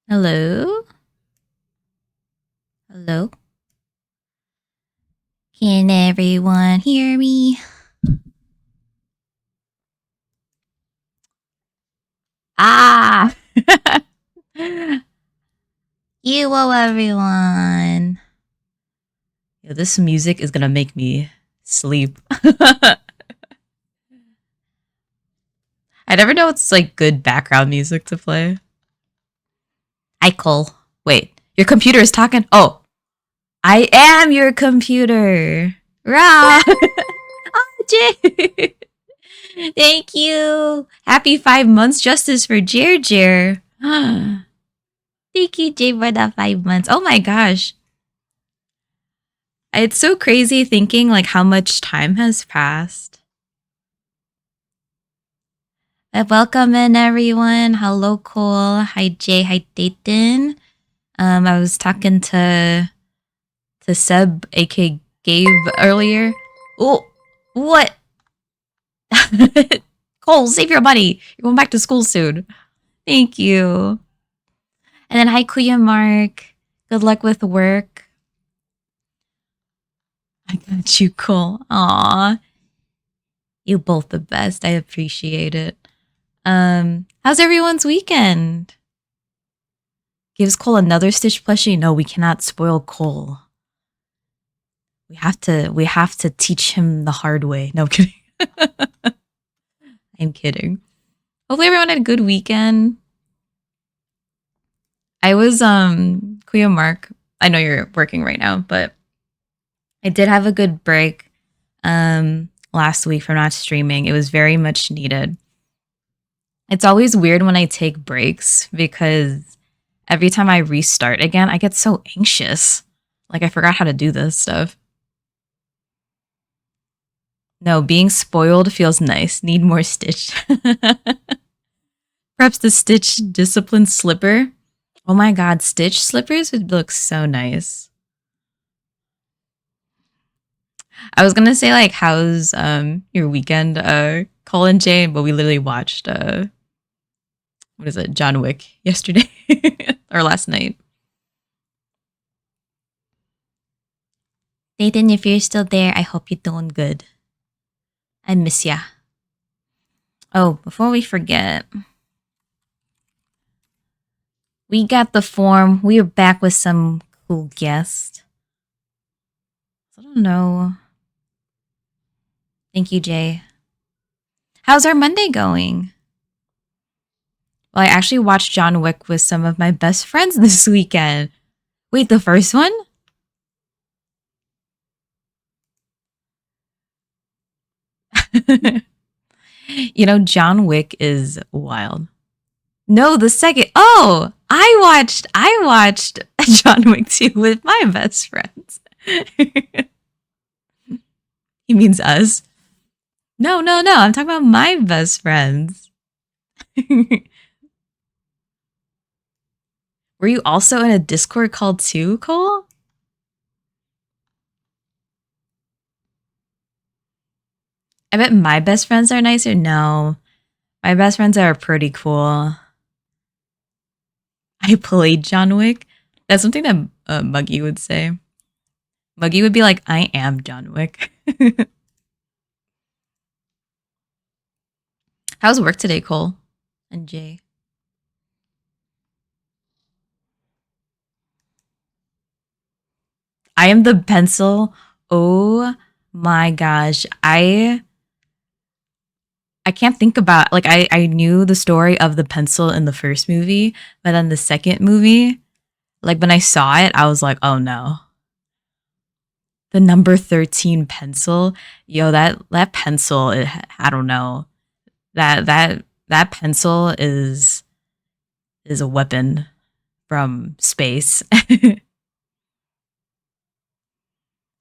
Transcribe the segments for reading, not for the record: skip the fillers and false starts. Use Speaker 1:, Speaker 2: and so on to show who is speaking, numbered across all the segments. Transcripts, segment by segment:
Speaker 1: Hello? Hello? Can everyone hear me? Ah! Hello, everyone. Yo, this music is gonna make me sleep. I never know what's like good background music to play. Hi, Cole. Wait, your computer is talking? Oh, I am your computer. Rah! Oh, Jay! Thank you. Happy 5 months justice for Jer. Thank you, Jay, for that 5 months. Oh my gosh. It's so crazy thinking like how much time has passed. But welcome in everyone. Hello, Cole. Hi, Jay. Hi, Dayton. I was talking to Seb, aka Gabe, earlier. Oh, what? Cole, save your money. You're going back to school soon. Thank you. And then hi, Kuya Mark. Good luck with work. I got you, Cole. Aw. You both the best. I appreciate it. How's everyone's weekend? Gives Cole another Stitch plushie? No, we cannot spoil Cole. We have to teach him the hard way. No, I'm kidding. I'm kidding. Hopefully everyone had a good weekend. I was Kuya Mark. I know you're working right now, but I did have a good break last week from not streaming. It was very much needed. It's always weird when I take breaks because every time I restart again, I get so anxious. Like I forgot how to do this stuff. No, being spoiled feels nice. Need more Stitch. Perhaps the Stitch Discipline Slipper. Oh my god, Stitch slippers would look so nice. I was gonna say like, how's your weekend, Cole and Jane, but we literally watched what is it, John Wick yesterday or last night. Nathan, if you're still there, I hope you're doing good. I miss ya. Oh, before we forget, we got the form. We are back with some cool guests. I don't know. Thank you, Jay. How's our Monday going? Well, I actually watched John Wick with some of my best friends this weekend. Wait, the first one? You know, John Wick is wild. No, the second. Oh, I watched John Wick 2 with my best friends. He means us. No, no, no. I'm talking about my best friends. Were you also in a Discord call too, Cole? I bet my best friends are nicer. No, my best friends are pretty cool. I played John Wick. That's something that Muggy would say. Muggy would be like, I am John Wick. How's work today, Cole and Jay? I am the pencil. Oh my gosh. I can't think about like I knew the story of the pencil in the first movie, but then the second movie, like when I saw it, I was like, oh no. The number 13 pencil. Yo, that pencil, I don't know. That pencil is a weapon from space.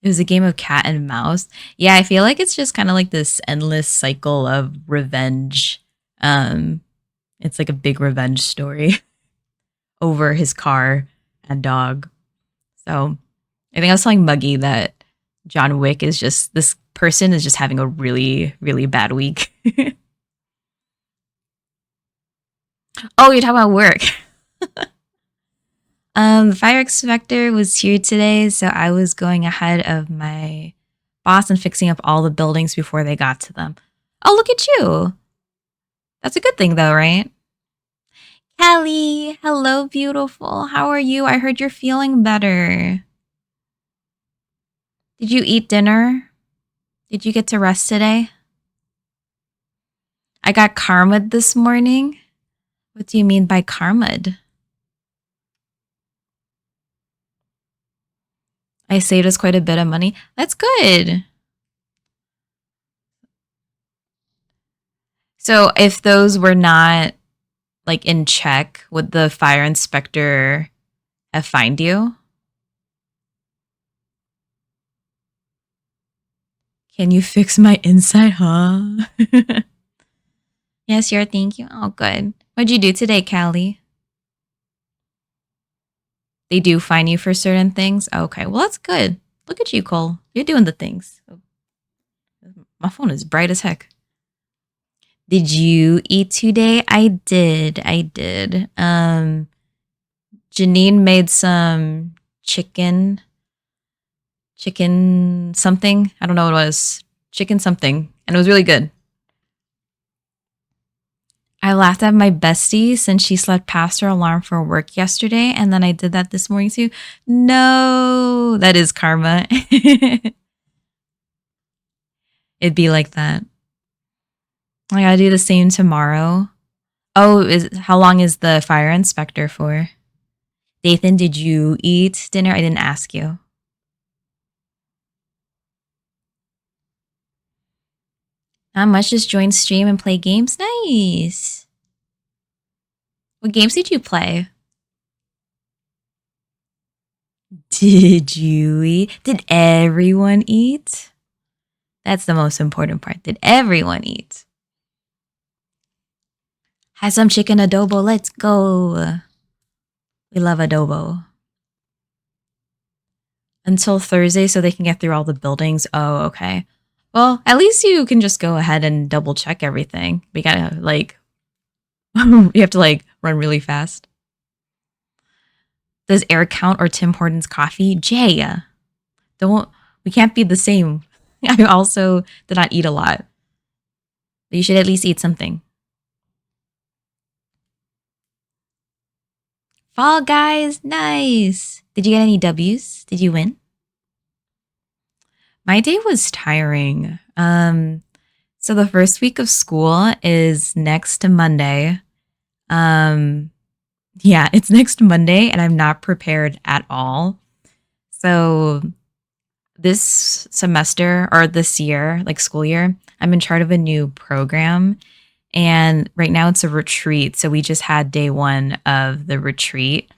Speaker 1: It was a game of cat and mouse. Yeah, I feel like it's just kind of like this endless cycle of revenge. Um, it's like a big revenge story over his car and dog. So I think I was telling Muggy that John Wick is just this person is just having a really, really bad week. Oh, you're talking about work. The fire inspector was here today, so I was going ahead of my boss and fixing up all the buildings before they got to them. Oh, look at you. That's a good thing, though, right? Kelly, hello, beautiful. How are you? I heard you're feeling better. Did you eat dinner? Did you get to rest today? I got karma'd this morning. What do you mean by karma'd? I saved us quite a bit of money. That's good. So if those were not like in check, would the fire inspector have fined you? Can you fix my inside, huh? Yes, sure, thank you. Oh, good. What'd you do today, Callie? They do fine you for certain things? Okay, well, that's good. Look at you, Cole. You're doing the things. My phone is bright as heck. Did you eat today? I did. I did. Janine made some chicken something. I don't know what it was. Chicken something. And it was really good. I laughed at my bestie since she slept past her alarm for work yesterday. And then I did that this morning too. No, that is karma. It'd be like that. I gotta do the same tomorrow. Oh, how long is the fire inspector for? Dathan, did you eat dinner? I didn't ask you. Not much, just join stream and play games. Nice. What games did you play? Did you eat? Did everyone eat? That's the most important part. Did everyone eat? Have some chicken adobo. Let's go. We love adobo. Until Thursday so they can get through all the buildings. Oh, okay. Well, at least you can just go ahead and double check everything. We gotta, like, you have to, like, run really fast. Does air count or Tim Hortons coffee? Jay, we can't be the same. I also did not eat a lot. But you should at least eat something. Fall Guys, nice. Did you get any W's? Did you win? My day was tiring. So the first week of school is next Monday. Yeah, it's next Monday and I'm not prepared at all. So this semester or this year, like school year, I'm in charge of a new program. And right now it's a retreat. So we just had day one of the retreat.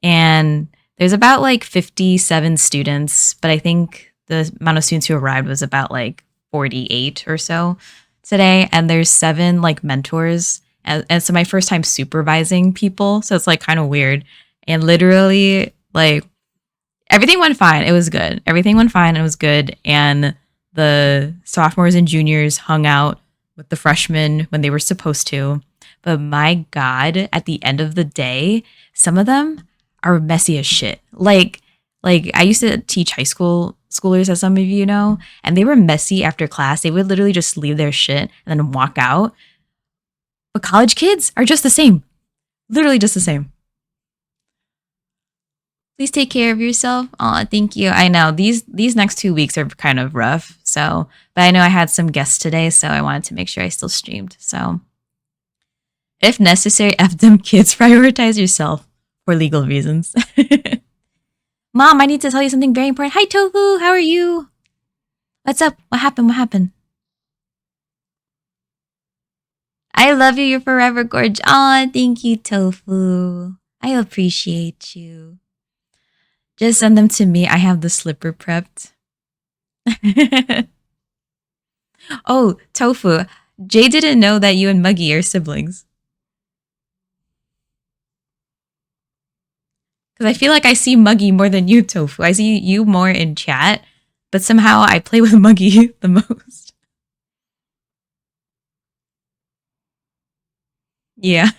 Speaker 1: And there's about like 57 students, but I think the amount of students who arrived was about like 48 or so today. And there's 7 like mentors. And so my first time supervising people. So it's like kind of weird. And literally, like, everything went fine. It was good. Everything went fine. It was good. And the sophomores and juniors hung out with the freshmen when they were supposed to. But my God, at the end of the day, some of them are messy as shit. Like I used to teach high schoolers, as some of you know, and they were messy after class. They would literally just leave their shit and then walk out. But college kids are just the same. Literally just the same. Please take care of yourself. Oh, thank you. I know these next 2 weeks are kind of rough. So, but I know I had some guests today, so I wanted to make sure I still streamed. So, if necessary, F them kids, prioritize yourself for legal reasons. Mom, I need to tell you something very important. Hi, Tofu. How are you? What's up? What happened? What happened? I love you. You're forever gorgeous. Aw, thank you, Tofu. I appreciate you. Just send them to me. I have the slipper prepped. Oh, Tofu. Jay didn't know that you and Muggy are siblings. Because I feel like I see Muggy more than you, Tofu. I see you more in chat, but somehow I play with Muggy the most. Yeah.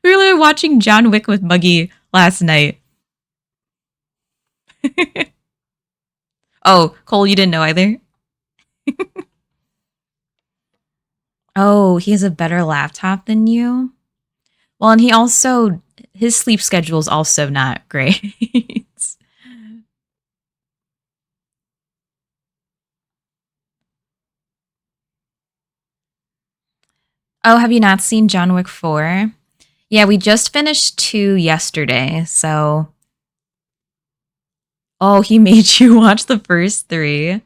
Speaker 1: We were watching John Wick with Muggy last night. Oh, Cole, you didn't know either? Oh, he has a better laptop than you? Well, and he also, his sleep schedule is also not great. Oh, have you not seen John Wick 4? Yeah, we just finished 2 yesterday, so. Oh, he made you watch the first 3.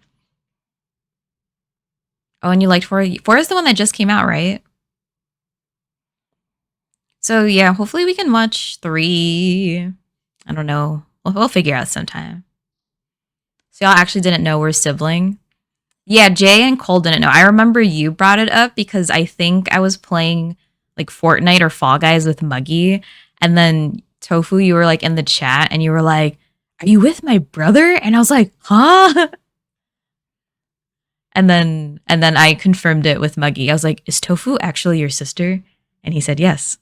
Speaker 1: Oh, and you liked 4? 4 is the one that just came out, right? So, yeah, hopefully we can watch 3. I don't know. We'll figure out sometime. So, y'all actually didn't know we're sibling? Yeah, Jay and Cole didn't know. I remember you brought it up because I think I was playing like Fortnite or Fall Guys with Muggy. And then Tofu, you were like in the chat and you were like, "Are you with my brother?" And I was like, "Huh?" And then I confirmed it with Muggy. I was like, "Is Tofu actually your sister?" And he said yes.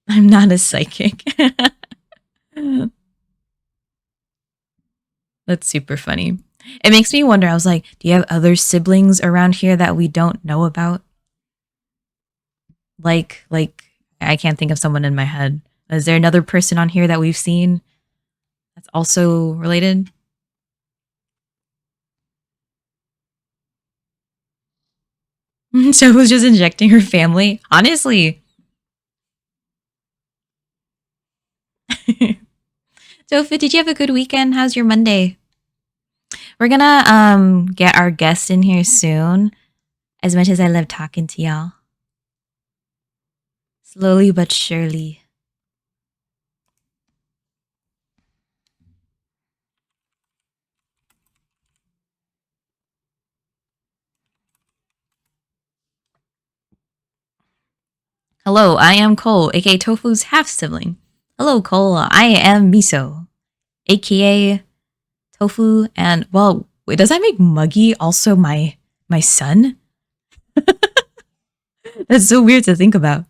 Speaker 1: I'm not a psychic. That's super funny. It makes me wonder. I was like, do you have other siblings around here that we don't know about? Like I can't think of someone in my head. Is there another person on here that we've seen that's also related? So who's just injecting her family? Honestly. Sophie, did you have a good weekend? How's your Monday? We're gonna get our guest in here soon. As much as I love talking to y'all. Slowly but surely. Hello, I am Cole, aka Tofu's half sibling. Hello, Cole. I am Miso, aka Tofu, and well, wait, does that make Muggy also my son? That's so weird to think about.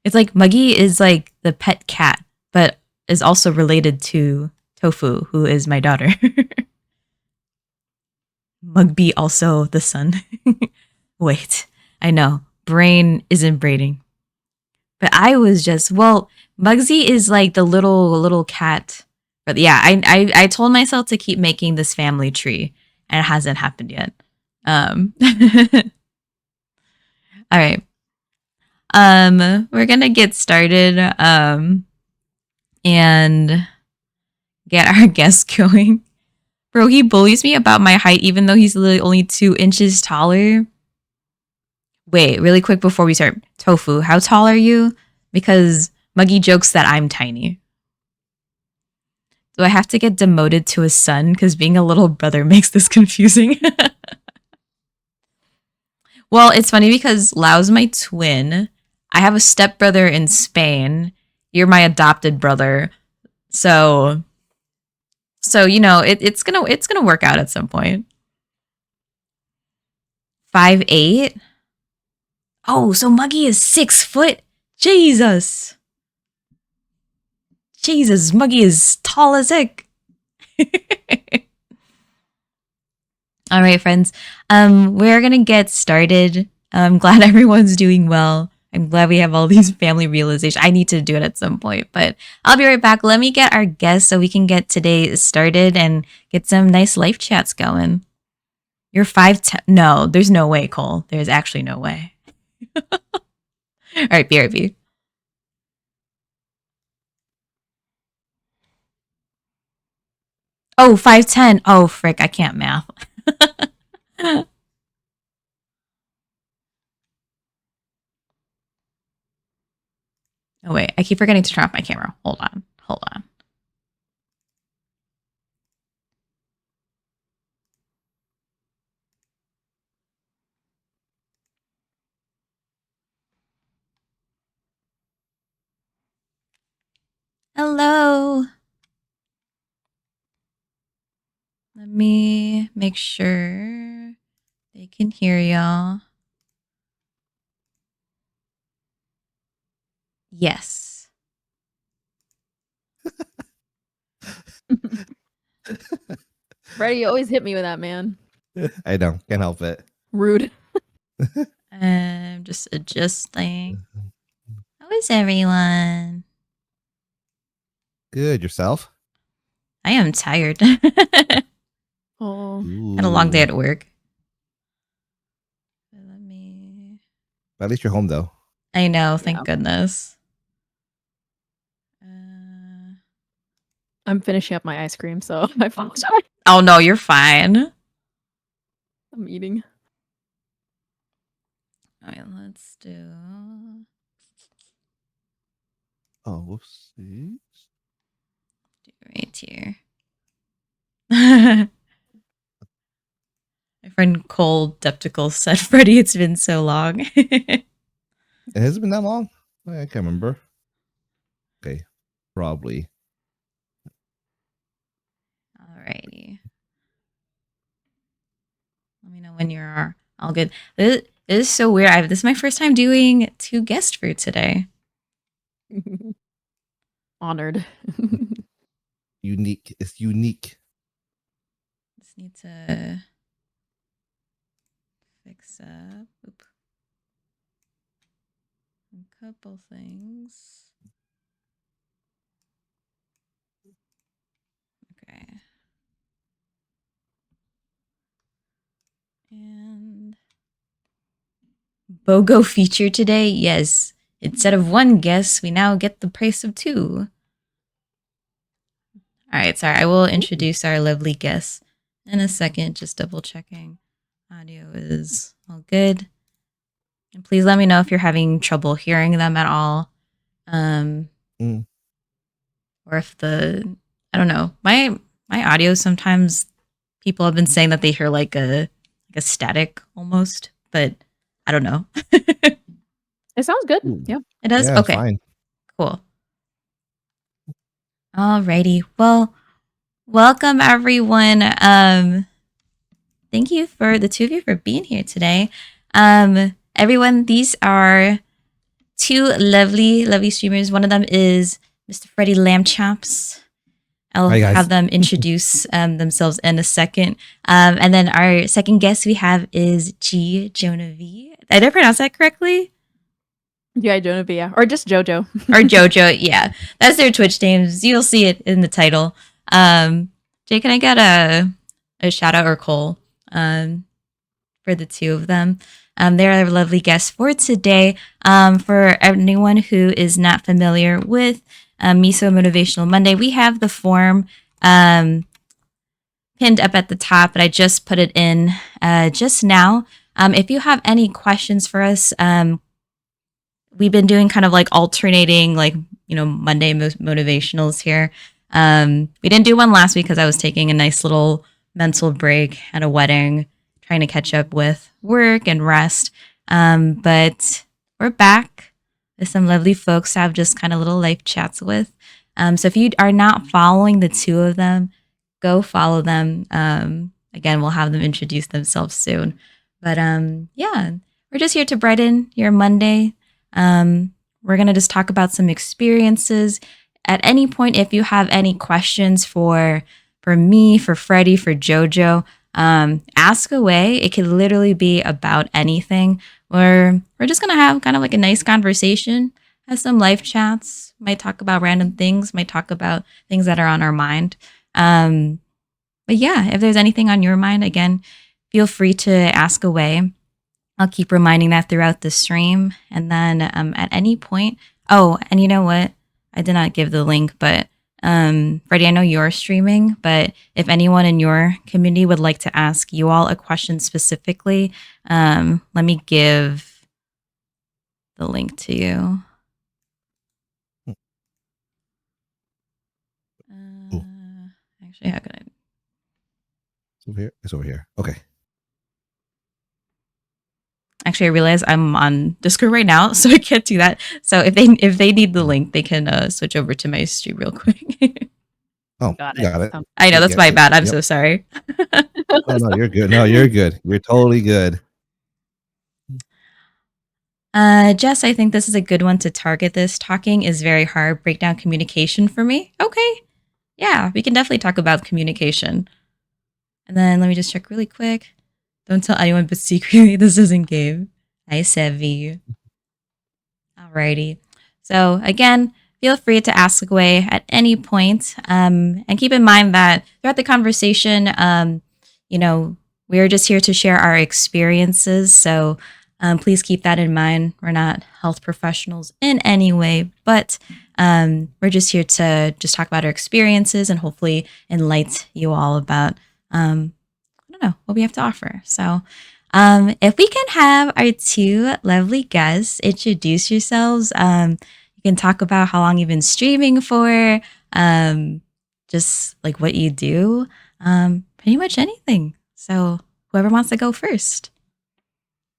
Speaker 1: It's like Muggy is like the pet cat, but is also related to Tofu, who is my daughter. Mugby also the son. Wait, I know. Brain isn't braiding. But I was just, well, Mugsy is like the little cat. But yeah, I told myself to keep making this family tree, and it hasn't happened yet. All right. We're gonna get started and get our guest going. Bro, he bullies me about my height even though he's literally only 2 inches taller. Wait, really quick before we start. Tofu, how tall are you? Because Muggy jokes that I'm tiny. Do I have to get demoted to a son? Because being a little brother makes this confusing. Well, it's funny because Lau's my twin. I have a stepbrother in Spain. You're my adopted brother. So it's gonna work out at some point. 5'8". Oh, so Muggy is 6 foot. Jesus, Jesus, Muggy is tall as heck. All right, friends. We're gonna get started. I'm glad everyone's doing well. I'm glad we have all these family realizations. I need to do it at some point, but I'll be right back. Let me get our guest so we can get today started and get some nice life chats going. You're 5'10". No, there's no way, Cole. There's actually no way. All right, BRB. Oh, 5'10". Oh, frick, I can't math. Oh, wait, I keep forgetting to turn off my camera. Hold on. Hold on. Hello. Let me make sure They can hear y'all. Yes.
Speaker 2: Freddie, you always hit me with that, man.
Speaker 3: I know. Can't help it.
Speaker 2: Rude.
Speaker 1: I'm just adjusting. How is everyone?
Speaker 3: Good. Yourself?
Speaker 1: I am tired. Had
Speaker 2: Oh,
Speaker 1: a long day
Speaker 3: Ooh.
Speaker 1: at work. Let me.
Speaker 3: At least you're home, though.
Speaker 1: I know. Thank
Speaker 2: Yeah.
Speaker 1: goodness.
Speaker 2: I'm finishing up my ice cream, so I apologize.
Speaker 1: Oh no, you're fine.
Speaker 2: I'm eating.
Speaker 1: All right, let's do.
Speaker 3: Oh, whoopsie.
Speaker 1: Do right here. My friend Cole Deptical said, "Freddie, it's been so long."
Speaker 3: It hasn't been that long? I can't remember. Okay. Probably.
Speaker 1: Alrighty. Let me know when you're all good. This is so weird. This is my first time doing 2 guests for today.
Speaker 2: Honored.
Speaker 3: Unique. It's unique.
Speaker 1: Just need to fix up a couple things. Okay. And BOGO feature today? Yes. Instead of 1 guest, we now get the price of 2. All right, sorry. I will introduce our lovely guests in a second. Just double checking. Audio is all good. And please let me know if you're having trouble hearing them at all. Or if I don't know. My audio, sometimes people have been saying that they hear like a static almost, but I don't know.
Speaker 2: It sounds good.
Speaker 3: Ooh.
Speaker 2: Yeah.
Speaker 1: It does?
Speaker 3: Yeah,
Speaker 1: Okay.
Speaker 3: fine.
Speaker 1: Cool. Alrighty. Well, welcome everyone. Thank you for the 2 of you for being here today. Everyone, these are 2 lovely, lovely streamers. One of them is Mr. Freddie Lambchops. I'll
Speaker 3: Hi, guys.
Speaker 1: have them introduce themselves in a second. And then our second guest we have is G. Jonah V. Did I pronounce that correctly?
Speaker 2: Yeah, Jonah V. Yeah. Or just JoJo.
Speaker 1: Or Jojo, yeah. That's their Twitch names. You'll see it in the title. Jay, can I get a shout out or Cole for the 2 of them? They're our lovely guests for today. For anyone who is not familiar with Miso Motivational Monday, we have the form pinned up at the top, but I just put it in just now. If you have any questions for us, we've been doing kind of like alternating, like, Monday motivationals here. We didn't do one last week because I was taking a nice little mental break at a wedding, trying to catch up with work and rest. But we're back with some lovely folks to have just kind of little life chats with. So if you are not following the 2 of them, go follow them. Again, we'll have them introduce themselves soon. But yeah, we're just here to brighten your Monday. We're going to just talk about some experiences. At any point, if you have any questions for me, for Freddie, for JoJo, ask away. It could literally be about anything. We're just going to have kind of like a nice conversation, have some life chats, might talk about random things, might talk about things that are on our mind. But yeah, if there's anything on your mind, again, feel free to ask away. I'll keep reminding that throughout the stream. And then at any point, oh, and you know what? I did not give the link, but Freddie, I know you're streaming, but if anyone in your community would like to ask you all a question specifically, let me give the link to you. Actually, how can I?
Speaker 3: It's over here. It's over here. Okay.
Speaker 1: Actually, I realize I'm on Discord right now, so I can't do that. So if they need the link, they can switch over to my stream real quick.
Speaker 3: Oh,
Speaker 2: Got
Speaker 3: you
Speaker 2: it.
Speaker 3: got it.
Speaker 1: I know that's my
Speaker 3: Yep.
Speaker 1: bad. I'm so sorry.
Speaker 3: Oh no, you're good. No, you're good. You're totally good.
Speaker 1: Jess, I think this is a good one to target this. Talking is very hard. Break down communication for me. Okay. Yeah, we can definitely talk about communication. And then let me just check really quick. Don't tell anyone, but secretly this isn't game. Hi, Sevi. Alrighty. So again, feel free to ask away at any point. And keep in mind that throughout the conversation, we're just here to share our experiences. So please keep that in mind. We're not health professionals in any way, but we're just here to just talk about our experiences and hopefully enlighten you all about, I don't know, what we have to offer. So if we can have our two lovely guests introduce yourselves, you can talk about how long you've been streaming for, just like what you do, pretty much anything. So whoever wants to go first.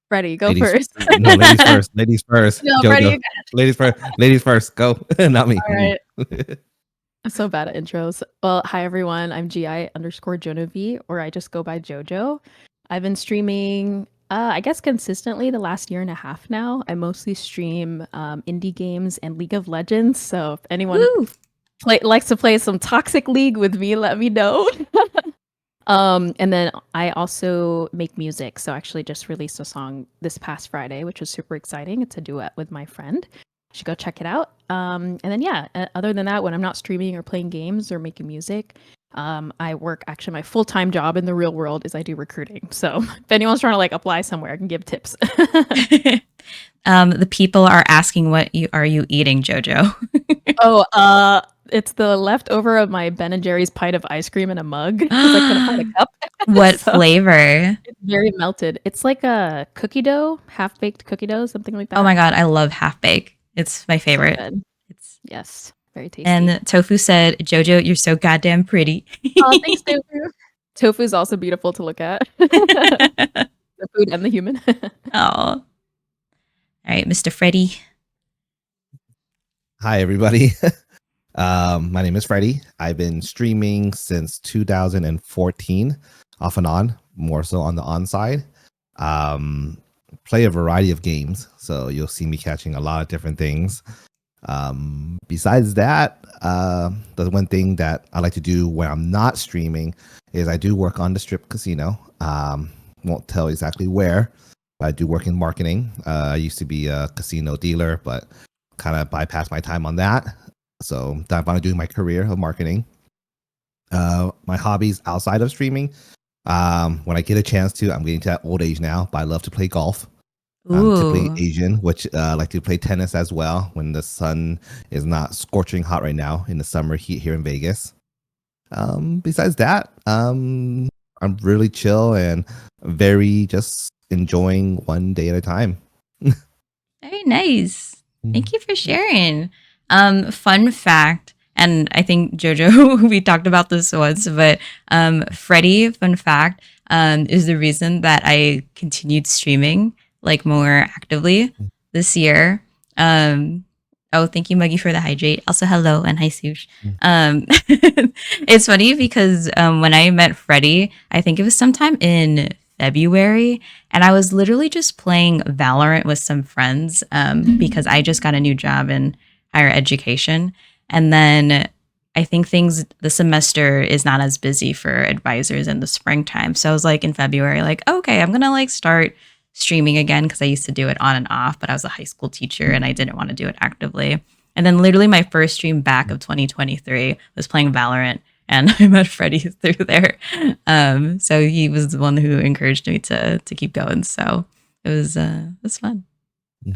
Speaker 2: Freddie, go
Speaker 3: Ladies,
Speaker 2: first.
Speaker 3: no, ladies first. Ladies first.
Speaker 2: No,
Speaker 3: Jojo.
Speaker 2: Freddie, you
Speaker 3: Ladies first. Ladies first. Go. Not me.
Speaker 2: All right. I'm so bad at intros. Well, hi everyone. I'm GI_Jonovi, or I just go by Jojo. I've been streaming, I guess consistently the last year and a half now. I mostly stream indie games and League of Legends. So if anyone likes to play some Toxic League with me, let me know. And then I also make music. So I actually just released a song this past Friday, which was super exciting. It's a duet with my friend. You should go check it out. And then, other than that, when I'm not streaming or playing games or making music, I work actually my full-time job in the real world is I do recruiting. So if anyone's trying to like apply somewhere, I can give tips.
Speaker 1: The people are asking what are you eating, Jojo?
Speaker 2: It's the leftover of my Ben and Jerry's pint of ice cream in a mug because I couldn't find a cup.
Speaker 1: What flavor?
Speaker 2: It's very melted. It's like a cookie dough, half-baked cookie dough, something like that.
Speaker 1: Oh my god, I love half bake. It's my favorite.
Speaker 2: It's yes, very tasty.
Speaker 1: And Tofu said, "Jojo, you're so goddamn pretty."
Speaker 2: Oh, thanks, Tofu. Tofu is also beautiful to look at. The food and the human.
Speaker 1: Oh, all right, Mr. Freddie.
Speaker 3: Hi, everybody. My name is Freddie. I've been streaming since 2014, off and on, more so on the on side. Play a variety of games, so you'll see me catching a lot of different things. Besides that, the one thing that I like to do when I'm not streaming is I do work on the strip casino. Won't tell exactly where, but I do work in marketing. I used to be a casino dealer, but kind of bypassed my time on that. So I'm going to do my career of marketing. My hobbies outside of streaming, when I get a chance to, I'm getting to that old age now, but I love to play golf. I'm typically Asian, which I like to play tennis as well when the sun is not scorching hot right now in the summer heat here in Vegas. Besides that, I'm really chill and very just enjoying one day at a time.
Speaker 1: Very nice. Thank you for sharing. Fun fact, and I think Jojo, we talked about this once, but Freddie, fun fact, is the reason that I continued streaming like more actively this year. Thank you, Muggy, for the hydrate. Also, hello and hi, Sush. It's funny because when I met Freddie, I think it was sometime in February, and I was literally just playing Valorant with some friends because I just got a new job in higher education. And then I think the semester is not as busy for advisors in the springtime. So I was like in February, like, okay, I'm going to like start streaming again because I used to do it on and off, but I was a high school teacher and I didn't want to do it actively. And then literally my first stream back of 2023 was playing Valorant, and I met Freddie through there. So he was the one who encouraged me to keep going. So it was fun.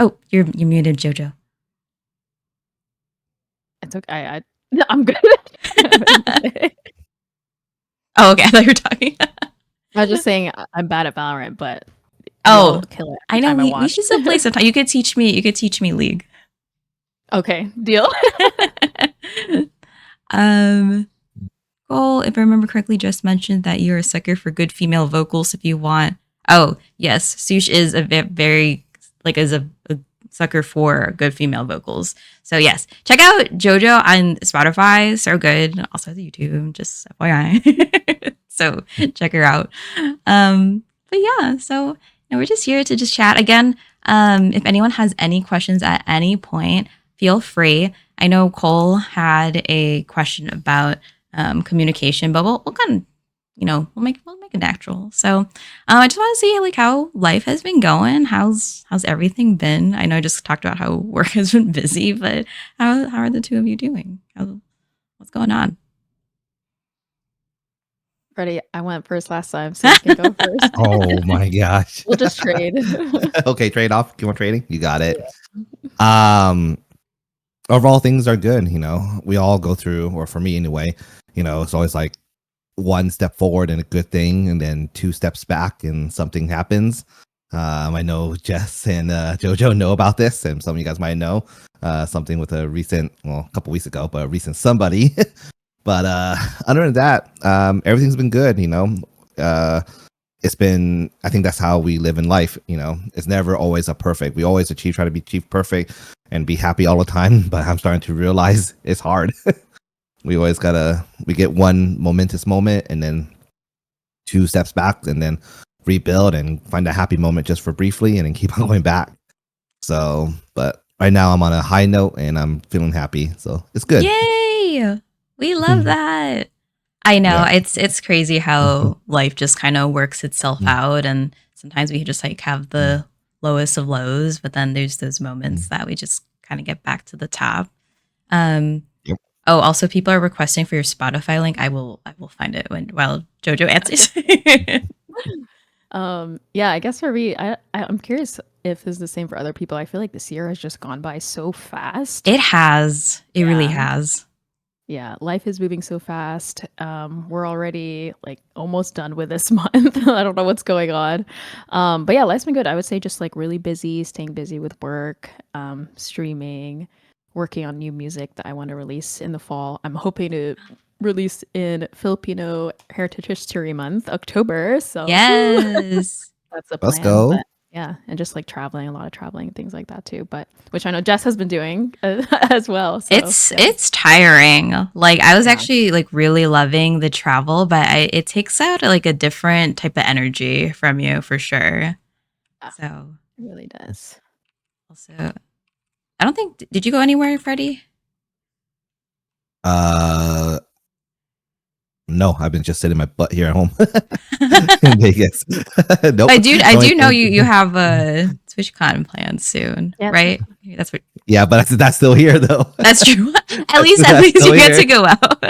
Speaker 1: Oh, you're muted, Jojo.
Speaker 2: It's okay. I'm good.
Speaker 1: Oh, okay. I thought you were talking.
Speaker 2: I was just saying I'm bad at Valorant, but
Speaker 1: oh,
Speaker 2: kill it.
Speaker 1: I know. We should still play sometime. You could teach me League.
Speaker 2: Okay, deal.
Speaker 1: Cole, if I remember correctly, just mentioned that you're a sucker for good female vocals. If you want, oh yes, Sush is a very like is a sucker for good female vocals. So yes, check out JoJo on Spotify. So good. Also the YouTube, just FYI. So check her out. But yeah, so we're just here to just chat again. If anyone has any questions at any point, feel free. I know Cole had a question about communication, but we'll kind of, we'll make it natural. So I just want to see like how life has been going. How's everything been? I know I just talked about how work has been busy, but how are the two of you doing? What's going on?
Speaker 2: Freddie, I went first last time, so you can go first.
Speaker 3: Oh my gosh.
Speaker 2: We'll just trade.
Speaker 3: Okay, trade off. You want trading? You got it. Yeah. Overall, things are good. We all go through, or for me anyway, it's always like one step forward and a good thing, and then two steps back and something happens. I know Jess and JoJo know about this, and some of you guys might know something with a recent, a couple weeks ago, but a recent somebody. But other than that, everything's been good. It's been, I think that's how we live in life. It's never always a perfect. We always try to achieve perfect and be happy all the time. But I'm starting to realize it's hard. We always we get one momentous moment and then two steps back and then rebuild and find a happy moment just for briefly and then keep on going back. So, but right now I'm on a high note and I'm feeling happy. So it's good.
Speaker 1: Yay! We love that. I know it's crazy how life just kind of works itself out, and sometimes we just like have the lowest of lows, but then there's those moments that we just kind of get back to the top. Oh, also people are requesting for your Spotify link. I will find it while JoJo answers.
Speaker 2: Yeah, I guess for me, I'm curious if this is the same for other people. I feel like this year has just gone by so fast.
Speaker 1: It has. It really has.
Speaker 2: Yeah, life is moving so fast. We're already like almost done with this month. I don't know what's going on. But yeah, life's been good. I would say just like really busy, staying busy with work, streaming, working on new music that I want to release in the fall. I'm hoping to release in Filipino Heritage History Month, October. So
Speaker 1: yes,
Speaker 2: that's the plan.
Speaker 3: Let's go.
Speaker 2: But yeah, and just like traveling, a lot of traveling, things like that too. But which I know Jess has been doing as well. So,
Speaker 1: it's tiring. Like I was actually like really loving the travel, but it takes out like a different type of energy from you for sure.
Speaker 2: Yeah,
Speaker 1: so
Speaker 2: it really does.
Speaker 1: Also, I don't think. Did you go anywhere, Freddie?
Speaker 3: No, I've been just sitting my butt here at home in Vegas. Nope.
Speaker 1: I do know you have a TwitchCon planned soon, right? That's what.
Speaker 3: Yeah, but that's still here though.
Speaker 1: That's true. At least you get to go out.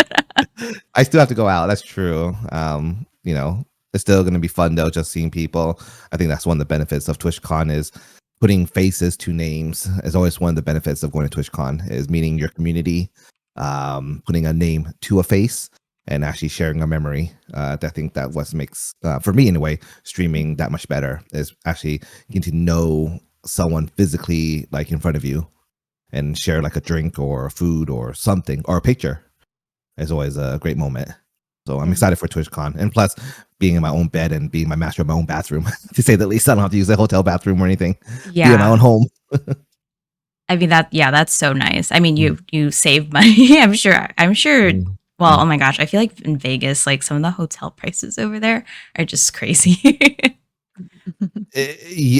Speaker 3: I still have to go out. That's true. It's still going to be fun though, just seeing people. I think that's one of the benefits of TwitchCon is putting faces to names. Is always one of the benefits of going to TwitchCon is meeting your community, putting a name to a face, and actually sharing a memory. I think that what makes, for me anyway, streaming that much better is actually getting to know someone physically, like in front of you, and share like a drink or food or something or a picture. Is always a great moment. So I'm excited for TwitchCon, and plus being in my own bed and being my master of my own bathroom, to say the least. I don't have to use a hotel bathroom or anything.
Speaker 1: Yeah,
Speaker 3: be in my own home.
Speaker 1: I mean that's so nice. I mean you save money. I'm sure. Well, oh my gosh, I feel like in Vegas, like some of the hotel prices over there are just crazy.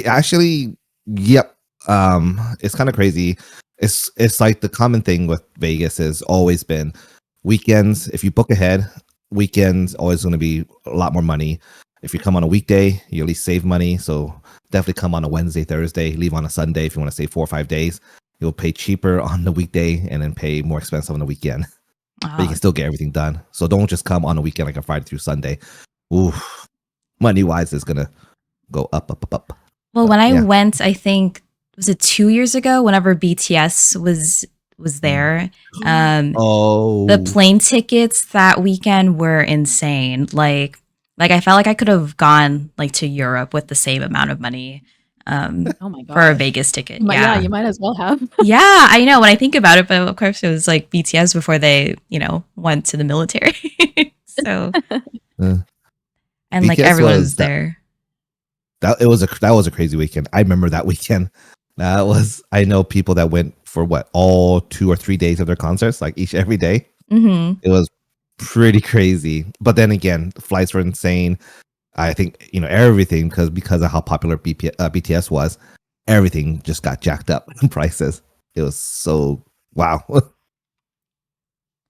Speaker 3: Actually, yep. It's kind of crazy. It's like the common thing with Vegas has always been weekends. If you book ahead, weekends always going to be a lot more money. If you come on a weekday, you at least save money. So definitely come on a Wednesday, Thursday, leave on a Sunday if you want to stay 4 or 5 days. You'll pay cheaper on the weekday and then pay more expensive on the weekend. But you can still get everything done. So don't just come on a weekend like a Friday through Sunday. Oof. Money wise is gonna go up.
Speaker 1: Well, when I went, I think was it 2 years ago, whenever BTS was there. The plane tickets that weekend were insane. Like I felt like I could have gone like to Europe with the same amount of money. Oh my God. For a Vegas ticket.
Speaker 2: Yeah, you might as well have.
Speaker 1: Yeah, I know when I think about it, but of course it was like BTS before they, went to the military. So, and like everyone's there.
Speaker 3: That was a crazy weekend. I remember that weekend. I know people that went for all 2 or 3 days of their concerts, like every day.
Speaker 1: Mm-hmm.
Speaker 3: It was pretty crazy. But then again, the flights were insane. I think, everything, because of how popular BTS was, everything just got jacked up in prices. It was so wow.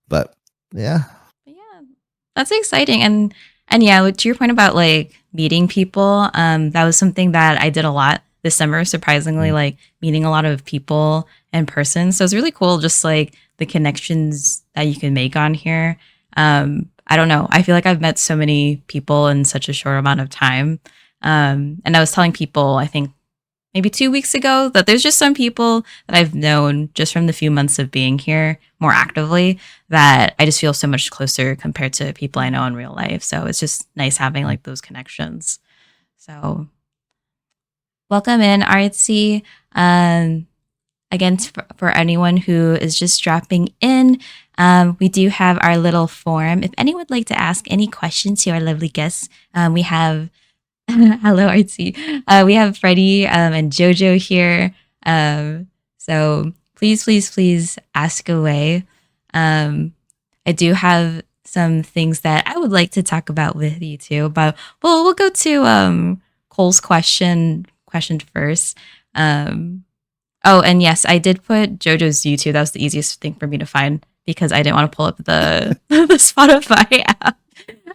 Speaker 3: But yeah.
Speaker 1: Yeah, that's exciting. And yeah, to your point about like meeting people, that was something that I did a lot this summer, surprisingly, like meeting a lot of people in person. So it's really cool, just like the connections that you can make on here. I don't know. I feel like I've met so many people in such a short amount of time. And I was telling people, I think maybe 2 weeks ago, that there's just some people that I've known just from the few months of being here more actively that I just feel so much closer compared to people I know in real life. So it's just nice having like those connections. So welcome in, Artsy. Again, for anyone who is just dropping in, we do have our little forum. If anyone would like to ask any questions to our lovely guests, we have hello, Artsy. We have Freddie and Jojo here. So please ask away. I do have some things that I would like to talk about with you too, but we'll go to Cole's question first. Oh, and yes, I did put Jojo's YouTube. That was the easiest thing for me to find because I didn't want to pull up the the Spotify app.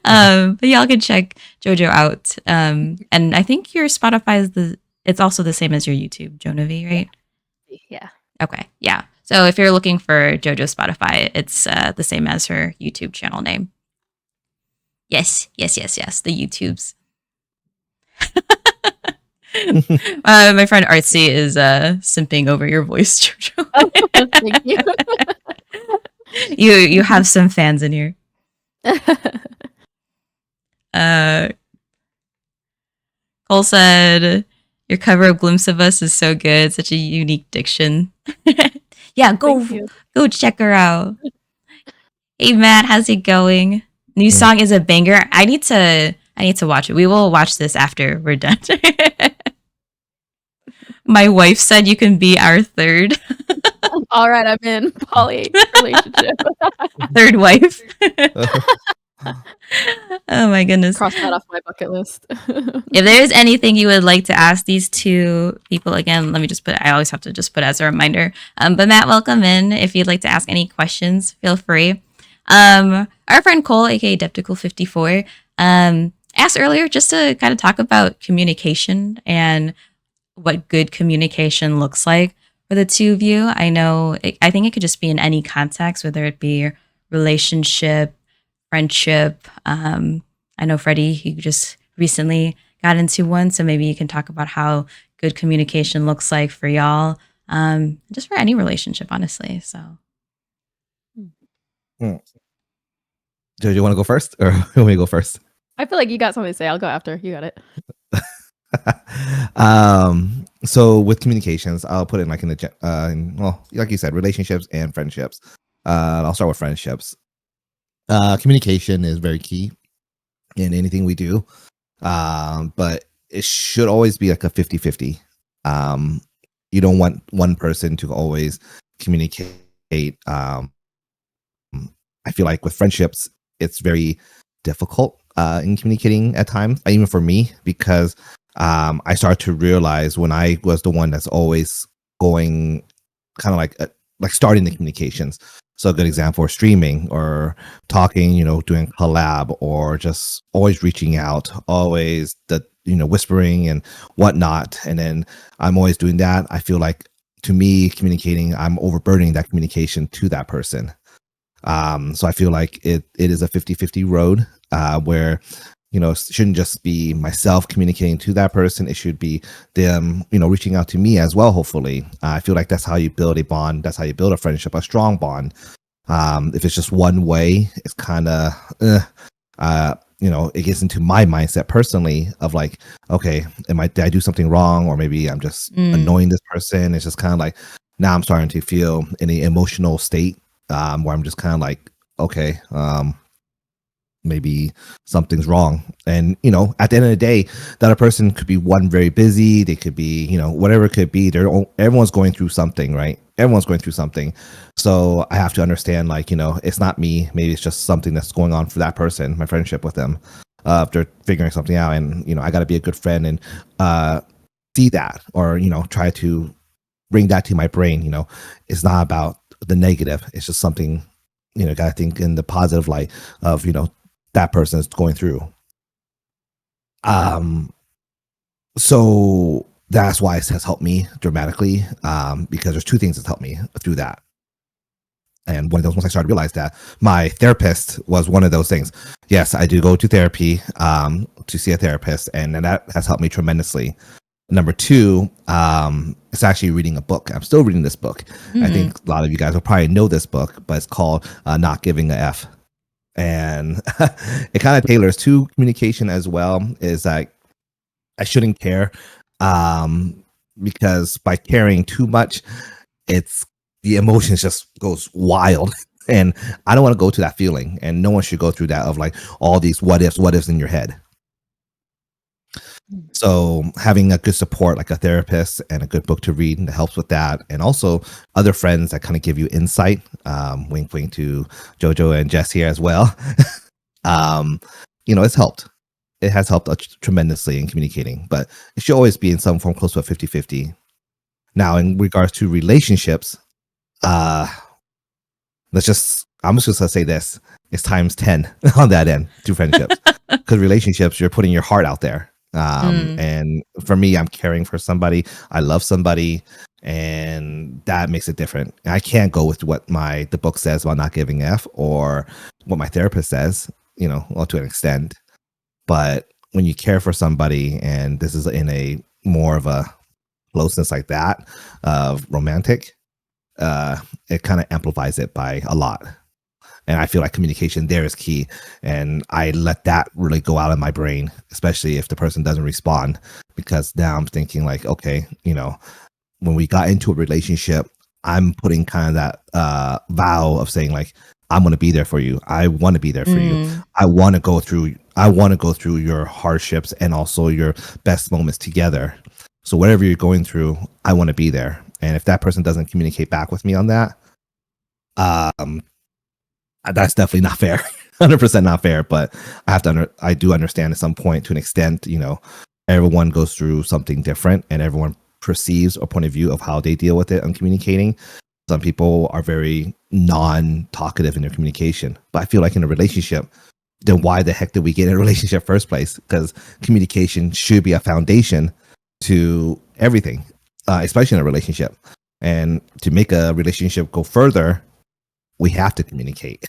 Speaker 1: But y'all can check JoJo out. And I think your Spotify is it's also the same as your YouTube, Jonavi, right?
Speaker 2: Yeah.
Speaker 1: Okay, yeah. So if you're looking for JoJo Spotify, it's the same as her YouTube channel name. Yes, the YouTubes. My friend Artsy is simping over your voice, JoJo.
Speaker 2: Oh, thank you.
Speaker 1: You have some fans in here. Cole said, "Your cover of Glimpse of Us is so good. Such a unique diction." Yeah, go check her out. Hey Matt, how's it going? New song is a banger. I need to watch it. We will watch this after we're done. My wife said you can be our third.
Speaker 2: All right, I'm in poly relationship.
Speaker 1: Third wife. Oh my goodness.
Speaker 2: Cross that off my bucket list.
Speaker 1: If there's anything you would like to ask these two people, again, let me just I always have to just put as a reminder. But Matt, welcome in. If you'd like to ask any questions, feel free. Our friend Cole, aka Deptical54, asked earlier just to kind of talk about communication and what good communication looks like for the two of you. I think it could just be in any context, whether it be relationship, friendship. I know Freddie, he just recently got into one, so maybe you can talk about how good communication looks like for y'all, just for any relationship, honestly. So,
Speaker 3: Do you want to go first, or you want me to go first?
Speaker 2: I feel like you got something to say. I'll go after. You got it.
Speaker 3: So with communications, I'll put it like well, like you said, relationships and friendships. I'll start with friendships. Communication is very key in anything we do, but it should always be like a 50-50. You don't want one person to always communicate. I feel like with friendships, it's very difficult in communicating at times, even for me, because I started to realize when I was the one that's always going kind of like starting the communications. So a good example, streaming or talking, doing collab, or just always reaching out, always whispering and whatnot. And then I'm always doing that. I feel like, to me, communicating, I'm overburdening that communication to that person. So I feel like it is a 50-50 road, where, it shouldn't just be myself communicating to that person. It should be them, reaching out to me as well, hopefully. I feel like that's how you build a bond. That's how you build a friendship, a strong bond. If it's just one way, it's kind of, it gets into my mindset personally of like, okay, did I do something wrong? Or maybe I'm just annoying this person. It's just kind of like, now I'm starting to feel in an emotional state, where I'm just kind of like, okay, maybe something's wrong. And, at the end of the day, the other person could be one very busy. They could be, whatever it could be. Everyone's going through something, right? Everyone's going through something. So I have to understand, like, it's not me. Maybe it's just something that's going on for that person, my friendship with them. If they're figuring something out, and, I got to be a good friend and see that, or, try to bring that to my brain. It's not about the negative. It's just something, got to think in the positive light of, that person is going through. So that's why it has helped me dramatically, because there's two things that's helped me through that. And one of those, once I started to realize that, my therapist was one of those things. Yes, I do go to therapy to see a therapist, and that has helped me tremendously. Number two, it's actually reading a book. I'm still reading this book. I think a lot of you guys will probably know this book, but it's called Not Giving a F. And it kind of tailors to communication as well. Is like, I shouldn't care, because by caring too much, the emotions just goes wild. And I don't want to go to that feeling, and no one should go through that of like all these what ifs in your head. So having a good support, like a therapist and a good book to read, helps with that. And also other friends that kind of give you insight. Wink, wink to Jojo and Jess here as well. It's helped. It has helped tremendously in communicating, but it should always be in some form close to a 50-50. Now, in regards to relationships, I'm just going to say this. It's times 10 on that end to friendships. Because relationships, you're putting your heart out there. And for me, I'm caring for somebody. I love somebody, and that makes it different. I can't go with what the book says about not giving F, or what my therapist says, well, to an extent. But when you care for somebody, and this is in a more of a closeness like that, of romantic, it kind of amplifies it by a lot. And I feel like communication there is key. And I let that really go out of my brain, especially if the person doesn't respond, because now I'm thinking like, okay, when we got into a relationship, I'm putting kind of that vow of saying like, I'm going to be there for you. I want to be there for you. I want to go through your hardships and also your best moments together. So whatever you're going through, I want to be there. And if that person doesn't communicate back with me on that, that's definitely not fair. 100% not fair. But I do understand at some point, to an extent, everyone goes through something different, and everyone perceives a point of view of how they deal with it and communicating. Some people are very non-talkative in their communication, but I feel like in a relationship, then why the heck did we get in a relationship first place? Because communication should be a foundation to everything, especially in a relationship. And to make a relationship go further, we have to communicate.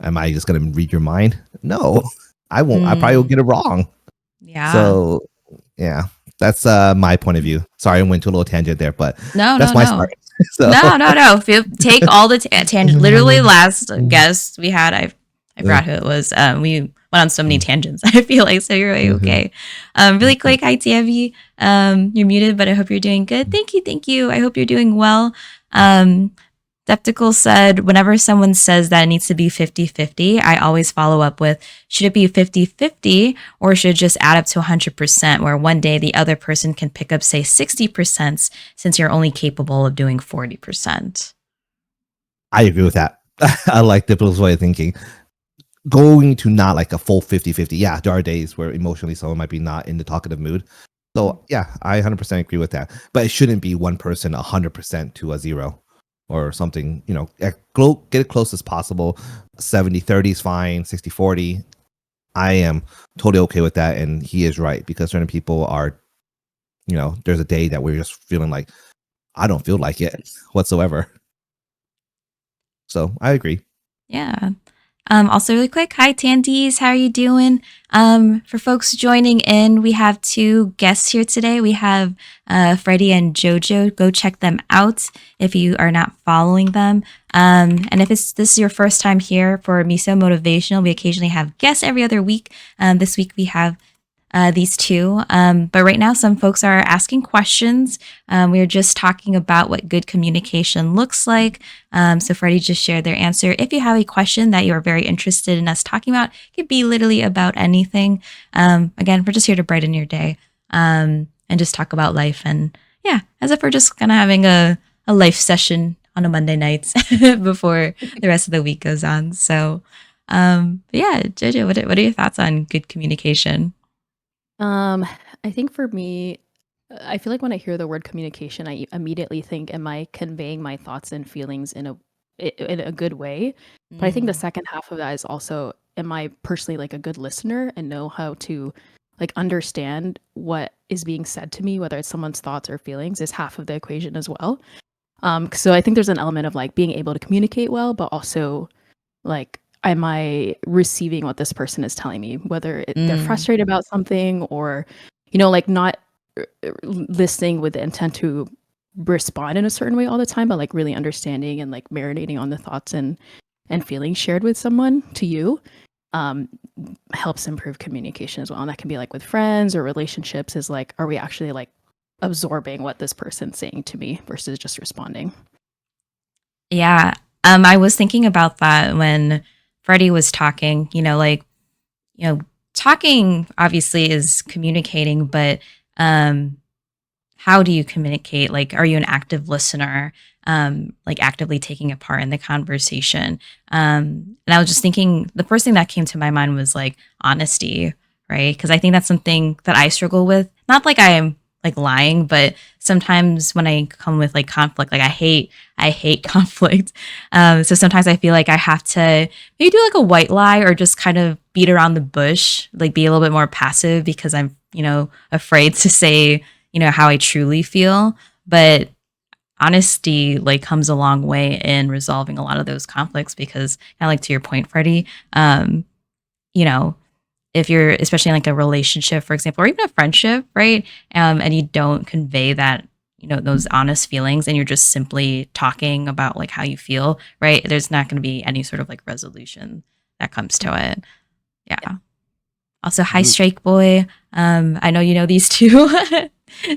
Speaker 3: Am I just going to read your mind? No, I won't. I probably will get it wrong.
Speaker 1: Yeah.
Speaker 3: So, yeah, that's my point of view. Sorry, I went to a little tangent there, but that's my start. So.
Speaker 1: No. Take all the tangents. Literally, last guest we had, I forgot who it was. We went on so many tangents. I feel like, so you're really okay. Really quick, hi Tavi. You're muted, but I hope you're doing good. Thank you. I hope you're doing well. Skeptical said, whenever someone says that it needs to be 50-50, I always follow up with, should it be 50-50, or should it just add up to 100%, where one day the other person can pick up, say, 60%, since you're only capable of doing 40%?
Speaker 3: I agree with that. I like Dipple's way of thinking. Going to not like a full 50-50. Yeah, there are days where emotionally someone might be not in the talkative mood. So yeah, I 100% agree with that. But it shouldn't be one person 100% to a 0. Or something, get it close as possible. 70-30 is fine. 60-40, I am totally okay with that. And he is right, because certain people are, there's a day that we're just feeling like, I don't feel like it whatsoever. So I agree.
Speaker 1: Yeah. Also really quick, hi Tandies, how are you doing? For folks joining in, we have 2 guests here today. We have Freddie and Jojo. Go check them out if you are not following them. And if this is your first time here for Miso Motivational, we occasionally have guests every other week. This week we have these two. But right now, some folks are asking questions. We are just talking about what good communication looks like. So Freddie just shared their answer. If you have a question that you are very interested in us talking about, it could be literally about anything. Again, we're just here to brighten your day and just talk about life. And yeah, as if we're just kind of having a life session on a Monday nights before the rest of the week goes on. So yeah, Jojo, what are your thoughts on good communication?
Speaker 2: I think for me, I feel like when I hear the word communication, I immediately think, am I conveying my thoughts and feelings in a good way? But I think the second half of that is also, am I personally like a good listener and know how to like understand what is being said to me, whether it's someone's thoughts or feelings, is half of the equation as well. So I think there's an element of like being able to communicate well, but also like, am I receiving what this person is telling me, whether they're frustrated about something or, like not listening with the intent to respond in a certain way all the time, but like really understanding and like marinating on the thoughts and feelings shared with someone to you um, helps improve communication as well. And that can be like with friends or relationships is like, are we actually like absorbing what this person's saying to me versus just responding?
Speaker 1: Yeah. I was thinking about that when Freddie was talking, talking obviously is communicating, but um, how do you communicate? Like, are you an active listener? Like actively taking a part in the conversation. And I was just thinking the first thing that came to my mind was like honesty, right? Because I think that's something that I struggle with. Not like I am like lying, but sometimes when I come with like conflict, like I hate conflict. So sometimes I feel like I have to maybe do like a white lie or just kind of beat around the bush, like be a little bit more passive because I'm, afraid to say, how I truly feel. But honesty like comes a long way in resolving a lot of those conflicts because kind of like to your point, Freddie, you know, if you're especially in like a relationship, for example, or even a friendship, right? And you don't convey that, those honest feelings and you're just simply talking about like how you feel, right? There's not going to be any sort of like resolution that comes to it. Yeah. Also, hi, Strike Boy. I know you know these two.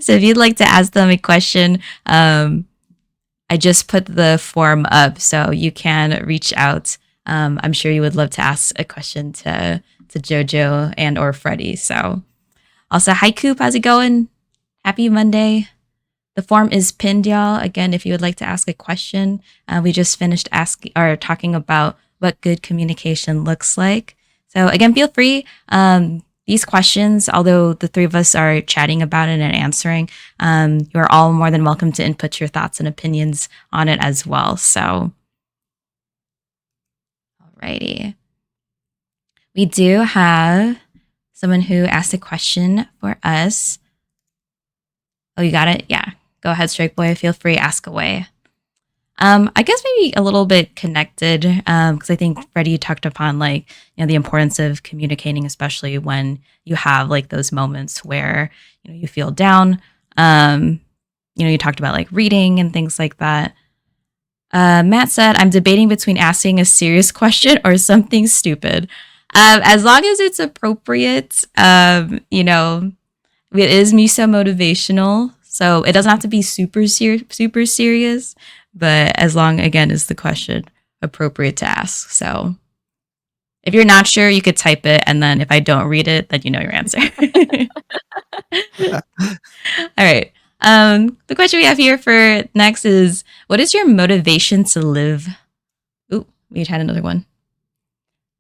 Speaker 1: So if you'd like to ask them a question, I just put the form up so you can reach out. I'm sure you would love to ask a question to Jojo and or Freddie. So also, hi Coop, how's it going? Happy Monday. The form is pinned, y'all. Again, if you would like to ask a question, we just finished asking or talking about what good communication looks like. So again, feel free. These questions, although the three of us are chatting about it and answering, you are all more than welcome to input your thoughts and opinions on it as well. So, alrighty. We do have someone who asked a question for us. Oh, you got it? Yeah. Go ahead, Strike Boy. Feel free, ask away. I guess maybe a little bit connected because I think Freddie talked upon like the importance of communicating, especially when you have like those moments where you feel down. You talked about like reading and things like that. Matt said, "I'm debating between asking a serious question or something stupid. As long as it's appropriate, it is Miso Motivational, so it doesn't have to be super serious." But as long, again, is the question appropriate to ask. So if you're not sure, you could type it. And then if I don't read it, then you know your answer. All right. The question we have here for next is, what is your motivation to live? Ooh, we had another one.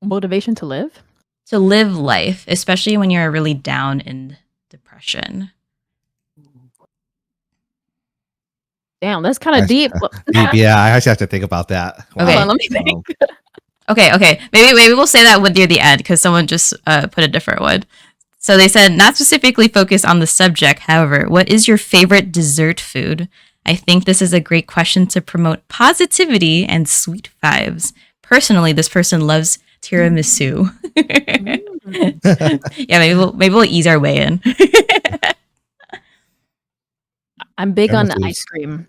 Speaker 2: Motivation to live?
Speaker 1: To live life, especially when you're really down in depression.
Speaker 2: Damn, that's kind of deep.
Speaker 3: Deep, yeah. I actually have to think about that.
Speaker 1: Wow. Okay,
Speaker 2: let me think.
Speaker 1: Okay. Maybe we'll say that near the end because someone just put a different one. So they said not specifically focus on the subject. However, what is your favorite dessert food? I think this is a great question to promote positivity and sweet vibes. Personally, this person loves tiramisu. Yeah, maybe we'll ease our way in.
Speaker 2: I'm big on ice cream.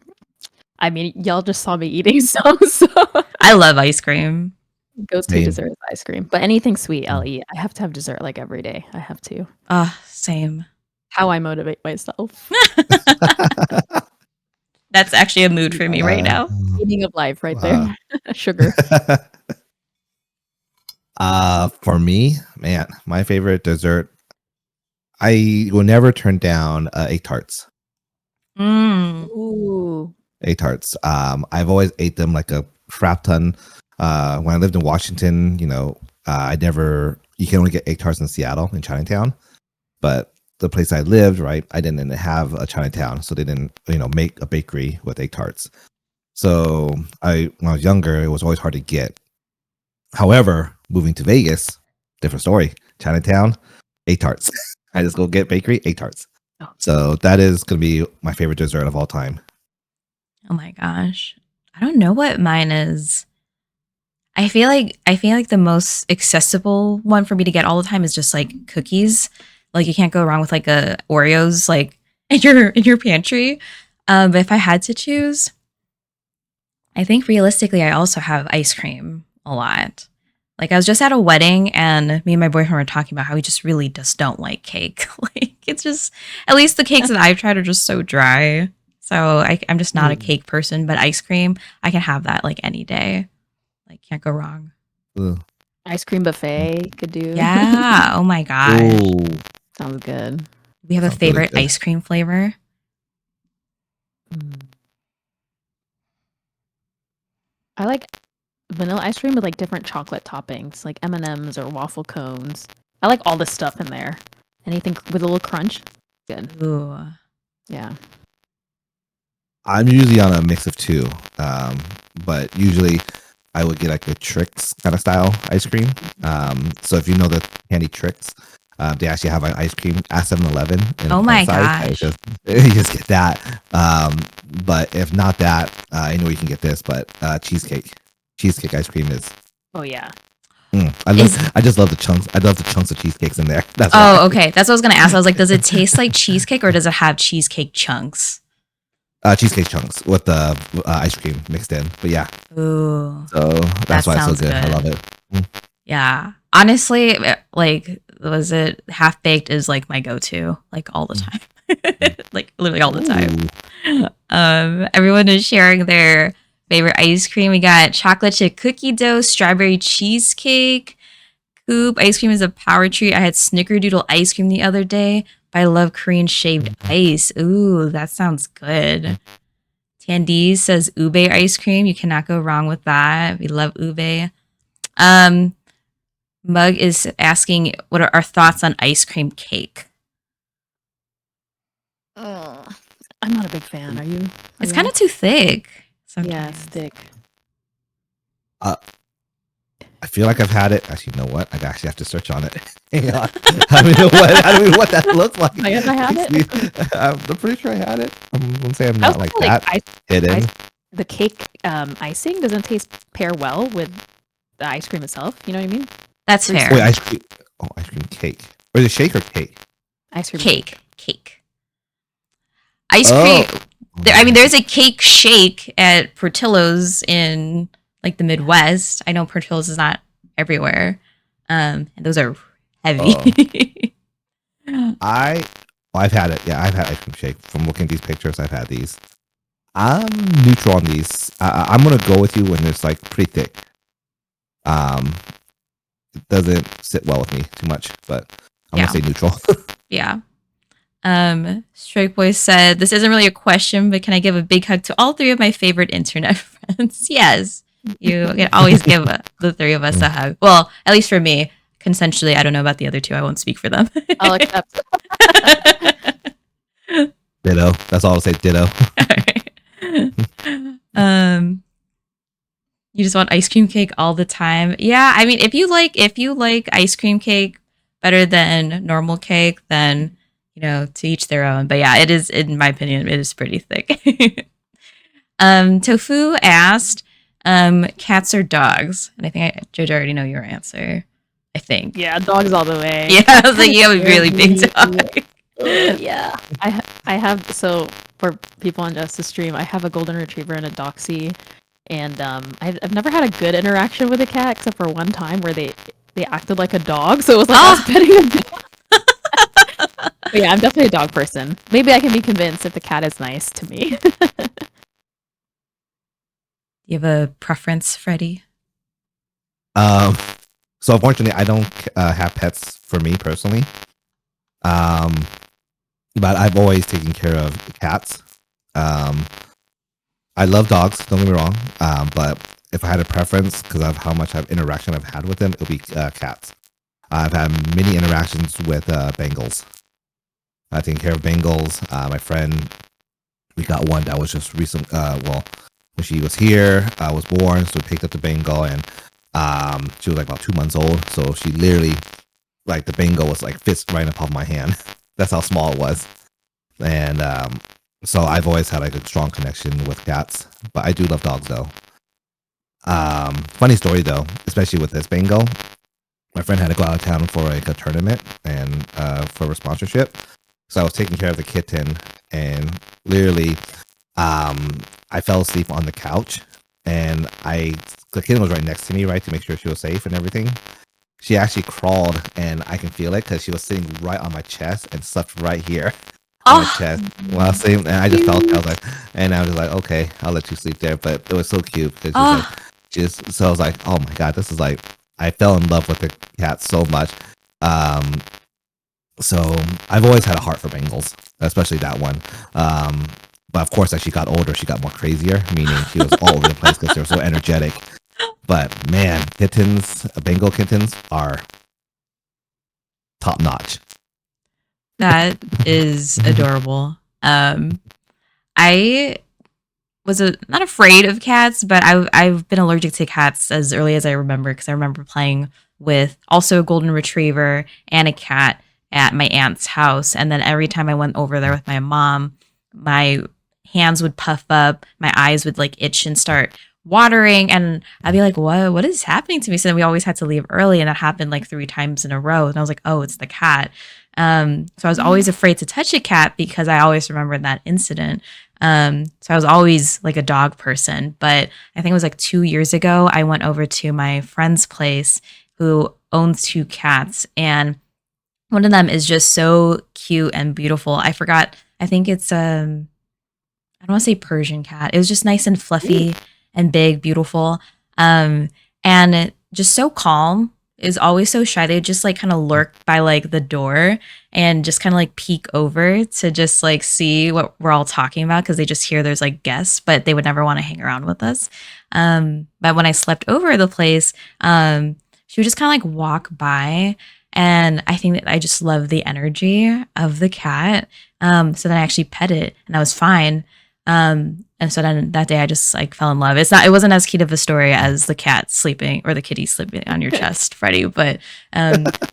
Speaker 2: I mean, y'all just saw me eating so.
Speaker 1: I love ice cream.
Speaker 2: Go-to
Speaker 3: Same.
Speaker 2: dessert is ice cream, but anything sweet, I'll eat. I have to have dessert like every day. I have to.
Speaker 1: Same.
Speaker 2: How I motivate myself.
Speaker 1: That's actually a mood for me right now.
Speaker 2: Meaning of life, right there. Sugar.
Speaker 3: For me, man, my favorite dessert, I will never turn down egg tarts.
Speaker 2: Ooh.
Speaker 3: Egg tarts. I've always ate them like a crap ton. When I lived in Washington, you can only get egg tarts in Seattle, in Chinatown. But the place I lived, right, I didn't have a Chinatown, so they didn't, make a bakery with egg tarts. So when I was younger, it was always hard to get. However, moving to Vegas, different story. Chinatown, egg tarts. I just go get bakery, egg tarts.
Speaker 2: Oh.
Speaker 3: So that is going to be my favorite dessert of all time.
Speaker 1: Oh my gosh. I don't know what mine is. I feel like the most accessible one for me to get all the time is just like cookies. Like you can't go wrong with like a Oreos like in your pantry. But if I had to choose, I think realistically I also have ice cream a lot. Like I was just at a wedding and me and my boyfriend were talking about how we just really just don't like cake. Like it's just, at least the cakes that I've tried are just so dry. So I'm just not a cake person, but ice cream, I can have that like any day. Like can't go wrong.
Speaker 3: Ugh.
Speaker 2: Ice cream buffet could do.
Speaker 1: Yeah. Oh my gosh.
Speaker 3: Ooh.
Speaker 2: Sounds good.
Speaker 1: We have a
Speaker 3: Sounds really
Speaker 1: favorite
Speaker 3: good.
Speaker 1: ice cream flavor.
Speaker 2: I like vanilla ice cream with like different chocolate toppings, like M&Ms or waffle cones. I like all the stuff in there. Anything with a little crunch, good.
Speaker 1: Ooh.
Speaker 2: Yeah.
Speaker 3: I'm usually on a mix of two, but usually I would get like the Trix kind of style ice cream. So if you know the candy Trix, they actually have an ice cream at 7-Eleven.
Speaker 1: Oh my gosh.
Speaker 3: You just get that. But if not that, I know you can get this, but cheesecake ice cream is.
Speaker 2: Oh yeah.
Speaker 3: I just love the chunks. I love the chunks of cheesecakes in there. That's why.
Speaker 1: Okay. That's what I was gonna ask. I was like, does it taste like cheesecake or does it have cheesecake chunks?
Speaker 3: Cheesecake chunks with the ice cream mixed in. But yeah.
Speaker 1: Ooh.
Speaker 3: So that's why it's so
Speaker 1: sounds
Speaker 3: good. I love it.
Speaker 1: Yeah. Honestly, like, was it half baked is like my go-to, like all the time. Like literally all the time. Everyone is sharing their favorite ice cream. We got chocolate chip cookie dough, strawberry cheesecake. Coop ice cream is a power treat. I had snickerdoodle ice cream the other day, but I love Korean shaved ice. Ooh, that sounds good. Tandy says ube ice cream. You cannot go wrong with that. We love ube. Mug is asking, what are our thoughts on ice cream cake?
Speaker 2: I'm not a big fan. Are you?
Speaker 1: It's kind of too thick.
Speaker 2: Yeah,
Speaker 1: Sometimes.
Speaker 2: thick.
Speaker 3: I feel like I've had it. Actually, you know what? I actually have to search on it. Hang on. I don't know what that looks like.
Speaker 2: I guess I had it.
Speaker 3: I'm pretty sure I had it. I'm gonna say I'm not like that hidden.
Speaker 2: The cake icing doesn't pair well with the ice cream itself. You know what I mean?
Speaker 1: That's fair.
Speaker 3: Wait, ice cream. Oh, ice cream cake. Or is it shake or cake?
Speaker 2: Ice cream
Speaker 1: Cake. Ice cream. There's a cake shake at Portillo's in like the Midwest. I know Portillo's is not everywhere. And those are heavy.
Speaker 3: I've had it. Yeah, I've had ice cream shake. From looking at these pictures, I've had these. I'm neutral on these. I'm gonna go with you when it's like pretty thick. It doesn't sit well with me too much, but I'm gonna say neutral.
Speaker 1: Yeah. Strike Boy said, this isn't really a question, but can I give a big hug to all three of my favorite internet friends? Yes. You can always give the three of us a hug. Well, at least for me. Consensually, I don't know about the other two. I won't speak for them.
Speaker 2: I'll accept.
Speaker 3: Ditto. That's all I'll say. Ditto.
Speaker 1: You just want ice cream cake all the time. Yeah, I mean, if you like ice cream cake better than normal cake, then to each their own. But yeah, it is, in my opinion, it is pretty thick. Tofu asked, cats or dogs? And I think Jojo already know your answer. I think.
Speaker 2: Yeah, dogs all the way.
Speaker 1: Yeah, I was like, you have a really big dog.
Speaker 2: Yeah, I have. So for people on Justice Stream, I have a golden retriever and a Doxy, And I've never had a good interaction with a cat except for one time where they acted like a dog, so it was like I was petting a dog. But yeah, I'm definitely a dog person. Maybe I can be convinced if the cat is nice to me.
Speaker 1: You have a preference, Freddie?
Speaker 3: So unfortunately, I don't have pets for me personally. Um, but I've always taken care of cats. I love dogs. Don't get me wrong. But if I had a preference because of how much interaction I've had with them, it'll be cats. I've had many interactions with Bengals. I've taken care of Bengals. My friend, we got one that was just recent. Well, when she was here, was born, so we picked up the Bengal, and she was like about 2 months old. So she literally, like, the Bengal was like fist right in the palm of my hand. That's how small it was. And so I've always had like a strong connection with cats, but I do love dogs though. Funny story though, especially with this Bengal. My friend had to go out of town for like a tournament and for a sponsorship. So I was taking care of the kitten, and literally, I fell asleep on the couch, and the kitten was right next to me, right, to make sure she was safe and everything. She actually crawled, and I can feel it because she was sitting right on my chest and slept right here on my chest while I was sleeping. And I just felt, I was like, and I was just like, okay, I'll let you sleep there. But it was so cute because so I was like, oh my god, this is like, I fell in love with the cat so much. So I've always had a heart for Bengals, especially that one. But of course, as she got older, she got more crazier, meaning she was all over the place because they were so energetic. But man, Bengal kittens are top notch.
Speaker 1: That is adorable. I was not afraid of cats, but I've been allergic to cats as early as I remember, because I remember playing with also a golden retriever and a cat at my aunt's house. And then every time I went over there with my mom, my hands would puff up, my eyes would like itch and start watering, and I'd be like, what is happening to me? So then we always had to leave early, and that happened like 3 times in a row. And I was like, oh, it's the cat. So I was always afraid to touch a cat because I always remembered that incident. So I was always like a dog person. But I think it was like 2 years ago, I went over to my friend's place who owns 2 cats, and one of them is just so cute and beautiful. I forgot. I think it's I don't want to say Persian cat. It was just nice and fluffy and big, beautiful, and just so calm. Is always so shy. They just like kind of lurk by like the door and just kind of like peek over to just like see what we're all talking about, because they just hear there's like guests, but they would never want to hang around with us. But when I slept over at the place, she would just kind of like walk by, and I think that I just love the energy of the cat. So then I actually pet it, and I was fine. And so then that day I just like fell in love. It wasn't as cute of a story as the cat sleeping or the kitty sleeping on your chest, Freddie. But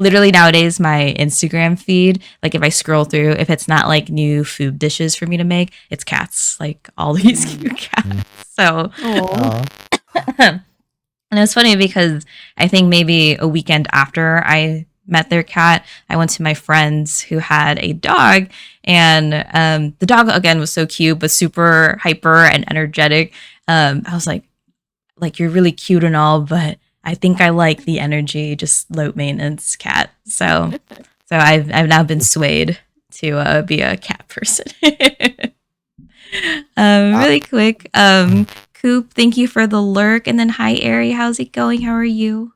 Speaker 1: literally nowadays my Instagram feed, like if I scroll through, if it's not like new food dishes for me to make, it's cats, like all these cute cats. So and it was funny because I think maybe a weekend after I met their cat, I went to my friends who had a dog, and the dog again was so cute but super hyper and energetic. I was like you're really cute and all, but I think I like the energy, just low maintenance cat. So I've now been swayed to be a cat person. Really quick, Coop, thank you for the lurk, and then hi Ari, how's it going? How are you?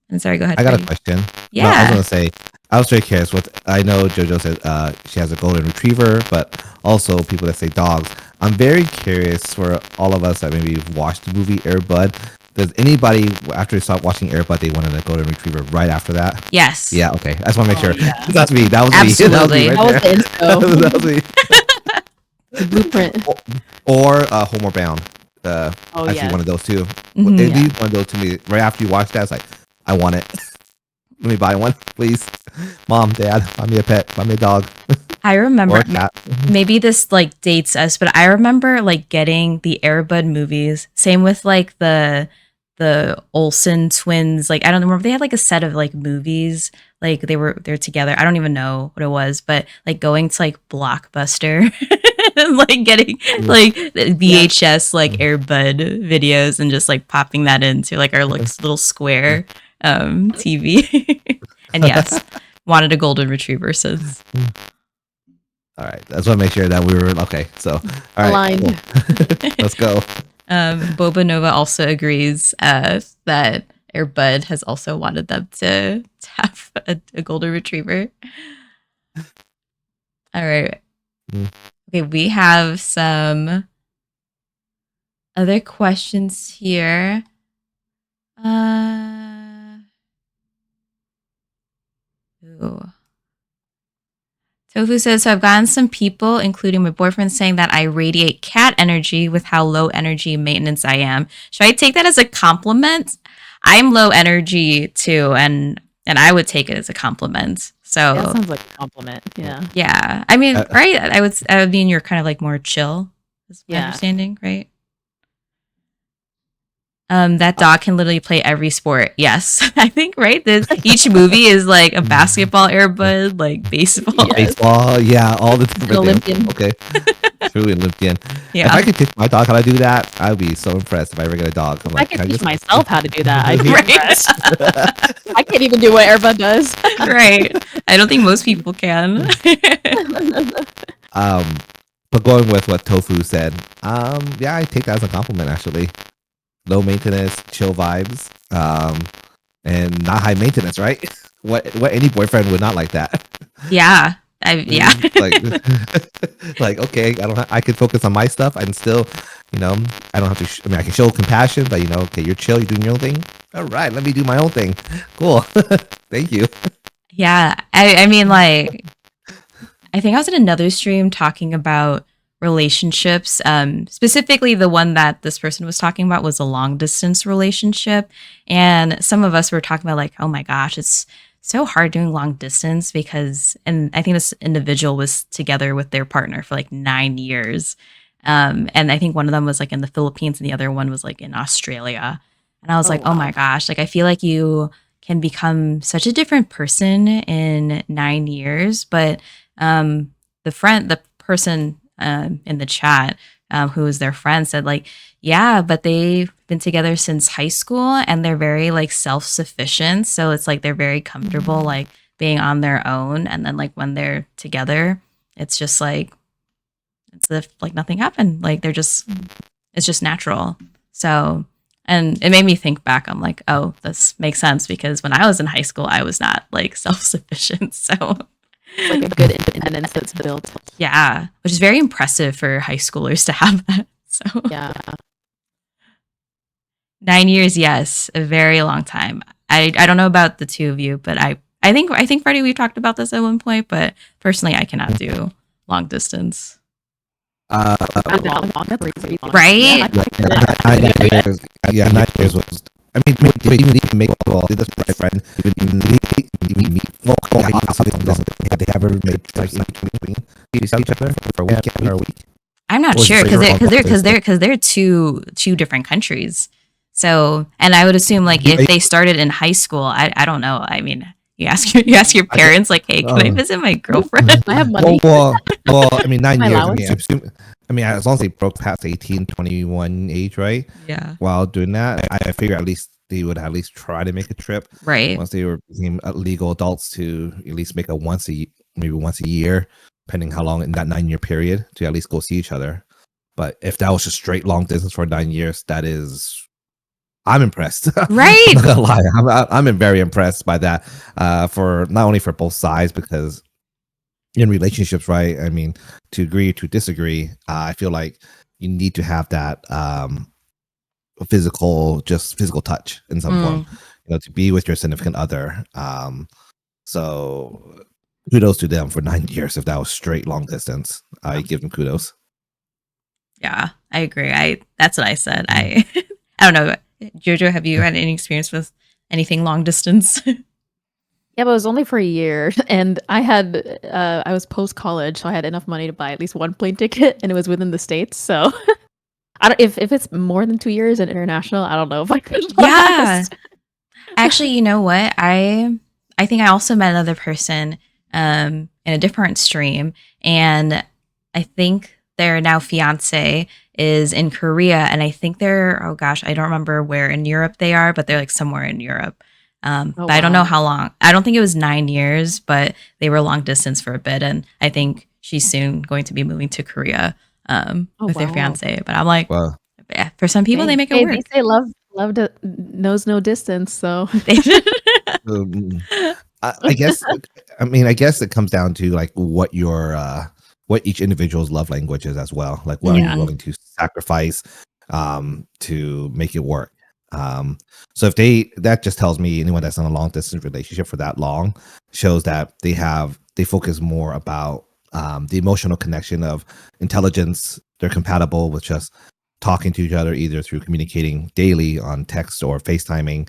Speaker 1: And sorry, go ahead.
Speaker 3: I got
Speaker 1: Freddie.
Speaker 3: a question.
Speaker 1: Yeah.
Speaker 3: No, I was going to say, I was very curious. I know JoJo said she has a golden retriever, but also people that say dogs. I'm very curious for all of us that maybe watched the movie Air Bud. Does anybody, after they stopped watching Air Bud, they wanted a golden retriever right after that?
Speaker 1: Yes.
Speaker 3: Yeah, okay. I just want to make sure.
Speaker 2: Yeah.
Speaker 3: That's me. That was
Speaker 1: Absolutely.
Speaker 3: me.
Speaker 2: That was the intro.
Speaker 3: That was me.
Speaker 2: The blueprint.
Speaker 3: Or Homeward Bound. Actually,
Speaker 2: yeah.
Speaker 3: one of those two.
Speaker 1: Mhm.
Speaker 3: At least one of those to me. Right after you watch that, it's like, I want it. Let me buy one, please. Mom, Dad, buy me a pet. Buy me a dog.
Speaker 1: I remember,
Speaker 3: Or a cat.
Speaker 1: maybe this like dates us, but I remember like getting the Air Bud movies. Same with like the Olsen twins. Like I don't remember, they had like a set of like movies. Like they're together. I don't even know what it was, but like going to like Blockbuster and like getting like VHS like Airbud videos and just like popping that into like our little square TV. And yes, wanted a golden retriever since.
Speaker 3: All right, I just want to make sure that we were okay. So, all right,
Speaker 2: Aligned.
Speaker 3: cool. Let's go.
Speaker 1: Boba Nova also agrees that Airbud has also wanted them to have a golden retriever. All right. Okay, we have some other questions here. Ooh. Tofu says, so I've gotten some people, including my boyfriend, saying that I radiate cat energy with how low energy maintenance I am. Should I take that as a compliment? I'm low energy too, and I would take it as a compliment. So
Speaker 2: That sounds like a compliment. Yeah.
Speaker 1: yeah, I mean, right? I would mean you're kind of like more chill, is my understanding, right? That dog can literally play every sport. Yes, I think right. Each movie is like a basketball Airbud, like baseball.
Speaker 2: Yes.
Speaker 3: Baseball, yeah, all the different
Speaker 2: Olympian.
Speaker 3: Okay, true Olympian.
Speaker 1: Yeah.
Speaker 3: If I could teach my dog how to do that, I'd be so impressed. If I ever get a dog, I'm
Speaker 2: I
Speaker 3: like,
Speaker 2: could
Speaker 3: can
Speaker 2: teach
Speaker 3: just-
Speaker 2: myself how to do that. I'd be
Speaker 1: Right.
Speaker 2: impressed. I can't even do what Airbud does.
Speaker 1: Right. I don't think most people can.
Speaker 3: But going with what Tofu said, yeah, I take that as a compliment actually. Low maintenance, chill vibes, and not high maintenance, right? What any boyfriend would not like that.
Speaker 1: Yeah. Yeah.
Speaker 3: like okay, I can focus on my stuff and still, I don't have to. I mean, I can show compassion, but okay, you're chill, you're doing your own thing. All right, let me do my own thing. Cool, thank you.
Speaker 1: Yeah. I mean, like, I think I was in another stream talking about relationships. Specifically, the one that this person was talking about was a long distance relationship. And some of us were talking about, like, oh my gosh, it's so hard doing long distance because, and I think this individual was together with their partner for like 9 years. And I think one of them was like in the Philippines and the other one was like in Australia. And I was like,
Speaker 2: wow.
Speaker 1: oh my gosh, like, I feel like you can become such a different person in 9 years. But the person in the chat, who was their friend, said like, yeah, but they've been together since high school and they're very like self-sufficient. So it's like they're very comfortable like being on their own. And then like when they're together, it's just like, it's if like nothing happened. Like it's just natural. So, and it made me think back. I'm like, oh, this makes sense because when I was in high school, I was not like self-sufficient. So
Speaker 2: It's like a good independence that's built.
Speaker 1: yeah, which is very impressive for high schoolers to have that. So
Speaker 2: Yeah.
Speaker 1: 9 years, yes, a very long time. I don't know about the two of you, but I think Freddie, we talked about this at one point, but personally, I cannot do long distance. Right?
Speaker 3: Yeah, 9 years was. I mean, even make did this with my friend. Even meet. They ever made like in between? You saw each other for a weekend or a week?
Speaker 1: I'm not
Speaker 3: Or was
Speaker 1: sure
Speaker 3: it
Speaker 1: because they're two different countries. So, and I would assume like if they started in high school, I don't know. I mean, you ask your parents like, hey, can I visit my girlfriend?
Speaker 2: I have money.
Speaker 3: Well, I mean, 9
Speaker 2: My
Speaker 3: years.
Speaker 2: allowance?
Speaker 3: I mean, as long as they broke past 18, 21 age, right?
Speaker 1: Yeah.
Speaker 3: While doing that, I figure at least they would at least try to make a trip.
Speaker 1: Right.
Speaker 3: Once they became legal adults to at least make maybe once a year, depending how long in that 9 year period to at least go see each other. But if that was just straight long distance for 9 years, I'm impressed.
Speaker 1: Right.
Speaker 3: I'm not gonna lie. I'm very impressed by that. For not only for both sides, because in relationships, right? I mean, to agree to disagree, I feel like you need to have that physical touch in some form, to be with your significant other. So kudos to them for 9 years. If that was straight long distance, I give them kudos.
Speaker 1: Yeah, I agree. That's what I said. I don't know. Jojo, have you had any experience with anything long distance?
Speaker 2: Yeah, but it was only for a year, and I was post college, so I had enough money to buy at least one plane ticket, and it was within the States. So, I don't if it's more than 2 years and international, I don't know if I could.
Speaker 1: Yeah, actually, you know what? I think I also met another person in a different stream, and I think their now fiance is in Korea, and I think they're, oh gosh, I don't remember where in Europe they are, but they're like somewhere in Europe.
Speaker 2: Oh,
Speaker 1: But I don't know
Speaker 2: wow.
Speaker 1: how long. I don't think it was 9 years, but they were long distance for a bit, and I think she's soon going to be moving to Korea
Speaker 2: Oh,
Speaker 1: with their
Speaker 2: wow.
Speaker 1: fiance. But I'm like,
Speaker 3: Well,
Speaker 1: yeah, for some people, they make it
Speaker 2: Hey, they
Speaker 1: work.
Speaker 2: say knows no distance. So
Speaker 3: um, I guess I guess it comes down to like what each individual's love language is as well. Like what are you
Speaker 2: yeah,
Speaker 3: willing to sacrifice to make it work? So if that just tells me anyone that's in a long distance relationship for that long shows that they focus more about the emotional connection of intelligence. They're compatible with just talking to each other either through communicating daily on text or FaceTiming.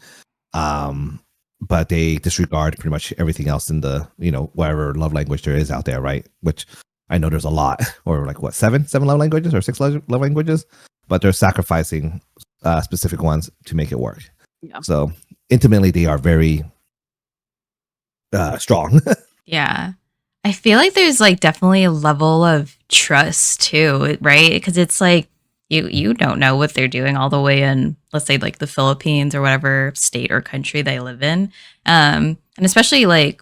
Speaker 3: But they disregard pretty much everything else in the whatever love language there is out there, right? Which I know there's a lot, or like what, seven love languages or six love languages, but they're sacrificing specific ones to make it work.
Speaker 2: yeah,
Speaker 3: So intimately, they are very strong.
Speaker 1: Yeah. I feel like there's like definitely a level of trust too, right? Because it's like you don't know what they're doing all the way in, let's say like the Philippines or whatever state or country they live in. And especially like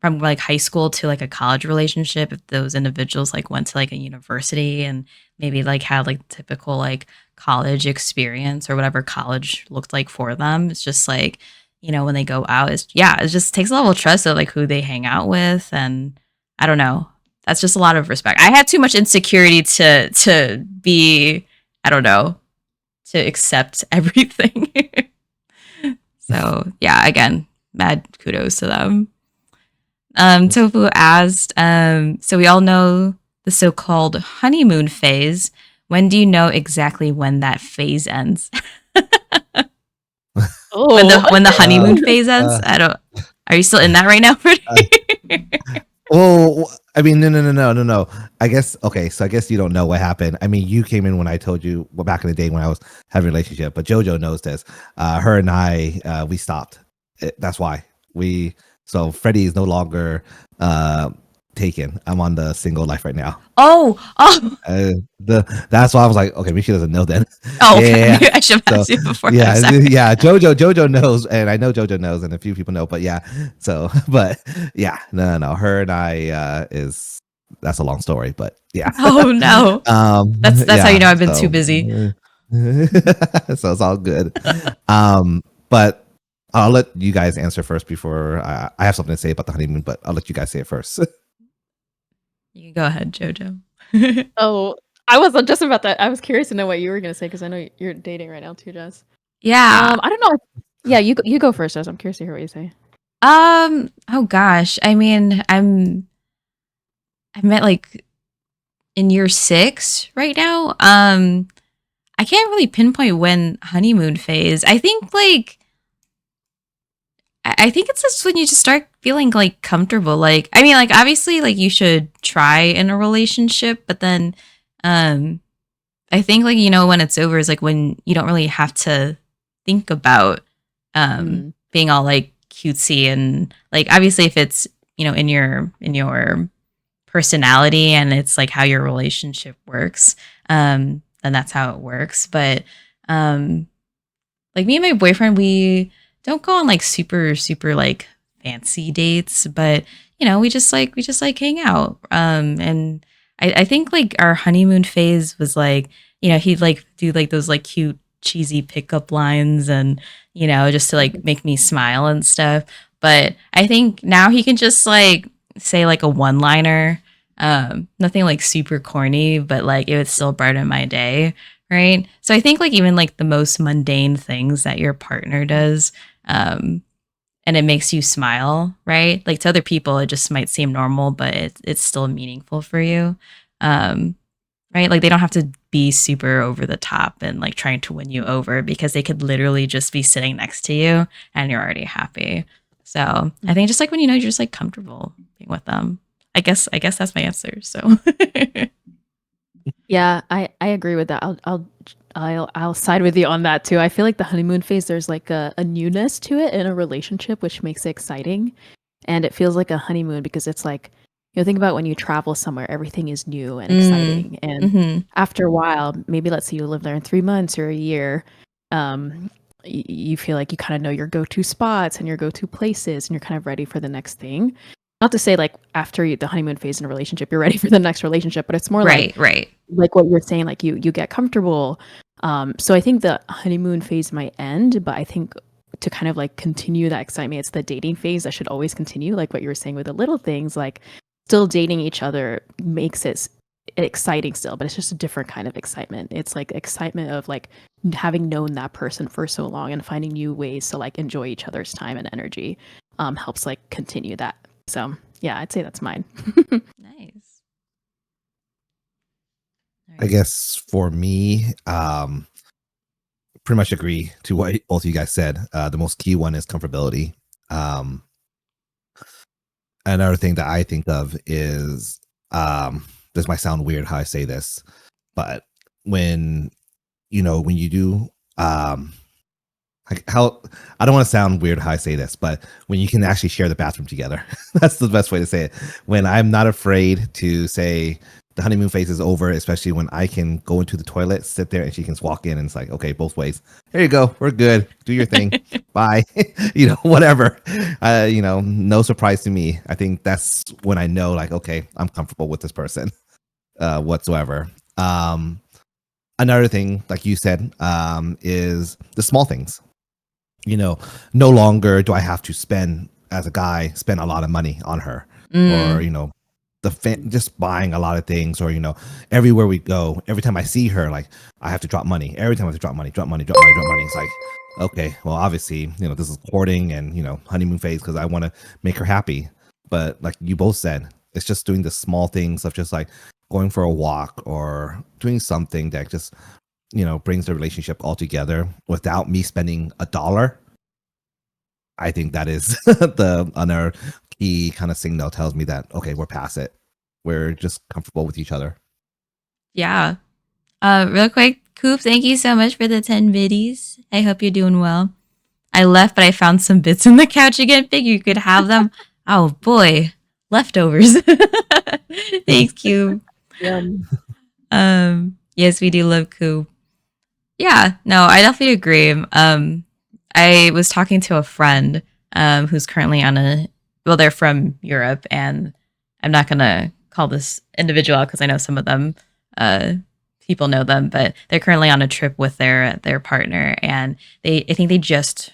Speaker 1: from like high school to like a college relationship, if those individuals like went to like a university and maybe like had like typical like college experience or whatever college looked like for them, it's just like, when they go out, it just takes a level of trust of like who they hang out with. And I don't know. That's just a lot of respect. I had too much insecurity to be, I don't know, to accept everything. So yeah, again, mad kudos to them. Tofu asked, so we all know the so-called honeymoon phase. When do you know exactly when that phase ends? When the honeymoon phase ends? I don't. Are you still in that right now, Freddie?
Speaker 3: Oh, I mean, no. I guess okay. So I guess you don't know what happened. I mean, you came in when I told you back in the day when I was having a relationship. But JoJo knows this. Her and I, we stopped. That's why we. So Freddie is no longer taken. I'm on the single life right now.
Speaker 1: Oh.
Speaker 3: That's why I was like, okay, maybe she doesn't know then.
Speaker 1: Oh,
Speaker 3: yeah.
Speaker 1: okay. I should have asked you before.
Speaker 3: Yeah, yeah. JoJo knows, and I know JoJo knows, and a few people know. But yeah, so but yeah, no. Her and I that's a long story, but yeah.
Speaker 1: Oh no. That's how you know I've been too busy.
Speaker 3: So it's all good. But I'll let you guys answer first before I have something to say about the honeymoon, but I'll let you guys say it first.
Speaker 1: You can go ahead, JoJo.
Speaker 2: Oh, I was just about that. I was curious to know what you were gonna say because I know you're dating right now too, Jess.
Speaker 1: Yeah.
Speaker 2: I don't know. Yeah, you go first, Jess. I'm curious to hear what you say.
Speaker 1: Oh gosh. I mean, I'm at like in year 6 right now. I can't really pinpoint when honeymoon phase. I think like I think it's just when you just start feeling like comfortable. Like, I mean, like obviously like you should try in a relationship, but then I think like when it's over is like when you don't really have to think about being all like cutesy and like obviously if it's in your personality and it's like how your relationship works, then that's how it works. But like me and my boyfriend, we don't go on like super like fancy dates, but we just like hang out. And I think like our honeymoon phase was like he'd like do like those like cute cheesy pickup lines and just to like make me smile and stuff. But I think now he can just like say like a one liner, nothing like super corny, but like it would still brighten my day. Right. So I think like even like the most mundane things that your partner does, and it makes you smile, right? Like to other people, it just might seem normal, but it's still meaningful for you. Right. Like they don't have to be super over the top and like trying to win you over because they could literally just be sitting next to you and you're already happy. So I think just like when you're just like comfortable being with them. I guess that's my answer. So
Speaker 2: Yeah, I agree with that. I'll side with you on that too. I feel like the honeymoon phase, there's like a newness to it in a relationship, which makes it exciting. And it feels like a honeymoon because it's like think about when you travel somewhere, everything is new and exciting. And after a while, maybe let's say you live there in 3 months or a year, you feel like you kind of know your go-to spots and your go-to places, and you're kind of ready for the next thing. Not to say like after the honeymoon phase in a relationship, you're ready for the next relationship, but it's more
Speaker 1: right.
Speaker 2: like what you're saying, like you get comfortable. So I think the honeymoon phase might end, but I think to kind of like continue that excitement, it's the dating phase that should always continue. Like what you were saying with the little things, like still dating each other makes it exciting still, but it's just a different kind of excitement. It's like excitement of like having known that person for so long and finding new ways to like enjoy each other's time and energy helps like continue that. So yeah, I'd say that's mine.
Speaker 1: Nice.
Speaker 3: I guess for me, pretty much agree to what both of you guys said. The most key one is comfortability. Another thing that I think of is, this might sound weird how I say this, but when you do, how, I don't want to sound weird how I say this, but when you can actually share the bathroom together, that's the best way to say it. When I'm not afraid to say the honeymoon phase is over, especially when I can go into the toilet, sit there, and she can walk in, and it's like, okay, both ways. There you go. We're good. Do your thing. Bye. Whatever. No surprise to me. I think that's when I know, like, okay, I'm comfortable with this person whatsoever. Another thing, like you said, is the small things. No longer do I have to spend a lot of money on her, or just buying a lot of things, or everywhere we go, every time I see her, like I have to drop money. Every time I have to drop money. It's like, okay, well, obviously, this is courting and honeymoon phase because I want to make her happy. But like you both said, it's just doing the small things of just like going for a walk or doing something that just brings the relationship all together without me spending $1. I think that is the another key kind of signal tells me that, okay, we're past it. We're just comfortable with each other.
Speaker 1: Yeah. Real quick, Coop, thank you so much for the 10 biddies. I hope you're doing well. I left, but I found some bits in the couch again. Figure you could have them. Oh boy, leftovers. Thanks, Coop. Yes, we do love Coop. Yeah, no, I definitely agree. I was talking to a friend who's currently they're from Europe, and I'm not gonna call this individual out because I know some of them people know them, but they're currently on a trip with their partner, and I think they just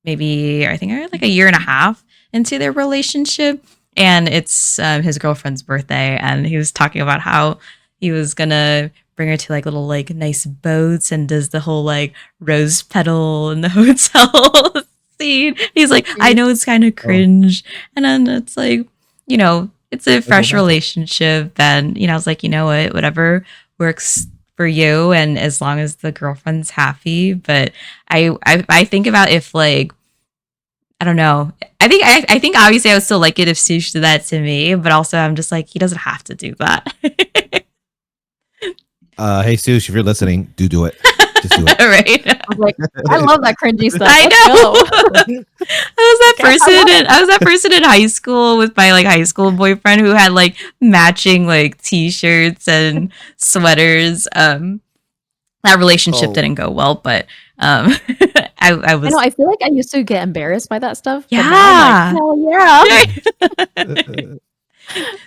Speaker 1: I think are like a year and a half into their relationship, and it's his girlfriend's birthday, and he was talking about how he was gonna bring her to like little like nice boats and does the whole like rose petal in the hotel scene. He's like, I know it's kind of cringe, and then it's like, it's a fresh relationship, and I was like, you know what, whatever works for you, and as long as the girlfriend's happy. But I think about if like, I don't know. I think obviously I would still like it if Sush did that to me, but also I'm just like, he doesn't have to do that.
Speaker 3: Hey Sush, if you're listening, do it. Just do it.
Speaker 1: Right.
Speaker 2: I was like, I love that cringy stuff.
Speaker 1: I know. I was that person in high school with my like high school boyfriend who had like matching like t-shirts and sweaters. That relationship didn't go well, but I was.
Speaker 2: I feel like I used to get embarrassed by that stuff.
Speaker 1: Yeah.
Speaker 2: But now I'm like, hell yeah.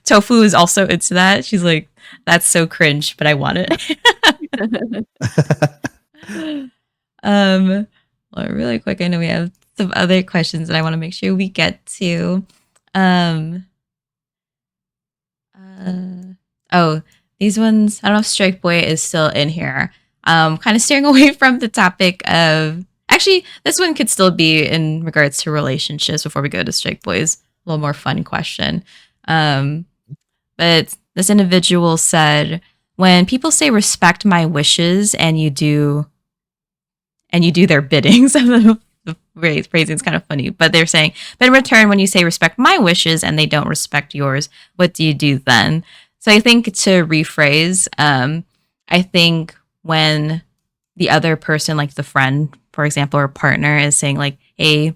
Speaker 1: Tofu is also into that. She's like, that's so cringe, but I want it. Well, really quick, I know we have some other questions that I want to make sure we get to. These ones, I don't know if Strike Boy is still in here. Kind of steering away from the topic of, actually, this one could still be in regards to relationships before we go to Strike Boy's a little more fun question. But this individual said, when people say respect my wishes and you do their bidding, some of the phrasing is kind of funny, but they're saying, but in return, when you say respect my wishes and they don't respect yours, what do you do then? So I think to rephrase, I think when the other person, like the friend, for example, or partner is saying like, hey,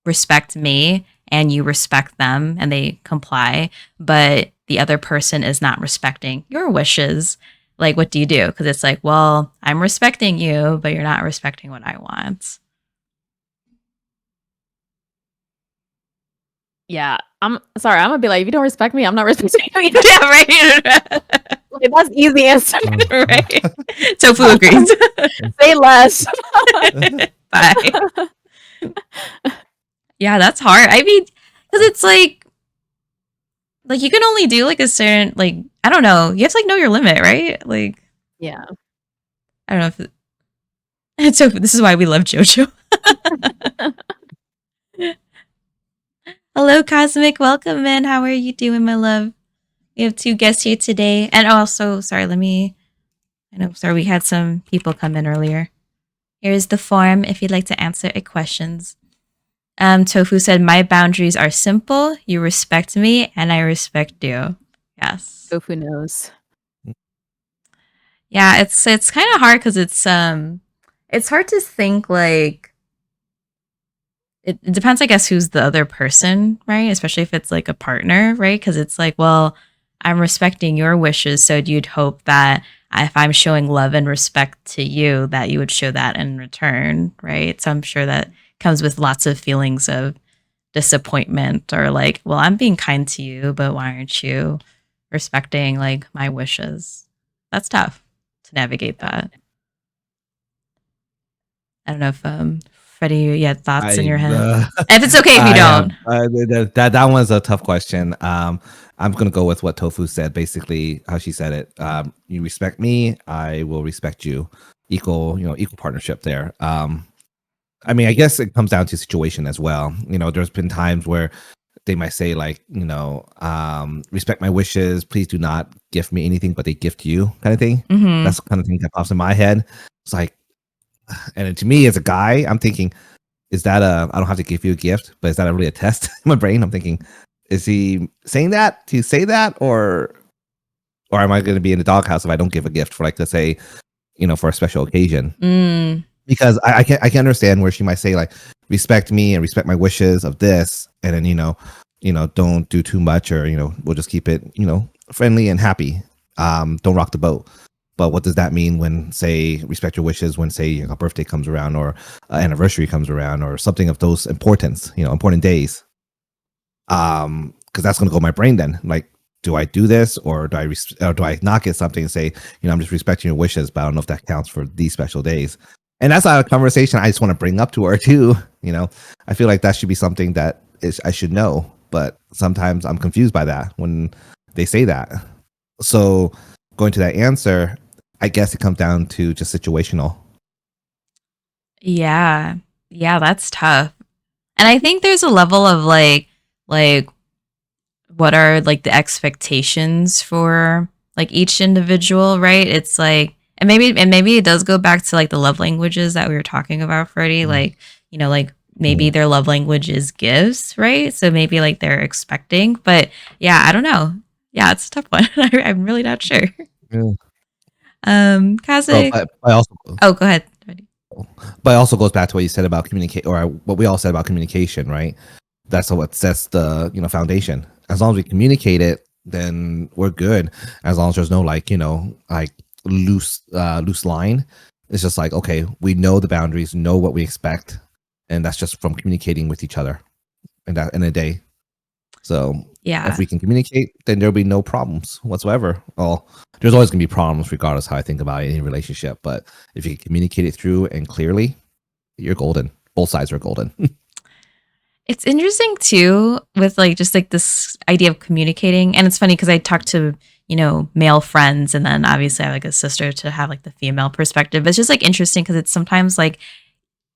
Speaker 1: respect me, and you respect them and they comply, but the other person is not respecting your wishes, like what do you do? Because it's like, well, I'm respecting you, but you're not respecting what I want.
Speaker 2: Yeah, I'm sorry. I'm gonna be like, if you don't respect me, I'm not respecting you either.
Speaker 1: Yeah, right.
Speaker 2: Like, that's easy answer.
Speaker 1: Right. Tofu agrees.
Speaker 2: Say less.
Speaker 1: Bye. Yeah, that's hard. I mean, because it's like you can only do like a certain, like, I don't know. You have to like know your limit, right? Like,
Speaker 2: Yeah.
Speaker 1: I don't know if it's so. This is why we love JoJo. Hello, Cosmic. Welcome in. How are you doing, my love? We have 2 guests here today, and also, sorry. Sorry, we had some people come in earlier. Here is the form if you'd like to answer a questions. Tofu said, "My boundaries are simple. You respect me, and I respect you." Yes.
Speaker 2: Tofu knows.
Speaker 1: Yeah, it's kind of hard because it's hard to think like it depends, I guess, who's the other person, right? Especially if it's like a partner, right? Because it's like, well, I'm respecting your wishes, so you'd hope that if I'm showing love and respect to you, that you would show that in return, right? So I'm sure that comes with lots of feelings of disappointment or like, well, I'm being kind to you, but why aren't you respecting like my wishes? That's tough to navigate that. I don't know if Freddie, you had thoughts in your head. If it's okay if you don't.
Speaker 3: That one's a tough question. I'm gonna go with what Tofu said. Basically, how she said it. You respect me, I will respect you. Equal partnership there. I mean, I guess it comes down to situation as well. There's been times where they might say like, respect my wishes. Please do not gift me anything, but they gift you, kind of thing.
Speaker 1: Mhm.
Speaker 3: That's the kind of thing that pops in my head. It's like, and to me as a guy, I'm thinking, is that I don't have to give you a gift, but is that really a test in my brain? I'm thinking, is he saying that to say that, or am I going to be in the doghouse if I don't give a gift for, like, let's say, for a special occasion? Because I can understand where she might say like, respect me and respect my wishes of this, and then don't do too much, or we'll just keep it friendly and happy. Don't rock the boat. But what does that mean when, say, respect your wishes when, say, a birthday comes around, or anniversary comes around, or something of those importance, important days? Because that's going to go in my brain then. Like, do I do this, or do I not get something and say, I'm just respecting your wishes, but I don't know if that counts for these special days? And that's a conversation I just want to bring up to her too. I feel like that should be something that I should know, but sometimes I'm confused by that when they say that. So going to that answer, I guess it comes down to just situational.
Speaker 1: Yeah. Yeah, that's tough. And I think there's a level of like what are like the expectations for like each individual, right? It's like, and maybe it does go back to like the love languages that we were talking about, Freddie. Like, like maybe their love language is gifts, right? So maybe like they're expecting, but yeah, I don't know. Yeah, it's a tough one. I'm really not sure.
Speaker 3: Yeah.
Speaker 1: Kazik.
Speaker 3: But I also,
Speaker 1: go ahead.
Speaker 3: But it also goes back to what you said about communicate, or what we all said about communication, right? That's what sets the foundation. As long as we communicate it, then we're good. As long as there's no like loose line. It's just like, okay, we know the boundaries, know what we expect, and that's just from communicating with each other in a day. So
Speaker 1: yeah,
Speaker 3: if we can communicate, then there'll be no problems whatsoever. Well, there's always gonna be problems regardless how I think about any relationship. But if you can communicate it through and clearly, you're golden. Both sides are golden.
Speaker 1: It's interesting too with like just like this idea of communicating, and it's funny because I talk to male friends, and then obviously I have like a sister to have like the female perspective. It's just like interesting because it's sometimes like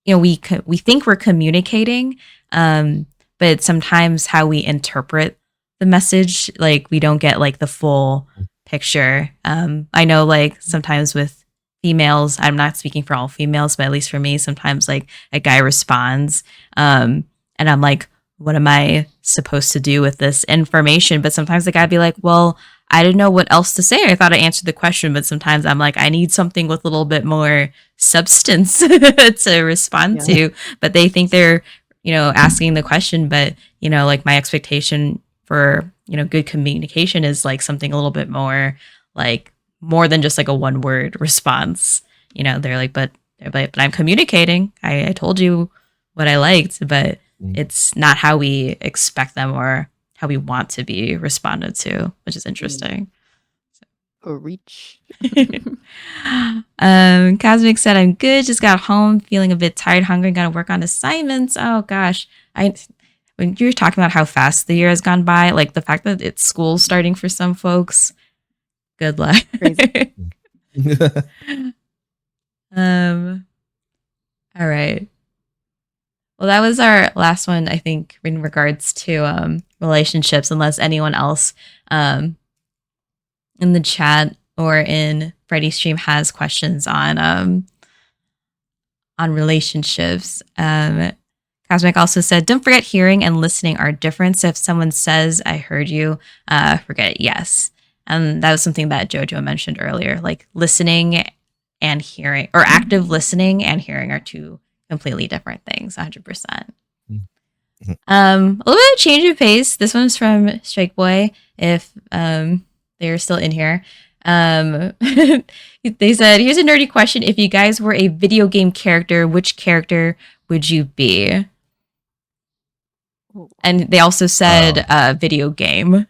Speaker 1: we think we're communicating, but sometimes how we interpret the message, like we don't get like the full picture. I know like sometimes with females, I'm not speaking for all females, but at least for me, sometimes like a guy responds, and I'm like, what am I supposed to do with this information? But sometimes the guy be like, well, I didn't know what else to say. I thought I answered the question, but sometimes I'm like, I need something with a little bit more substance to respond to. But they think they're, asking the question, but like my expectation for good communication is like something a little bit more like more than just like a one word response. They're like, but I'm communicating. I told you what I liked, but it's not how we expect them or how we want to be responded to, which is interesting.
Speaker 2: Oh, reach.
Speaker 1: Cosmic said, I'm good. Just got home, feeling a bit tired, hungry, gotta work on assignments. Oh gosh. When you're talking about how fast the year has gone by, like the fact that it's school starting for some folks, good luck.
Speaker 2: Crazy.
Speaker 1: All right. Well, that was our last one, I think, in regards to relationships, unless anyone else in the chat or in Freddy's stream has questions on relationships. Cosmic also said, don't forget hearing and listening are different. So if someone says, I heard you, forget it. Yes. And that was something that Jojo mentioned earlier, like listening and hearing, or active listening and hearing are two completely different things, 100%. A little bit of change of pace. This one's from Strike Boy, if they're still in here. They said, here's a nerdy question. If you guys were a video game character, which character would you be? And they also said video game.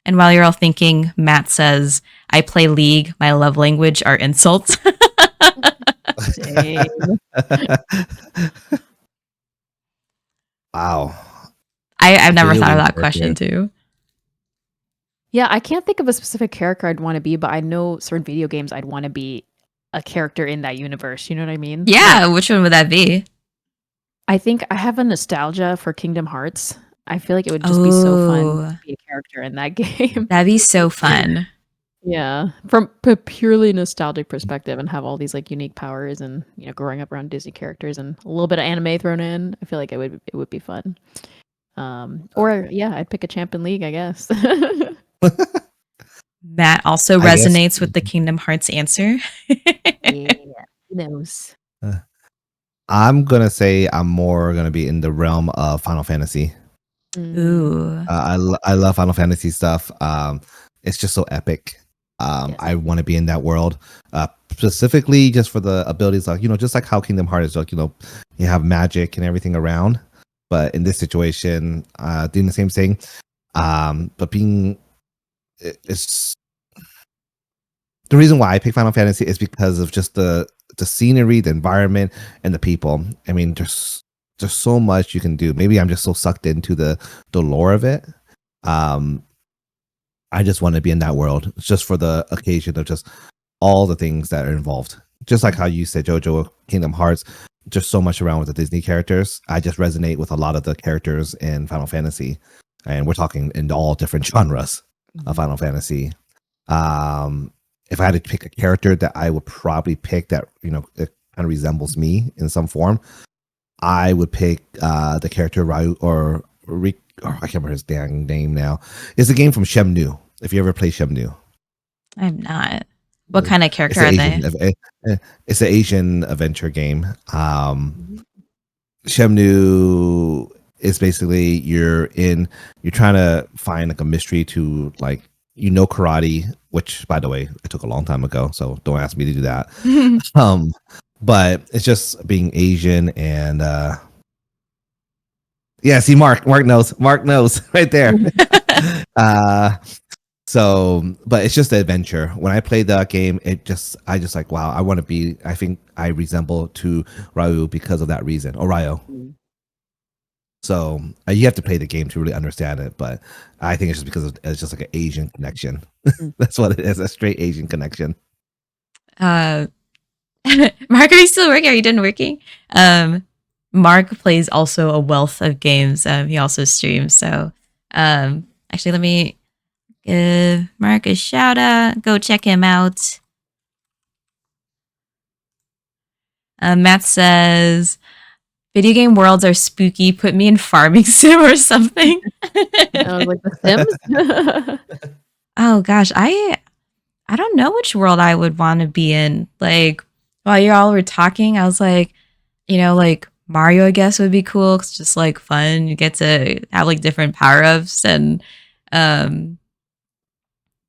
Speaker 1: And while you're all thinking, Matt says, I play League. My love language are insults.
Speaker 3: Wow.
Speaker 1: I've never thought of that question too.
Speaker 2: Yeah, I can't think of a specific character I'd want to be, but I know certain video games I'd want to be a character in that universe. You know what I mean?
Speaker 1: Yeah, which one would that be?
Speaker 2: I think I have a nostalgia for Kingdom Hearts. I feel like it would just be so fun to be a character in that game.
Speaker 1: That'd be so fun.
Speaker 2: Yeah, from a purely nostalgic perspective, and have all these like unique powers, and growing up around Disney characters and a little bit of anime thrown in. I feel like it would be fun. Or yeah, I'd pick a champion League, I guess.
Speaker 1: Matt also resonates with the Kingdom Hearts answer.
Speaker 2: Yeah, who knows?
Speaker 3: I'm gonna say I'm more gonna be in the realm of Final Fantasy.
Speaker 1: Ooh.
Speaker 3: I love Final Fantasy stuff. It's just so epic. Yes. I want to be in that world, specifically just for the abilities, like just like how Kingdom Hearts is, like you have magic and everything around, but in this situation, doing the same thing. But it's the reason why I pick Final Fantasy is because of just the scenery, the environment, and the people. I mean, there's so much you can do. Maybe I'm just so sucked into the lore of it. I just want to be in that world. It's just for the occasion of just all the things that are involved. Just like how you said, JoJo, Kingdom Hearts, just so much around with the Disney characters. I just resonate with a lot of the characters in Final Fantasy. And we're talking in all different genres of Final Fantasy. If I had to pick a character that I would probably pick that, it kind of resembles me in some form, I would pick the character Ryu or Rick. I can't remember his dang name now. It's a game from Shenmue. If you ever play Shenmue,
Speaker 1: I'm not. What kind of character are they?
Speaker 3: It's an Asian adventure game. Shenmue is basically you're trying to find like a mystery to like karate, which by the way it took a long time ago, so don't ask me to do that. But it's just being Asian and yeah, see, Mark knows right there. So, but it's just an adventure. When I played that game, I just like, wow, I think I resemble to Ryu because of that reason, or Ryo. So you have to play the game to really understand it, but I think it's just because it's just like an Asian connection. That's what it is, a straight Asian connection.
Speaker 1: Mark, are you still working? Are you done working? Mark plays also a wealth of games. He also streams. So actually, let me give Mark a shout out. Go check him out. Matt says, video game worlds are spooky. Put me in farming sim or something.
Speaker 2: I was like, The Sims?
Speaker 1: Oh gosh, I I don't know which world I would want to be in. Like, while you all were talking, I was like, like Mario, I guess would be cool. It's just like fun. You get to have like different power ups, and um,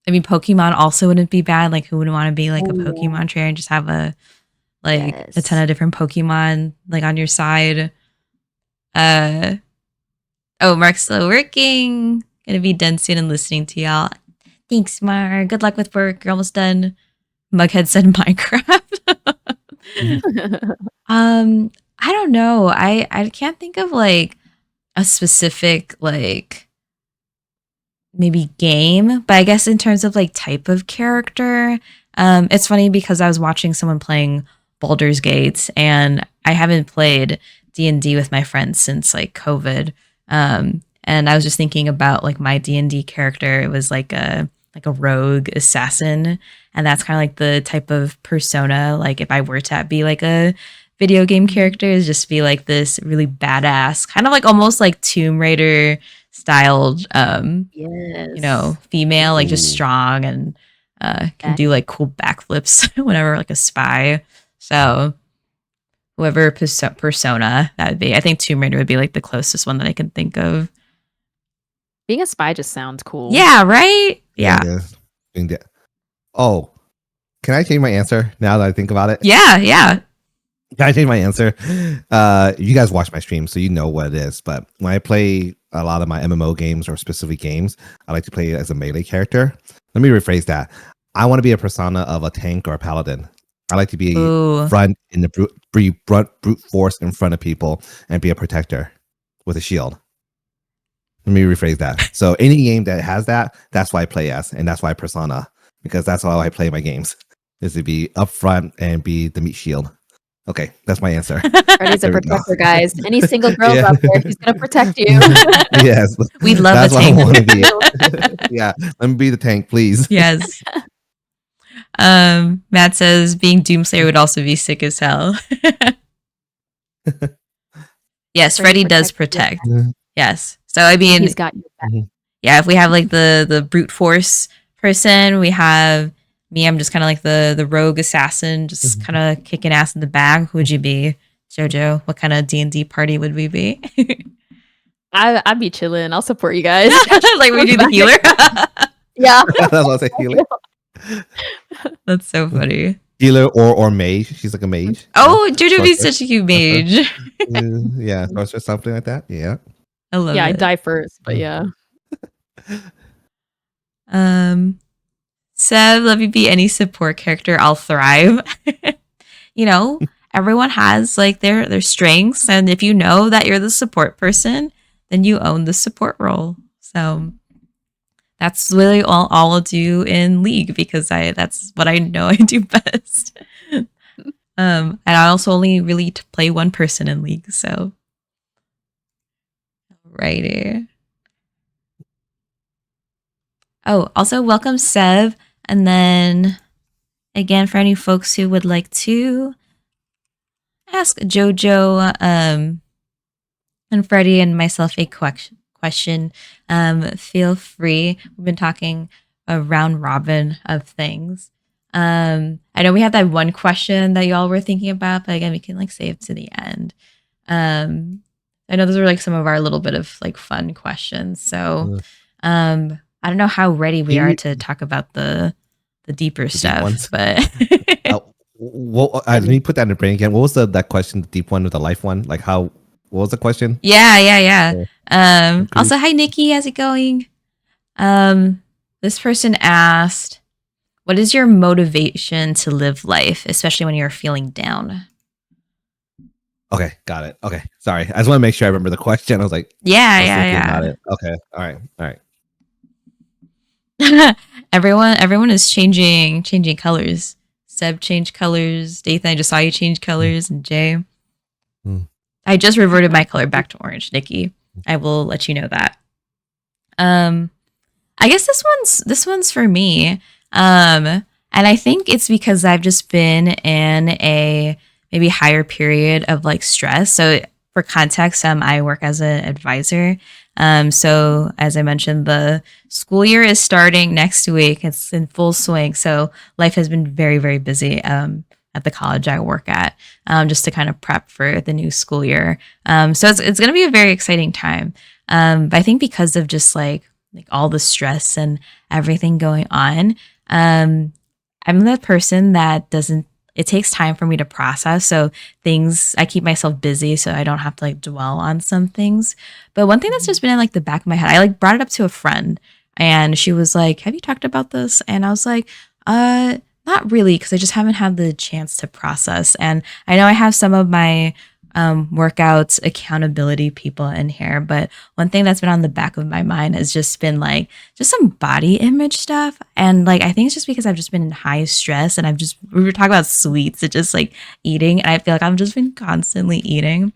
Speaker 1: I mean, Pokemon also wouldn't be bad. Like, who wouldn't want to be like a Pokemon trainer and just have a ton of different Pokemon like on your side? Oh, Mark's still working. Gonna be done soon and listening to y'all. Thanks, Mark. Good luck with work. You're almost done. Mughead said Minecraft. I don't know. I can't think of like a specific like maybe game, but I guess in terms of like type of character, it's funny because I was watching someone playing Baldur's Gate, and I haven't played D&D with my friends since like COVID. And I was just thinking about like my D&D character. It was like a rogue assassin, and that's kind of like the type of persona like if I were to be like a video game character, is just be like this really badass, kind of like almost like Tomb Raider styled female, like just strong and can do like cool backflips whenever like a spy. So whoever persona that would be, I think Tomb Raider would be like the closest one that I can think of.
Speaker 2: Being a spy just sounds cool.
Speaker 1: Yeah, right? Yeah.
Speaker 3: Oh, can I change my answer now that I think about it?
Speaker 1: Yeah.
Speaker 3: Can I change my answer? You guys watch my stream, so you know what it is. But when I play a lot of my MMO games or specific games, I like to play as a melee character. Let me rephrase that. I want to be a persona of a tank or a paladin. I like to be front in the brute force in front of people and be a protector with a shield. Let me rephrase that. So any game that has that, that's why I play as, and that's why I persona, because that's how I play my games, is to be up front and be the meat shield. Okay, that's my answer.
Speaker 2: Freddy's a protector, guys. Any single girls out there, he's gonna protect you.
Speaker 3: Yes,
Speaker 1: we'd love
Speaker 3: that's
Speaker 1: a tank.
Speaker 3: What I want to be. Yeah, let me be the tank, please.
Speaker 1: Yes. Matt says being Doomslayer would also be sick as hell. Yes, Freddy does protect. Yes. So I mean,
Speaker 2: he's got your back.
Speaker 1: Yeah, if we have like the brute force person, we have me. I'm just kind of like the rogue assassin, just kind of kicking ass in the bag. Who would you be, JoJo? What kind of D&D party would we be?
Speaker 2: I'd be chilling. I'll support you guys.
Speaker 1: Like we do the healer.
Speaker 2: Yeah,
Speaker 3: that's what I say. Healer.
Speaker 1: That's so funny.
Speaker 3: Healer or mage. She's like a mage.
Speaker 1: Oh, JoJo would be such a cute mage.
Speaker 3: Yeah, or something like that. Yeah.
Speaker 1: I love it.
Speaker 2: I die first, but yeah.
Speaker 1: Seb, let me be any support character. I'll thrive. Everyone has like their strengths, and if you know that you're the support person, then you own the support role. So that's really all I'll do in League, because that's what I know I do best. And I also only really play one person in League, so righty. Oh, also welcome Sev. And then again, for any folks who would like to ask JoJo and Freddie and myself a question, feel free. We've been talking a round robin of things. I know we had that one question that y'all were thinking about, but again, we can like save to the end. I know those are like some of our little bit of like fun questions. So I don't know how ready we are to talk about the deeper stuff, but
Speaker 3: let me put that in the brain again. What was that question? The deep one with the life one? Like what was the question?
Speaker 1: Yeah. Also, hi Nikki, how's it going? This person asked, what is your motivation to live life, especially when you're feeling down?
Speaker 3: Okay, got it. Okay, sorry. I just want to make sure I remember the question. I was like,
Speaker 1: yeah.
Speaker 3: About it. Okay, all right.
Speaker 1: Everyone is changing colors. Seb changed colors. Dathan, I just saw you change colors, and Jay. I just reverted my color back to orange, Nikki. I will let you know that. I guess this one's for me. And I think it's because I've just been in a maybe higher period of like stress. So for context, I work as an advisor. So as I mentioned, the school year is starting next week. It's in full swing. So life has been very, very busy at the college I work at, just to kind of prep for the new school year. So it's going to be a very exciting time. But I think because of just like all the stress and everything going on, I'm the person that doesn't. It takes time for me to process. So things I keep myself busy so I don't have to like dwell on some things. But one thing that's just been in like the back of my head, I like brought it up to a friend and she was like, "Have you talked about this?" And I was like, not really, because I just haven't had the chance to process. And I know I have some of my workouts accountability people in here, but one thing that's been on the back of my mind has just been like just some body image stuff. And like I think it's just because I've just been in high stress and we were talking about sweets, it's just like eating, and I feel like I've just been constantly eating.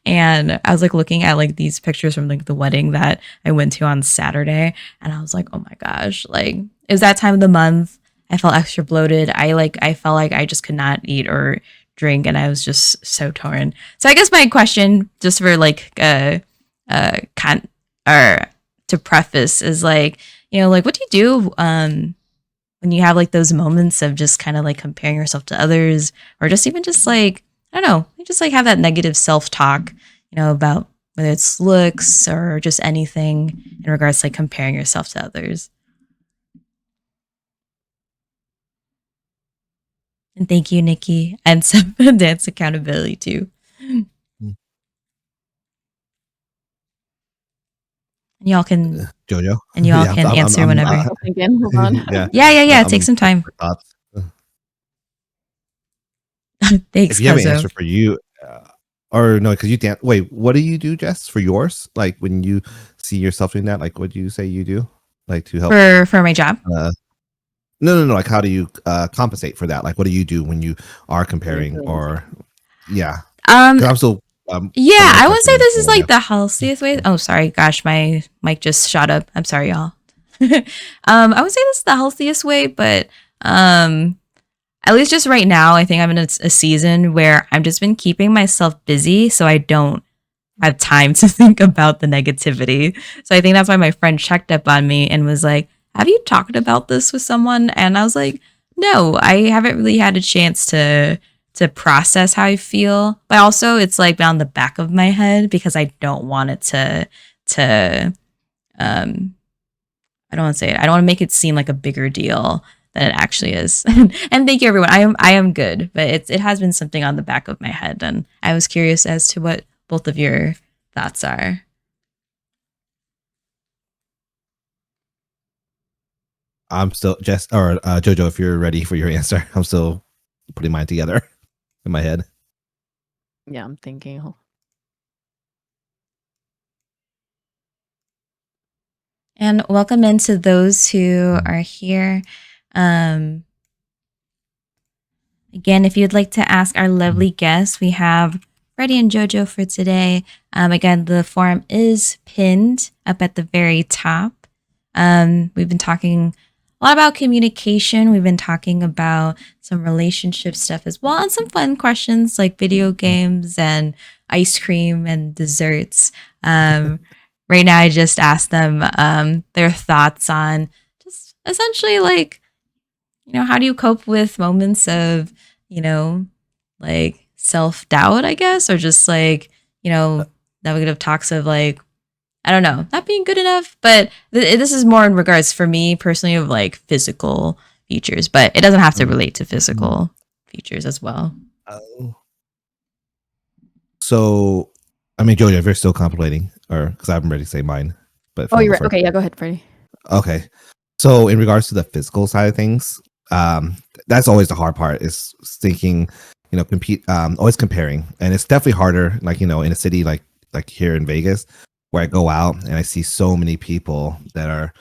Speaker 1: And I was like looking at like these pictures from like the wedding that I went to on Saturday, and I was like, oh my gosh, like it was that time of the month. I felt extra bloated. I felt like I just could not eat or drink, and I was just so torn. So I guess my question, just for like or to preface, is like, like what do you do when you have like those moments of just kind of like comparing yourself to others, or just even just like, I don't know, you just like have that negative self-talk, about whether it's looks or just anything in regards to like comparing yourself to others. And thank you, Nikki, and some dance accountability too. And y'all can
Speaker 3: Jojo.
Speaker 1: answer whenever.
Speaker 2: Again, hold on.
Speaker 1: Yeah. Take some time.
Speaker 3: Thoughts.
Speaker 1: Thanks,
Speaker 3: If you have an
Speaker 1: Kazo.
Speaker 3: answer for you, or no, because you dance. Wait, what do you do, Jess, for yours? Like when you see yourself doing that, like what do you say you do, like to help?
Speaker 1: For my job.
Speaker 3: No. Like how do you compensate for that? Like what do you do when you are comparing? Or yeah, 'cause I'm still.
Speaker 1: Yeah, I would say this is like the healthiest way. Oh, sorry, gosh, my mic just shot up. I'm sorry, y'all. I would say this is the healthiest way, but at least just right now, I think I'm in a season where I've just been keeping myself busy, so I don't have time to think about the negativity. So I think that's why my friend checked up on me and was like, "Have you talked about this with someone?" And I was like, "No, I haven't really had a chance to process how I feel." But also, it's like on the back of my head because I don't want it to I don't want to say it. I don't want to make it seem like a bigger deal than it actually is. And thank you, everyone. I am good, but it has been something on the back of my head, and I was curious as to what both of your thoughts are.
Speaker 3: I'm still Jess or Jojo. If you're ready for your answer, I'm still putting mine together in my head.
Speaker 2: Yeah, I'm thinking.
Speaker 1: And welcome into those who are here. Again, if you'd like to ask our lovely guests, we have Freddie and Jojo for today. Again, the forum is pinned up at the very top. We've been talking a lot about communication. We've been talking about some relationship stuff as well, and some fun questions like video games and ice cream and desserts. Right now, I just asked them their thoughts on just essentially like, how do you cope with moments of, like self-doubt, I guess, or just like, negative talks of like, I don't know, not being good enough. But this is more in regards for me personally of like physical features, but it doesn't have to relate to physical features as well.
Speaker 3: So, I mean, Jojo, if you're still contemplating, or because I'm ready to say mine, but
Speaker 2: Oh, you're right. Okay, yeah, go ahead, Freddie.
Speaker 3: Okay, so in regards to the physical side of things, that's always the hard part is thinking, always comparing, and it's definitely harder. Like in a city like here in Vegas, where I go out and I see so many people that are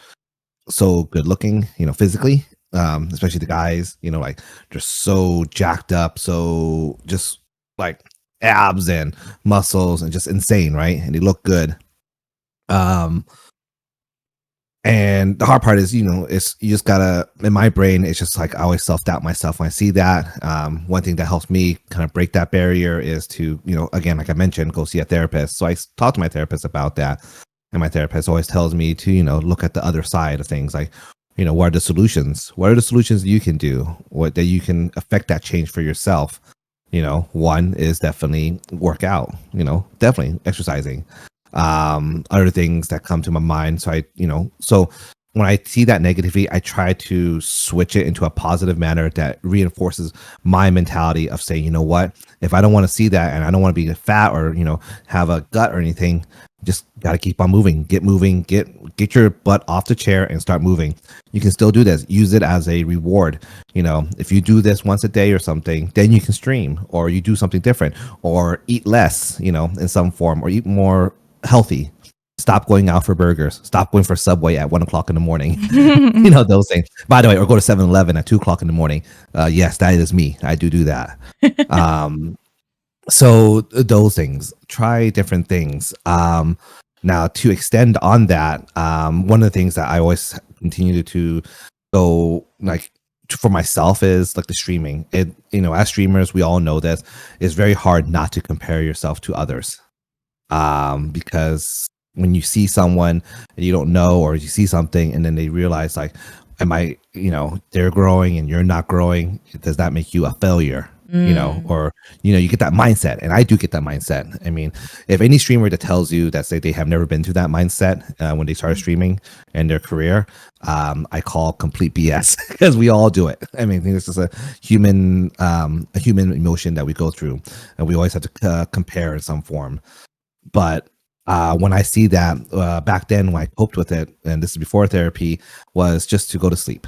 Speaker 3: so good looking, physically, especially the guys, like just so jacked up, so just like abs and muscles and just insane, right? And they look good. And the hard part is, it's you just gotta, in my brain, it's just like I always self-doubt myself when I see that. One thing that helps me kind of break that barrier is to, again, like I mentioned, go see a therapist. So I talked to my therapist about that. And my therapist always tells me to, look at the other side of things. Like, what are the solutions? What are the solutions you can do? What that you can affect that change for yourself? One is definitely work out, definitely exercising. Other things that come to my mind. So when I see that negativity, I try to switch it into a positive manner that reinforces my mentality of saying, you know what, if I don't want to see that and I don't want to be fat or, have a gut or anything, just got to keep on moving, get your butt off the chair and start moving. You can still do this. Use it as a reward. If you do this once a day or something, then you can stream, or you do something different, or eat less, in some form, or eat more healthy. Stop going out for burgers. Stop going for Subway at 1 o'clock in the morning. Those things. By the way, or go to 7-Eleven at 2 o'clock in the morning. Yes, that is me. I do that. So those things, try different things. Now to extend on that, one of the things that I always continue to go like for myself is like the streaming. As streamers, we all know this. It's very hard not to compare yourself to others. Because when you see someone and you don't know, or you see something and then they realize like, they're growing and you're not growing, does that make you a failure? Or you get that mindset, and I do get that mindset. I mean, if any streamer that tells you that say they have never been through that mindset when they started streaming in their career, I call complete BS, because we all do it. I mean, I think this is a human emotion that we go through, and we always have to compare in some form. But when I see that, back then when I coped with it, and this is before therapy, was just to go to sleep.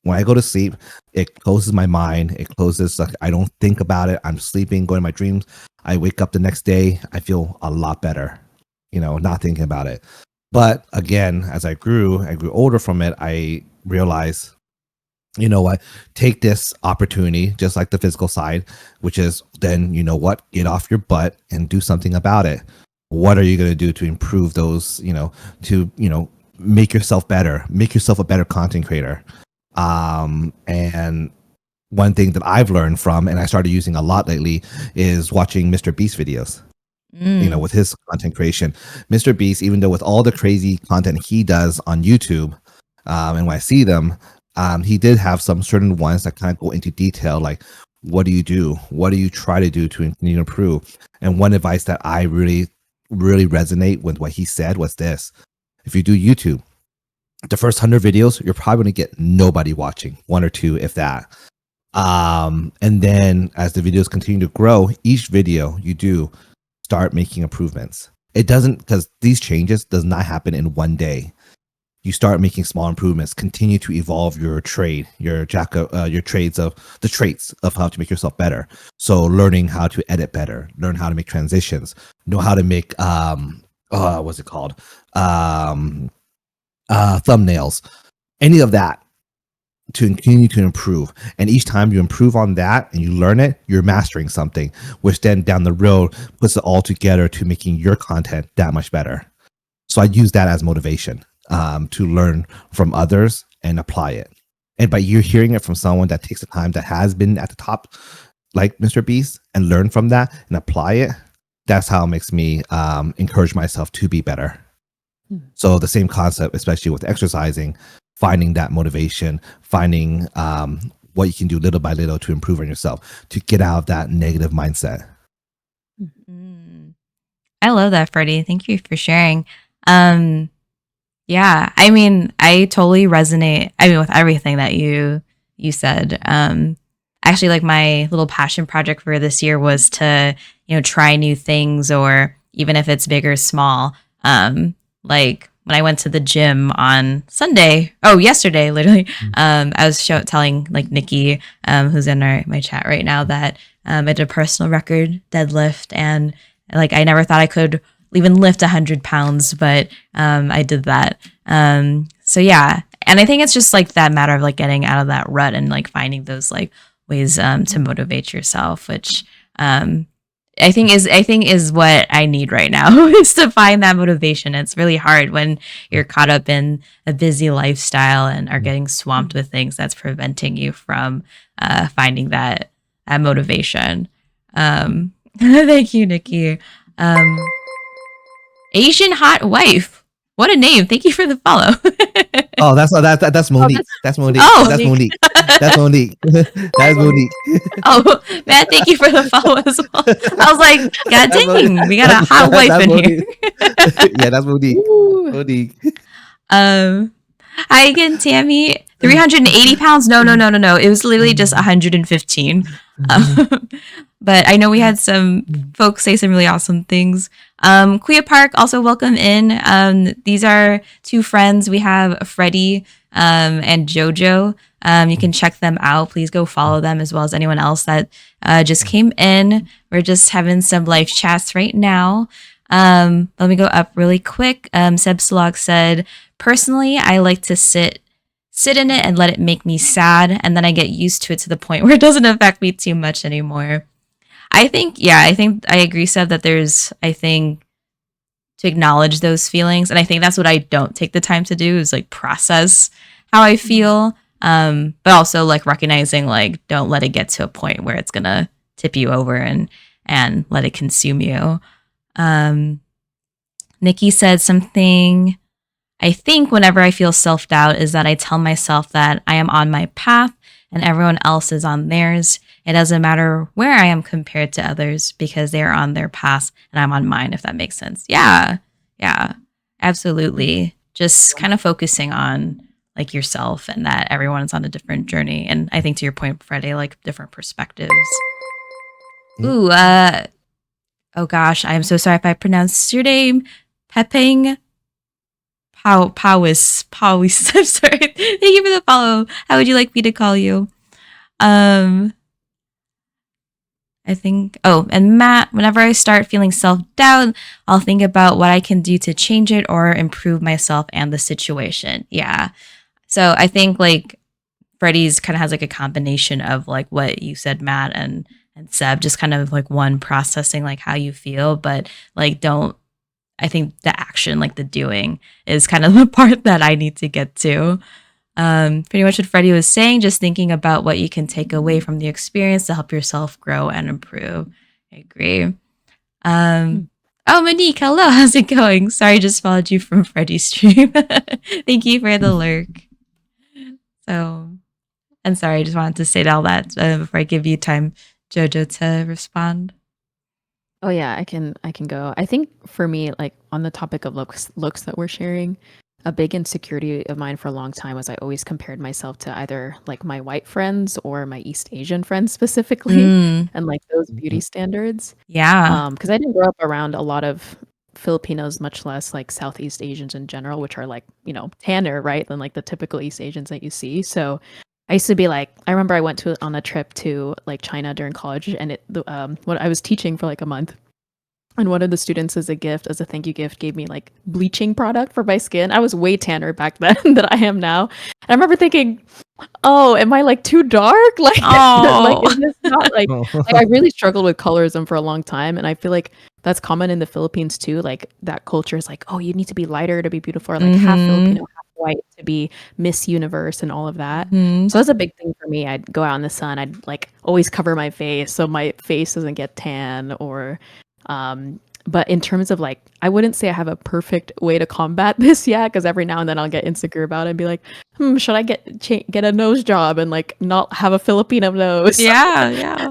Speaker 3: When I go to sleep, it closes my mind. It closes, like, I don't think about it. I'm sleeping, going to my dreams. I wake up the next day. I feel a lot better, not thinking about it. But again, as I grew older from it, I realized, you know what, take this opportunity, just like the physical side, which is then, get off your butt and do something about it. What are you going to do to improve those, to, make yourself better, make yourself a better content creator? And one thing that I've learned from, and I started using a lot lately, is watching Mr. Beast videos. With his content creation. Mr. Beast, even though with all the crazy content he does on YouTube, and when I see them, he did have some certain ones that kind of go into detail, like, what do you do? What do you try to do to continue to improve? And one advice that I really, really resonate with what he said was this: if you do YouTube, the first 100 videos, you're probably going to get nobody watching, 1 or 2, if that. And then as the videos continue to grow, each video you do, start making improvements. It doesn't, because these changes does not happen in one day. You start making small improvements, continue to evolve your trade, your traits of how to make yourself better. So learning how to edit better, learn how to make transitions, know how to make what's it called? Thumbnails, any of that, to continue to improve. And each time you improve on that and you learn it, you're mastering something, which then down the road puts it all together to making your content that much better. So I use that as motivation, to learn from others and apply it. And by you hearing it from someone that takes the time, that has been at the top, like Mr. Beast, and learn from that and apply it, that's how it makes me encourage myself to be better. So the same concept, especially with exercising, finding that motivation, finding what you can do little by little to improve on yourself, to get out of that negative mindset.
Speaker 1: I love that, Freddie. Thank you for sharing. Yeah, I mean, I totally resonate. I mean, with everything that you said. Actually, like, my little passion project for this year was to, try new things, or even if it's big or small. Like when I went to the gym on yesterday, literally, I was telling like Nikki, who's in my chat right now, that I did a personal record deadlift, and like I never thought I could even lift 100 pounds, but I did that. So yeah, and I think it's just like that matter of like getting out of that rut and like finding those like ways to motivate yourself, which I think is what I need right now, is to find that motivation. It's really hard when you're caught up in a busy lifestyle and are getting swamped with things that's preventing you from finding that motivation. Thank you, Nikki. Asian hot wife. What a name. Thank you for the follow.
Speaker 3: Oh, that's Monique. That's Monique.
Speaker 1: Oh.
Speaker 3: That's Monique. That's Monique. That is Monique.
Speaker 1: Oh, Matt, thank you for the follow as well. I was like, God
Speaker 3: That's
Speaker 1: dang, we got a hot wife in here.
Speaker 3: Yeah, that's Monique.
Speaker 2: Ooh.
Speaker 3: Monique.
Speaker 1: Hi again, Tammy. 380 pounds? No. It was literally just 115. But I know we had some folks say some really awesome things. Quia Park, also welcome in. These are two friends. We have Freddie and Jojo. You can check them out. Please go follow them as well as anyone else that just came in. We're just having some live chats right now. Let me go up really quick. Seb Slog said, personally, I like to sit in it and let it make me sad, and then I get used to it to the point where it doesn't affect me too much anymore. I think I agree, Seb, that there's, to acknowledge those feelings, and I think that's what I don't take the time to do, is like process how I feel, but also like recognizing like don't let it get to a point where it's gonna tip you over and let it consume you. Nikki said something. I think whenever I feel self-doubt is that I tell myself that I am on my path and everyone else is on theirs. It doesn't matter where I am compared to others because they are on their path and I'm on mine, if that makes sense. Yeah, absolutely. Just kind of focusing on like yourself and that everyone's on a different journey. And I think to your point, Freddie, like different perspectives. Ooh, oh gosh, I'm so sorry if I pronounced your name. Peping. Powis. I'm sorry. Thank you for the follow. How would you like me to call you? I think, and Matt, whenever I start feeling self-doubt, I'll think about what I can do to change it or improve myself and the situation. Yeah. So I think like Freddie's kind of has like a combination of like what you said, Matt, and Seb, just kind of like one processing like how you feel, but like I think the action, like the doing, is kind of the part that I need to get to. Pretty much what Freddie was saying, just thinking about what you can take away from the experience to help yourself grow and improve. I agree. Oh, Monique, hello. How's it going? Sorry, just followed you from Freddie's stream. Thank you for the lurk. So, and sorry, I just wanted to say all that before I give you time, Jojo, to respond.
Speaker 2: Oh yeah, I can go. I think for me, like on the topic of looks that we're sharing, a big insecurity of mine for a long time was I always compared myself to either like my white friends or my East Asian friends specifically, and like those beauty standards.
Speaker 1: Yeah.
Speaker 2: Because I didn't grow up around a lot of Filipinos, much less like Southeast Asians in general, which are like, tanner, right, than like the typical East Asians that you see. So I used to be like, I remember I went on a trip to like China during college, and when I was teaching for like a month, and one of the students as a thank you gift, gave me like bleaching product for my skin. I was way tanner back then than I am now. And I remember thinking, oh, am I like too dark? Like, like is this not like, like I really struggled with colorism for a long time, and I feel like that's common in the Philippines too. Like that culture is like, oh, you need to be lighter to be beautiful, or like half Filipino, half white to be Miss Universe and all of that. So that's a big thing for me. I'd go out in the sun. I'd like always cover my face so my face doesn't get tan or but in terms of like, I wouldn't say I have a perfect way to combat this yet, because every now and then I'll get insecure about it and be like, should I get a nose job and like not have a Filipino nose?
Speaker 1: Yeah.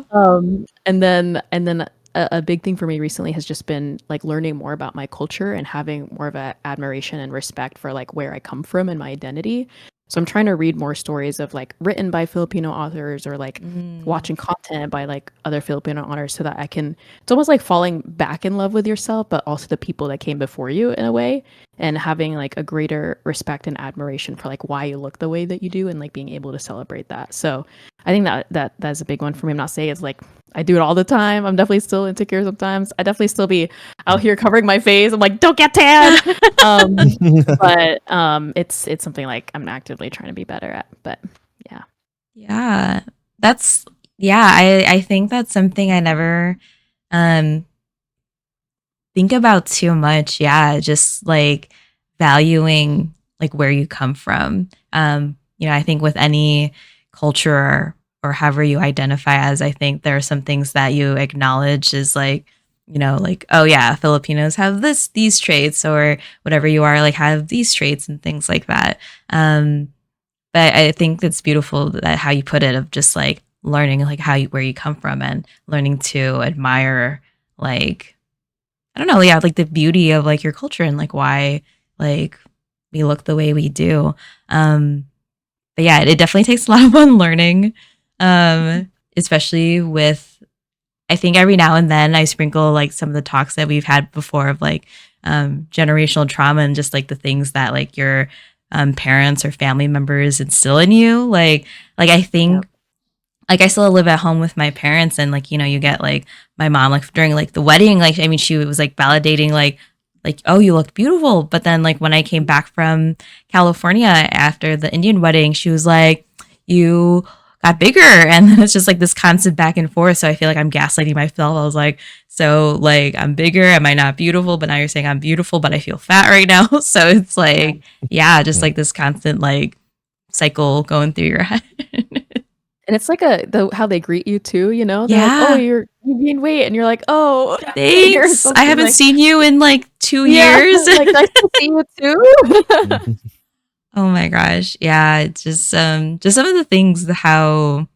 Speaker 2: And then a big thing for me recently has just been like learning more about my culture and having more of a admiration and respect for like where I come from and my identity. So I'm trying to read more stories of like written by Filipino authors, or like watching content by like other Filipino authors, so that it's almost like falling back in love with yourself, but also the people that came before you in a way, and having like a greater respect and admiration for like why you look the way that you do, and like being able to celebrate that. So I think that's a big one for me. I'm not saying it's like I do it all the time. I'm definitely still insecure sometimes. I definitely still be out here covering my face. I'm like, don't get tan. But it's something like I'm actively trying to be better at. But yeah.
Speaker 1: Yeah. I think that's something I never think about too much. Yeah, just like valuing like where you come from. I think with any culture or however you identify as, I think there are some things that you acknowledge is like like, oh yeah, Filipinos have these traits, or whatever you are, like have these traits and things like that. But I think it's beautiful that how you put it, of just like learning like where you come from, and learning to admire, like, I don't know, yeah, like the beauty of like your culture, and like why like we look the way we do. But yeah, it definitely takes a lot of unlearning, especially with, I think every now and then I sprinkle like some of the talks that we've had before of like generational trauma, and just like the things that like your parents or family members instill in you. Like I think, like I still live at home with my parents, and like you get like my mom, like during like the wedding, like I mean she was like validating like, oh, you look beautiful. But then like when I came back from California after the Indian wedding, she was like, you got bigger. And then it's just like this constant back and forth. So I feel like I'm gaslighting myself. I was like, so like I'm bigger, am I not beautiful? But now you're saying I'm beautiful, but I feel fat right now. So it's like, yeah, just like this constant like cycle going through your head.
Speaker 2: And it's like how they greet you too, They're like,
Speaker 1: Yeah.
Speaker 2: "Oh, you gained weight," and you're like, "Oh,
Speaker 1: Thanks.
Speaker 2: something
Speaker 1: I haven't
Speaker 2: like,
Speaker 1: seen you in like 2
Speaker 2: yeah,
Speaker 1: years.
Speaker 2: like nice to see you too."
Speaker 1: Oh my gosh. Yeah, it's just some of the things, how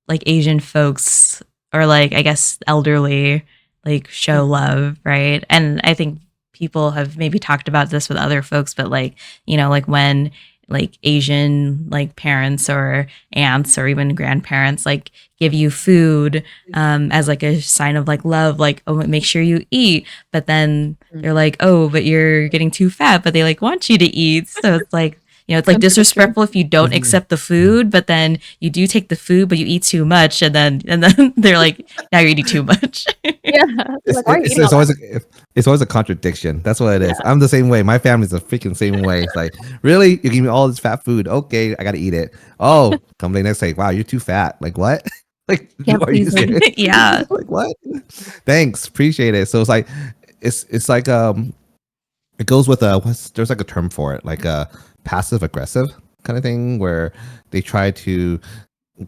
Speaker 1: like Asian folks, or like I guess elderly, like show love, right? And I think people have maybe talked about this with other folks, but like, like when like Asian like parents or aunts or even grandparents like give you food as like a sign of like love, like, oh, make sure you eat. But then they're like, oh, but you're getting too fat, but they like want you to eat. So it's like, it's like disrespectful if you don't accept the food, but then you do take the food, but you eat too much, and then they're like, now you're eating too much.
Speaker 2: Yeah. Like, why are you eating all that?
Speaker 3: It's always a contradiction. That's what it is. I'm the same way. My family's the freaking same way. It's like, really? You give me all this fat food? Okay, I gotta eat it. Oh, come the next day. Wow, you're too fat. Like what? Like,
Speaker 2: Can't
Speaker 3: are you
Speaker 2: please them.
Speaker 3: serious?
Speaker 1: Yeah.
Speaker 3: Like what? Thanks, appreciate it. So it's like it goes with there's like a term for it, like a passive aggressive kind of thing, where they try to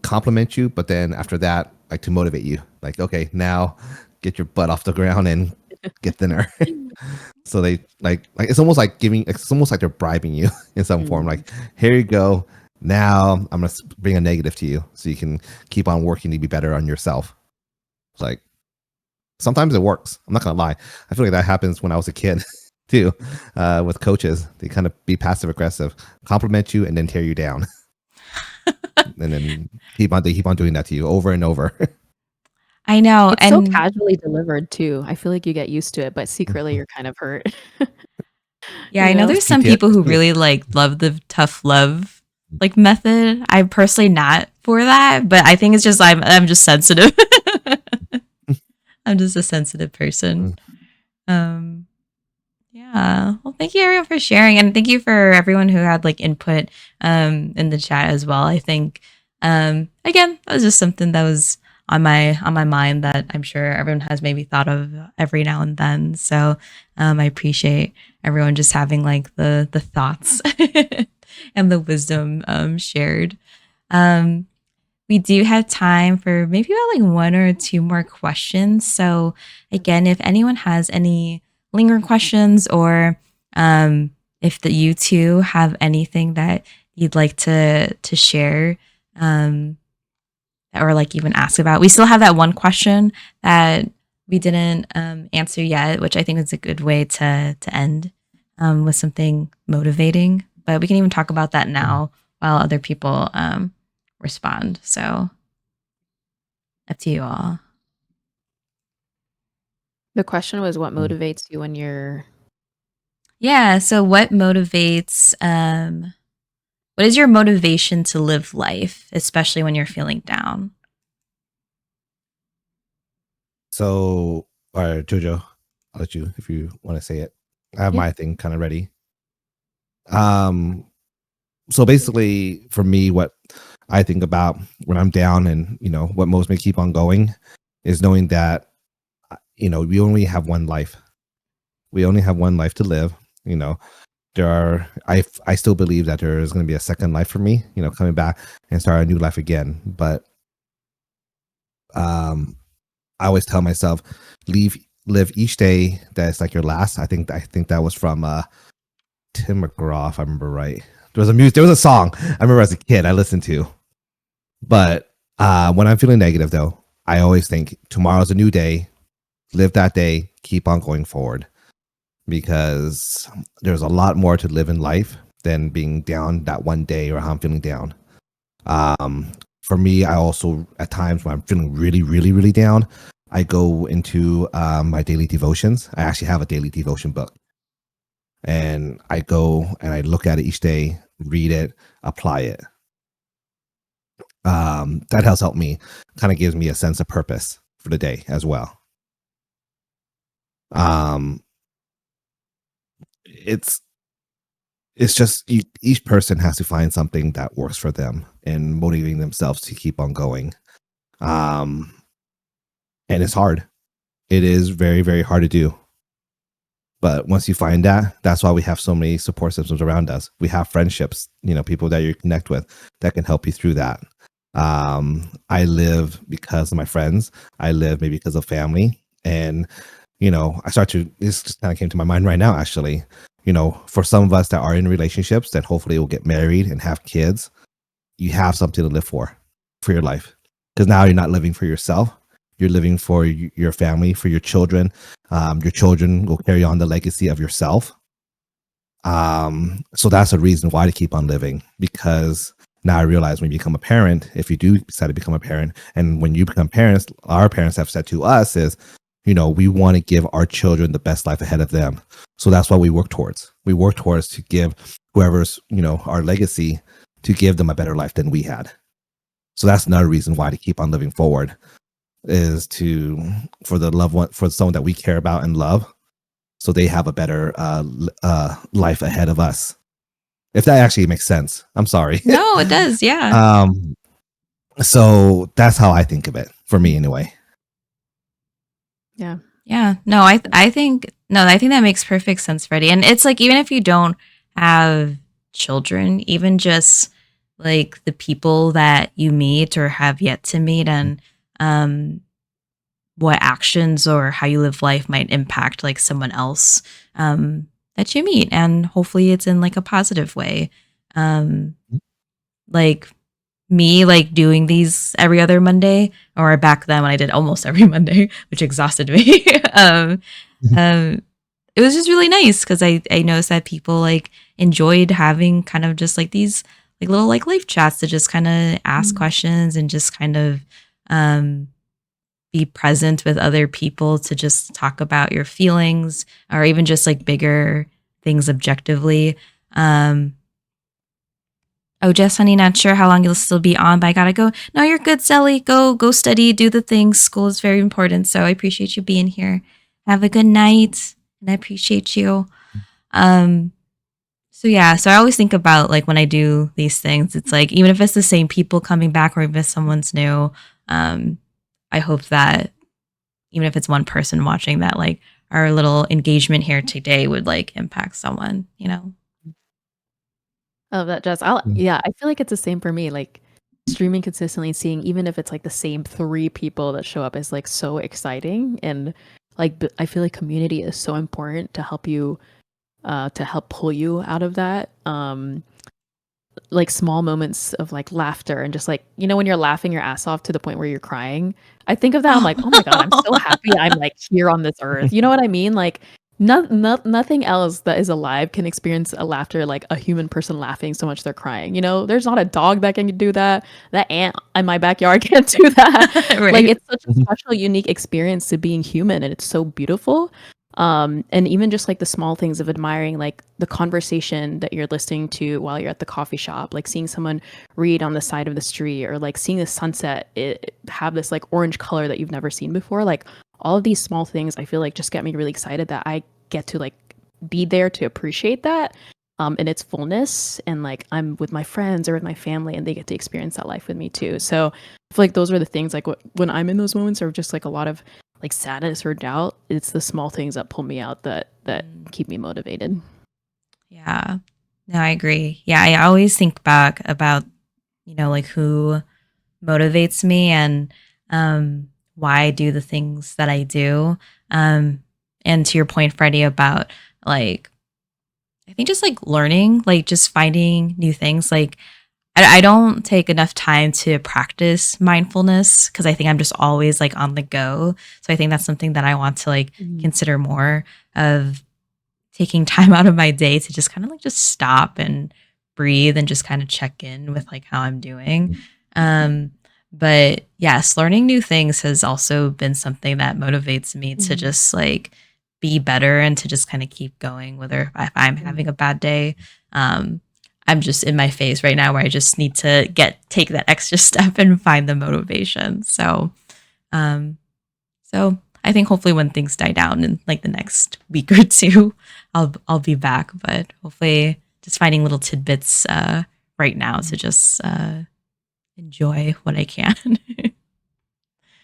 Speaker 3: compliment you, but then after that, like to motivate you, like, okay, now get your butt off the ground and get thinner. So they like it's almost like they're bribing you in some form, like, here you go, now I'm gonna bring a negative to you so you can keep on working to be better on yourself. It's like, sometimes it works, I'm not gonna lie. I feel like that happens when I was a kid too, with coaches. They kind of be passive aggressive, compliment you and then tear you down. And then keep on doing that to you over and over.
Speaker 1: I know.
Speaker 2: It's so casually delivered too. I feel like you get used to it, but secretly you're kind of hurt.
Speaker 1: Yeah, I know there's some people who really like love the tough love like method. I'm personally not for that, but I think it's just I'm just sensitive. I'm just a sensitive person. Yeah. Well, thank you everyone for sharing, and thank you for everyone who had like input in the chat as well. I think again, that was just something that was on my mind that I'm sure everyone has maybe thought of every now and then. So I appreciate everyone just having like the thoughts and the wisdom shared. We do have time for maybe about like 1 or 2 more questions. So again, if anyone has any lingering questions, or if you two have anything that you'd like to share, or like even ask about, we still have that one question that we didn't answer yet, which I think is a good way to end with something motivating. But we can even talk about that now while other people respond. So up to you all.
Speaker 2: The question was, what motivates you when you're...
Speaker 1: Yeah, so what motivates what is your motivation to live life, especially when you're feeling down?
Speaker 3: So, all right, Jojo, I'll let you, if you want to say it. I have my thing kind of ready. So basically for me, what I think about when I'm down, and what motivates me to keep on going, is knowing that we only have one life. We only have one life to live. I still believe that there is going to be a second life for me, coming back and start a new life again. But I always tell myself, leave live each day that's like your last. I think that was from Tim McGraw, if I remember right. There was a song I remember as a kid I listened to. But when I'm feeling negative, though, I always think tomorrow's a new day. Live that day. Keep on going forward, because there's a lot more to live in life than being down that one day or how I'm feeling down. For me, I also at times when I'm feeling really, really, really down, I go into my daily devotions. I actually have a daily devotion book, and I go and I look at it each day, read it, apply it. That has helped me, kind of gives me a sense of purpose for the day as well. It's just each person has to find something that works for them and motivating themselves to keep on going. And it's hard. It is very, very hard to do. But once you find that, that's why we have so many support systems around us. We have friendships, people that you connect with that can help you through that. I live because of my friends. I live maybe because of family. And, this just kind of came to my mind right now, actually. For some of us that are in relationships that hopefully will get married and have kids, you have something to live for your life. Because now you're not living for yourself. You're living for your family, for your children. Your children will carry on the legacy of yourself. So that's a reason why to keep on living, because now I realize when you become a parent, if you do decide to become a parent, and when you become parents, our parents have said to us is, we want to give our children the best life ahead of them. So that's what we work towards. We work towards to give whoever's, our legacy, to give them a better life than we had. So that's another reason why to keep on living forward, is for the loved one, for someone that we care about and love, so they have a better life ahead of us. If that actually makes sense. I'm sorry.
Speaker 1: No, it does. Yeah.
Speaker 3: So that's how I think of it, for me anyway.
Speaker 2: Yeah.
Speaker 1: Yeah. No, I think that makes perfect sense, Freddie. And it's like, even if you don't have children, even just like the people that you meet or have yet to meet, and what actions or how you live life might impact like someone else that you meet, and hopefully it's in like a positive way. Like me, like doing these every other Monday, or back then when I did almost every Monday, which exhausted me. It was just really nice because I noticed that people like enjoyed having kind of just like these like little like life chats to just kind of ask questions and just kind of be present with other people to just talk about your feelings, or even just like bigger things objectively. Oh, Jess, honey, not sure how long you'll still be on, but I gotta go. No, you're good, Sally. Go study, do the things. School is very important. So I appreciate you being here. Have a good night, and I appreciate you. So yeah, so I always think about like when I do these things, it's like even if it's the same people coming back, or even if someone's new, I hope that even if it's one person watching, that like our little engagement here today would like impact someone,
Speaker 2: Oh, that Jess. Yeah, I feel like it's the same for me. Like streaming consistently, seeing even if it's like the same 3 people that show up is like so exciting. And like I feel like community is so important to help you to help pull you out of that. Like small moments of like laughter and just like, when you're laughing your ass off to the point where you're crying. I think of that, I'm like, oh my God, I'm so happy I'm like here on this earth. You know what I mean? Like nothing else that is alive can experience a laughter like a human person laughing so much they're crying. There's not a dog that can do that. That ant in my backyard can't do that.
Speaker 1: Right.
Speaker 2: Like it's such a special, unique experience to being human, and it's so beautiful. And even just like the small things of admiring like the conversation that you're listening to while you're at the coffee shop, like seeing someone read on the side of the street, or like seeing the sunset have this like orange color that you've never seen before. Like all of these small things I feel like just get me really excited that I get to like be there to appreciate that in its fullness, and like I'm with my friends or with my family and they get to experience that life with me too. So I feel like those are the things like when I'm in those moments of just like a lot of like sadness or doubt, it's the small things that pull me out that keep me motivated.
Speaker 1: Yeah. No, I agree. Yeah, I always think back about, like who motivates me, and why I do the things that I do. And to your point, Freddie, about like, I think just like learning, like just finding new things. Like, I don't take enough time to practice mindfulness because I think I'm just always like on the go. So I think that's something that I want to like consider more of, taking time out of my day to just kind of like just stop and breathe and just kind of check in with like how I'm doing. But yes, learning new things has also been something that motivates me to just like be better and to just kind of keep going, whether if I'm having a bad day. I'm just in my phase right now where I just need to take that extra step and find the motivation. So I think hopefully when things die down in like the next week or two, I'll be back. But hopefully just finding little tidbits right now to just enjoy what I can.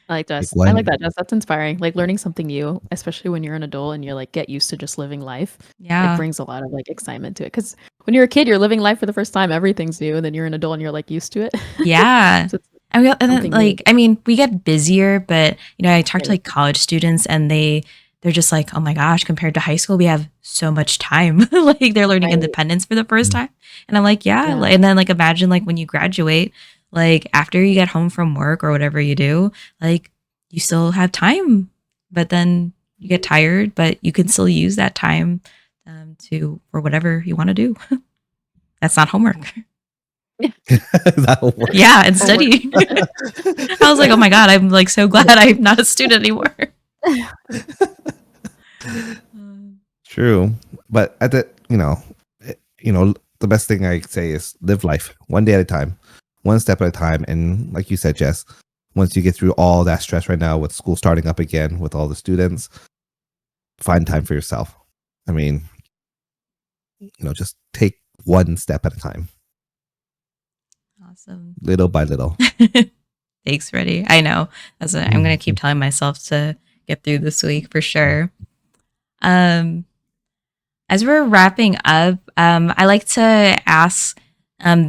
Speaker 2: I like that.
Speaker 3: Like
Speaker 2: I like that, Jess. That's inspiring. Like learning something new, especially when you're an adult and you're like get used to just living life. It
Speaker 1: Yeah.
Speaker 2: brings a lot of like excitement to it. Because when you're a kid, you're living life for the first time. Everything's new, and then you're an adult and you're like used to it.
Speaker 1: Yeah.
Speaker 2: So it's
Speaker 1: And then
Speaker 2: something new.
Speaker 1: like, I mean, we get busier, but you know, I talk to like college students and they're just like, oh my gosh, compared to high school, we have so much time. Like they're learning
Speaker 2: Right.
Speaker 1: independence for the first time. And I'm like, yeah.
Speaker 2: Yeah.
Speaker 1: And then like imagine like when you graduate, like after you get home from work or whatever you do, like you still have time, but then you get tired, but you can still use that time for whatever you want to do. That's not homework.
Speaker 3: That'll work.
Speaker 1: Yeah, and study. I was like, oh my God, I'm like so glad I'm not a student anymore.
Speaker 3: True, but at the the best thing I say is live life one day at a time, one step at a time, and like you said, Jess, once you get through all that stress right now with school starting up again with all the students, find time for yourself. I mean, just take one step at a time,
Speaker 1: Awesome.
Speaker 3: little by little.
Speaker 1: Thanks, Freddie. I know. I'm going to keep telling myself to get through this week for sure. As we're wrapping up, I like to ask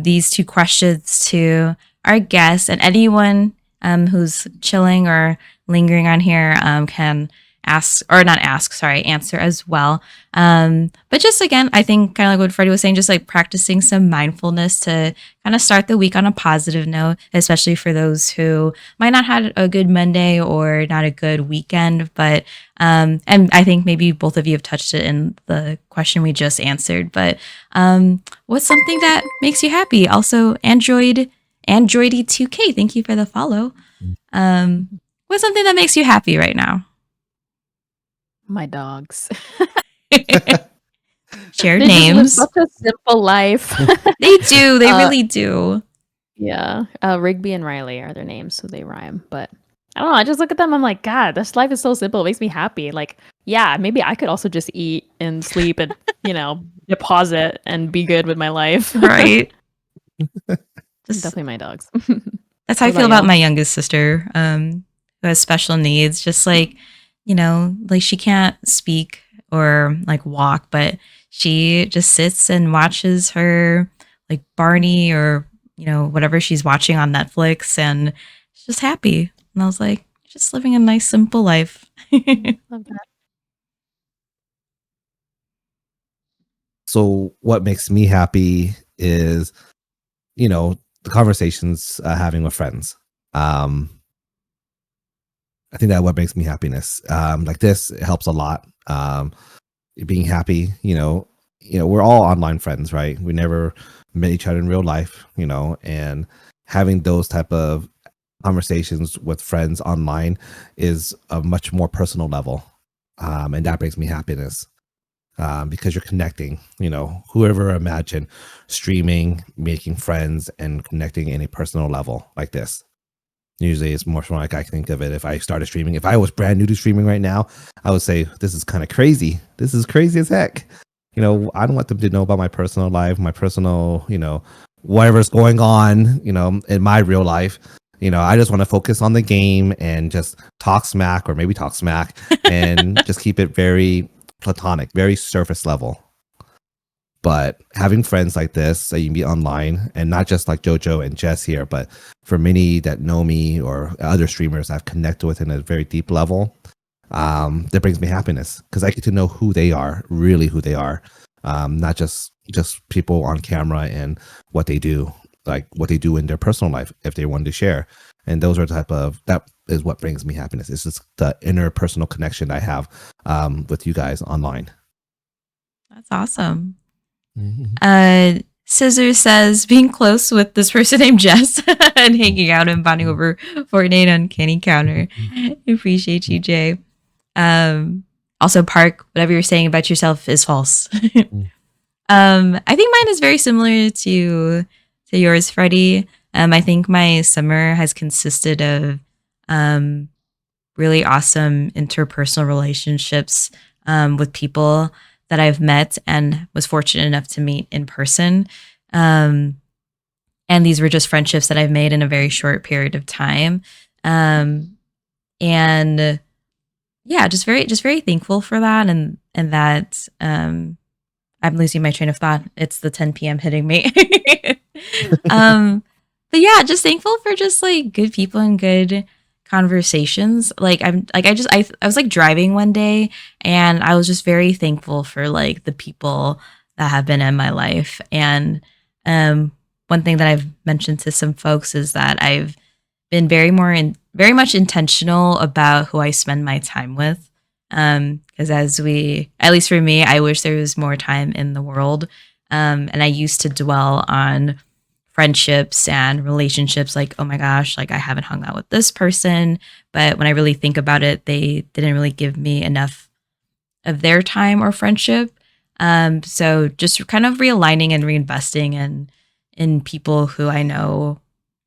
Speaker 1: these two questions to our guests, and anyone who's chilling or lingering on here can answer as well. But just again, I think kind of like what Freddie was saying, just like practicing some mindfulness to kind of start the week on a positive note, especially for those who might not have a good Monday or not a good weekend. But and I think maybe both of you have touched it in the question we just answered. But what's something that makes you happy? Also, Androidy2K, thank you for the follow. What's something that makes you happy right now?
Speaker 2: My dogs.
Speaker 1: Share
Speaker 2: They
Speaker 1: names.
Speaker 2: just live such a simple life.
Speaker 1: They do. They really do.
Speaker 2: Yeah. Rigby and Riley are their names, so they rhyme. But I don't know. I just look at them. I'm like, God, this life is so simple. It makes me happy. Like, yeah, maybe I could also just eat and sleep and, deposit and be good with my life.
Speaker 1: Right.
Speaker 2: Definitely my dogs.
Speaker 1: That's how I feel about my youngest sister, who has special needs. Just like, like she can't speak or like walk, but she just sits and watches her like Barney or, whatever she's watching on Netflix, and she's just happy. And I was like, just living a nice, simple life.
Speaker 2: Love that.
Speaker 3: So what makes me happy is, the conversations having with friends. I think that what makes me happiness. Like this, it helps a lot. Being happy, we're all online friends, right? We never met each other in real life, and having those type of conversations with friends online is a much more personal level. And that brings me happiness. Because you're connecting, whoever imagine streaming, making friends, and connecting in a personal level like this. Usually it's more like I think of it if I started streaming. If I was brand new to streaming right now, I would say, this is kind of crazy. This is crazy as heck. I don't want them to know about my personal life, my personal, whatever's going on, in my real life. I just want to focus on the game and just talk smack or maybe talk smack and just keep it very platonic, very surface level. But having friends like this that you meet online, and not just like JoJo and Jess here, but for many that know me or other streamers I've connected with in a very deep level, that brings me happiness because I get to know who they are, really who they are, not just people on camera and what they do, like what they do in their personal life if they wanted to share. And those are that is what brings me happiness. It's just the interpersonal connection I have with you guys online.
Speaker 1: That's awesome. Scissor says being close with this person named Jess and hanging out and bonding over Fortnite on Candy Counter. Appreciate you, Jay. Also, Park, whatever you're saying about yourself is false. I think mine is very similar to yours, Freddie. I think my summer has consisted of really awesome interpersonal relationships with people that I've met and was fortunate enough to meet in person. And these were just friendships that I've made in a very short period of time. And yeah, just very thankful for that. And that I'm losing my train of thought. It's the 10 p.m. hitting me. But yeah, just thankful for just like good people and good conversations. Like I was like driving one day and I was just very thankful for like the people that have been in my life. And one thing that I've mentioned to some folks is that I've been very much intentional about who I spend my time with. Because at least for me, I wish there was more time in the world. And I used to dwell on friendships and relationships like, oh my gosh, like I haven't hung out with this person. But when I really think about it, they didn't really give me enough of their time or friendship. So just kind of realigning and reinvesting in people who I know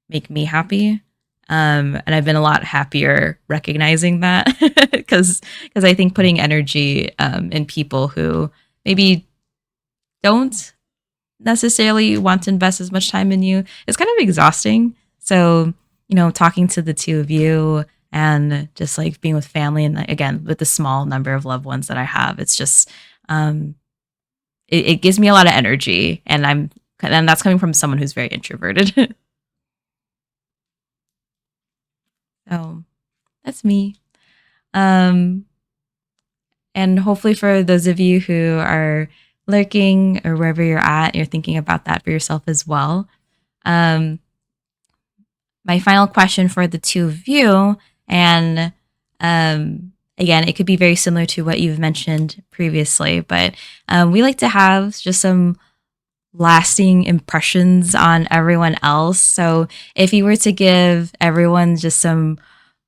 Speaker 1: make me happy. And I've been a lot happier recognizing that because I think putting energy in people who maybe don't necessarily want to invest as much time in you is kind of exhausting. So, talking to the two of you and just like being with family and again, with the small number of loved ones that I have, it's just, it gives me a lot of energy and that's coming from someone who's very introverted. So that's me. And hopefully for those of you who are lurking or wherever you're at, you're thinking about that for yourself as well. My final question for the two of you, and again, it could be very similar to what you've mentioned previously, but we like to have just some lasting impressions on everyone else. So if you were to give everyone just some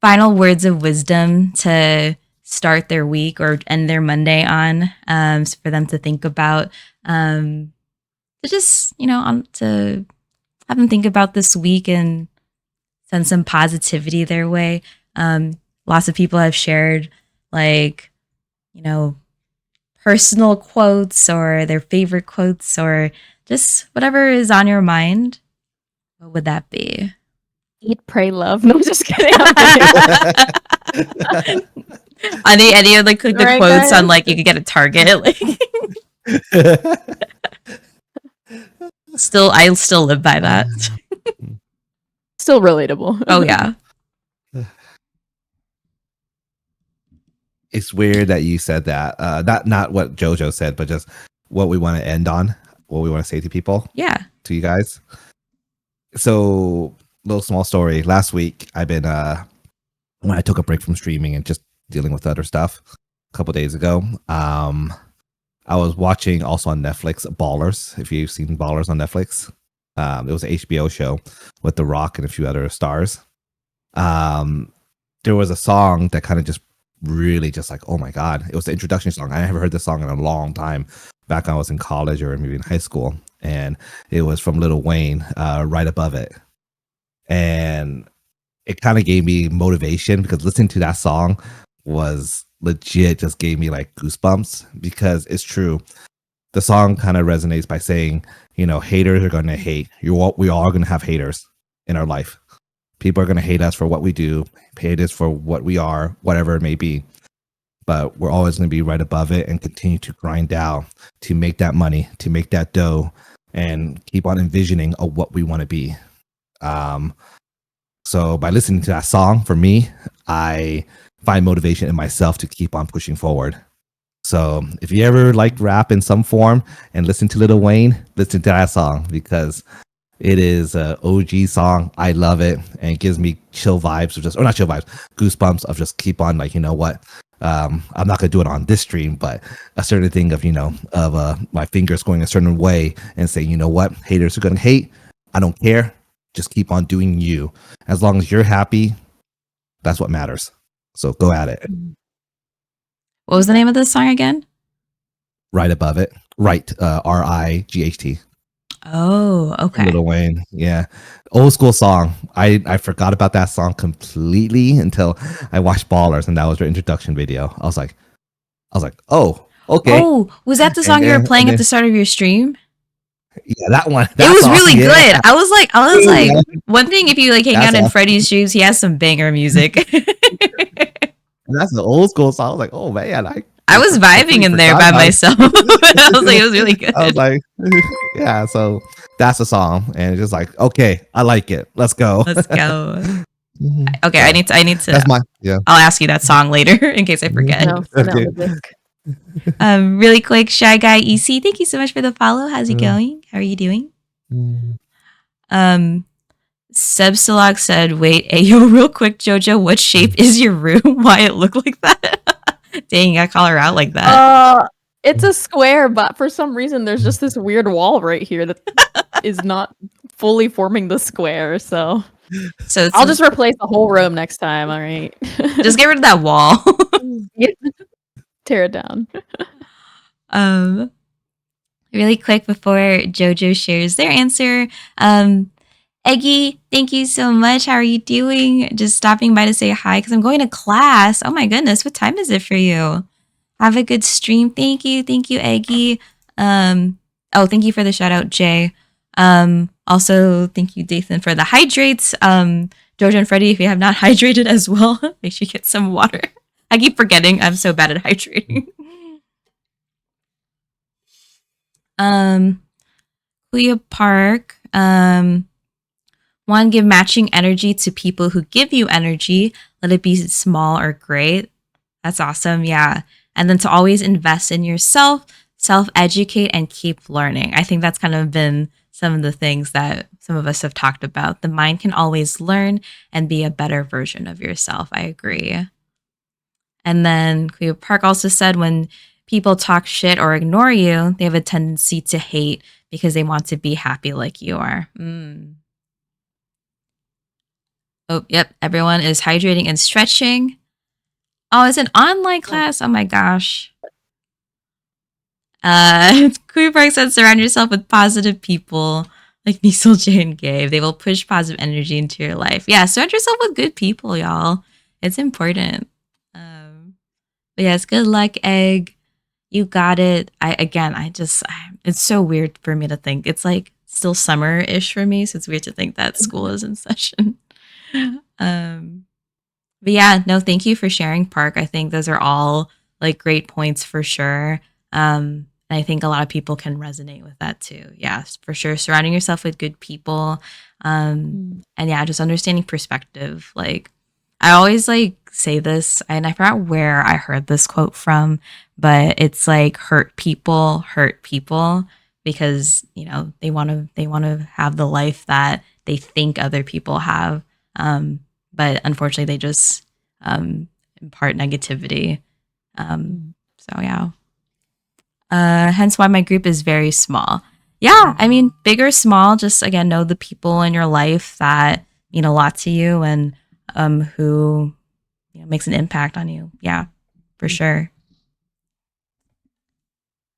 Speaker 1: final words of wisdom to start their week or end their Monday on, for them to think about, to just, to have them think about this week and send some positivity their way. Lots of people have shared like, personal quotes or their favorite quotes or just whatever is on your mind. What would that be?
Speaker 2: Eat, pray, love. No, I'm just kidding.
Speaker 1: Any of like the
Speaker 2: Right,
Speaker 1: quotes
Speaker 2: guys?
Speaker 1: on like you could get a Target. Like, I still live by that.
Speaker 2: Still relatable.
Speaker 1: Oh yeah.
Speaker 3: It's weird that you said that. Not what JoJo said, but just what we want to end on, what we want to say to people.
Speaker 1: Yeah.
Speaker 3: To you guys. So, little small story. Last week, I've been when I took a break from streaming and just dealing with other stuff. A couple days ago, I was watching also on Netflix Ballers. If you've seen Ballers on Netflix, it was an HBO show with The Rock and a few other stars. There was a song that kind of just really just like, oh my god, it was the introduction song. I haven't heard this song in a long time, back when I was in college or maybe in high school, and it was from Lil Wayne, Right Above It. And it kind of gave me motivation because listening to that song was legit just gave me like goosebumps, because it's true. The song kind of resonates by saying, haters are going to hate. We all are going to have haters in our life. People are going to hate us for what we do, hate us for what we are, whatever it may be. but we're always going to be right above it and continue to grind out to make that money, to make that dough, and keep on envisioning of what we want to be. So by listening to that song, for me, I find motivation in myself to keep on pushing forward. So if you ever like rap in some form and listen to Lil Wayne, listen to that song because it is an OG song. I love it, and it gives me chill vibes of just, or not chill vibes, goosebumps of just keep on like, you know what? I'm not gonna do it on this stream, but a certain thing of, my fingers going a certain way and say, you know what? Haters are gonna hate. I don't care. Just keep on doing you. As long as you're happy, that's what matters. So go at it.
Speaker 1: What was the name of this song again?
Speaker 3: Right above it. Right. RIGHT.
Speaker 1: Oh, okay.
Speaker 3: Lil Wayne. Yeah. Old school song. I forgot about that song completely until I watched Ballers, and that was their introduction video. I was like, oh, okay.
Speaker 1: Oh, was that the song you were playing at the start of your stream?
Speaker 3: Yeah, that one.
Speaker 1: It was
Speaker 3: song,
Speaker 1: really good. I was like,
Speaker 3: Yeah.
Speaker 1: one thing, if you like hang
Speaker 3: That's
Speaker 1: out in
Speaker 3: awesome.
Speaker 1: Freddie's streams, he has some banger music.
Speaker 3: That's the old school song. I was like, oh man,
Speaker 1: I was vibing in there by myself. I was like, it was really good.
Speaker 3: I was like, yeah. So that's the song, and it's just like, okay, I like it. Let's go.
Speaker 1: Let's go.
Speaker 3: Mhm.
Speaker 1: Okay,
Speaker 3: So,
Speaker 1: I need to.
Speaker 3: That's my yeah.
Speaker 1: I'll ask you that song later in case I forget.
Speaker 2: No, send it
Speaker 3: Okay.
Speaker 2: on the disc.
Speaker 1: Really quick, Shy Guy EC, thank you so much for the follow. How's it going? How are you doing? Sebsalog said, wait, ayo, real quick, Jojo, what shape is your room? Why it look like that? Dang, I call her out like that.
Speaker 2: It's a square, but for some reason there's just this weird wall right here that is not fully forming the square. So
Speaker 1: So
Speaker 2: I'll just replace the whole room next time. All right.
Speaker 1: just get rid of that wall.
Speaker 2: Yeah. Tear it down.
Speaker 1: Really quick before Jojo shares their answer. Eggy, thank you so much. How are you doing? Just stopping by to say hi because I'm going to class. Oh my goodness, what time is it for you? Have a good stream. Thank you, Eggy. Thank you for the shout out, Jay. Also, thank you, Dathan, for the hydrates. Jojo and Freddie, if you have not hydrated as well, make sure you get some water. I keep forgetting. I'm so bad at hydrating. Kuya Park. One, give matching energy to people who give you energy. Let it be small or great. That's awesome. Yeah. And then to always invest in yourself, self-educate, and keep learning. I think that's kind of been some of the things that some of us have talked about. The mind can always learn and be a better version of yourself. I agree. And then Cleo Park also said when people talk shit or ignore you, they have a tendency to hate because they want to be happy like you are. Oh, yep. Everyone is hydrating and stretching. Oh, it's an online class. Oh my gosh. Queen Park said surround yourself with positive people like Miso, Jay, and Gabe. They will push positive energy into your life. Yeah, surround yourself with good people, y'all. It's important. But yes, good luck, Egg. You got it. It's so weird for me to think. It's like still summer-ish for me, so it's weird to think that school is in session. But yeah, no, thank you for sharing, Park. I think those are all like great points for sure. And I think a lot of people can resonate with that too. Yeah, for sure. Surrounding yourself with good people. And yeah, just understanding perspective. Like I always like say this, and I forgot where I heard this quote from, but it's like hurt people because, you know, they want to have the life that they think other people have. But unfortunately they just impart negativity. So yeah. Hence why my group is very small. Yeah, I mean, big or small, just again, know the people in your life that mean a lot to you and who, you know, makes an impact on you. Yeah, for sure.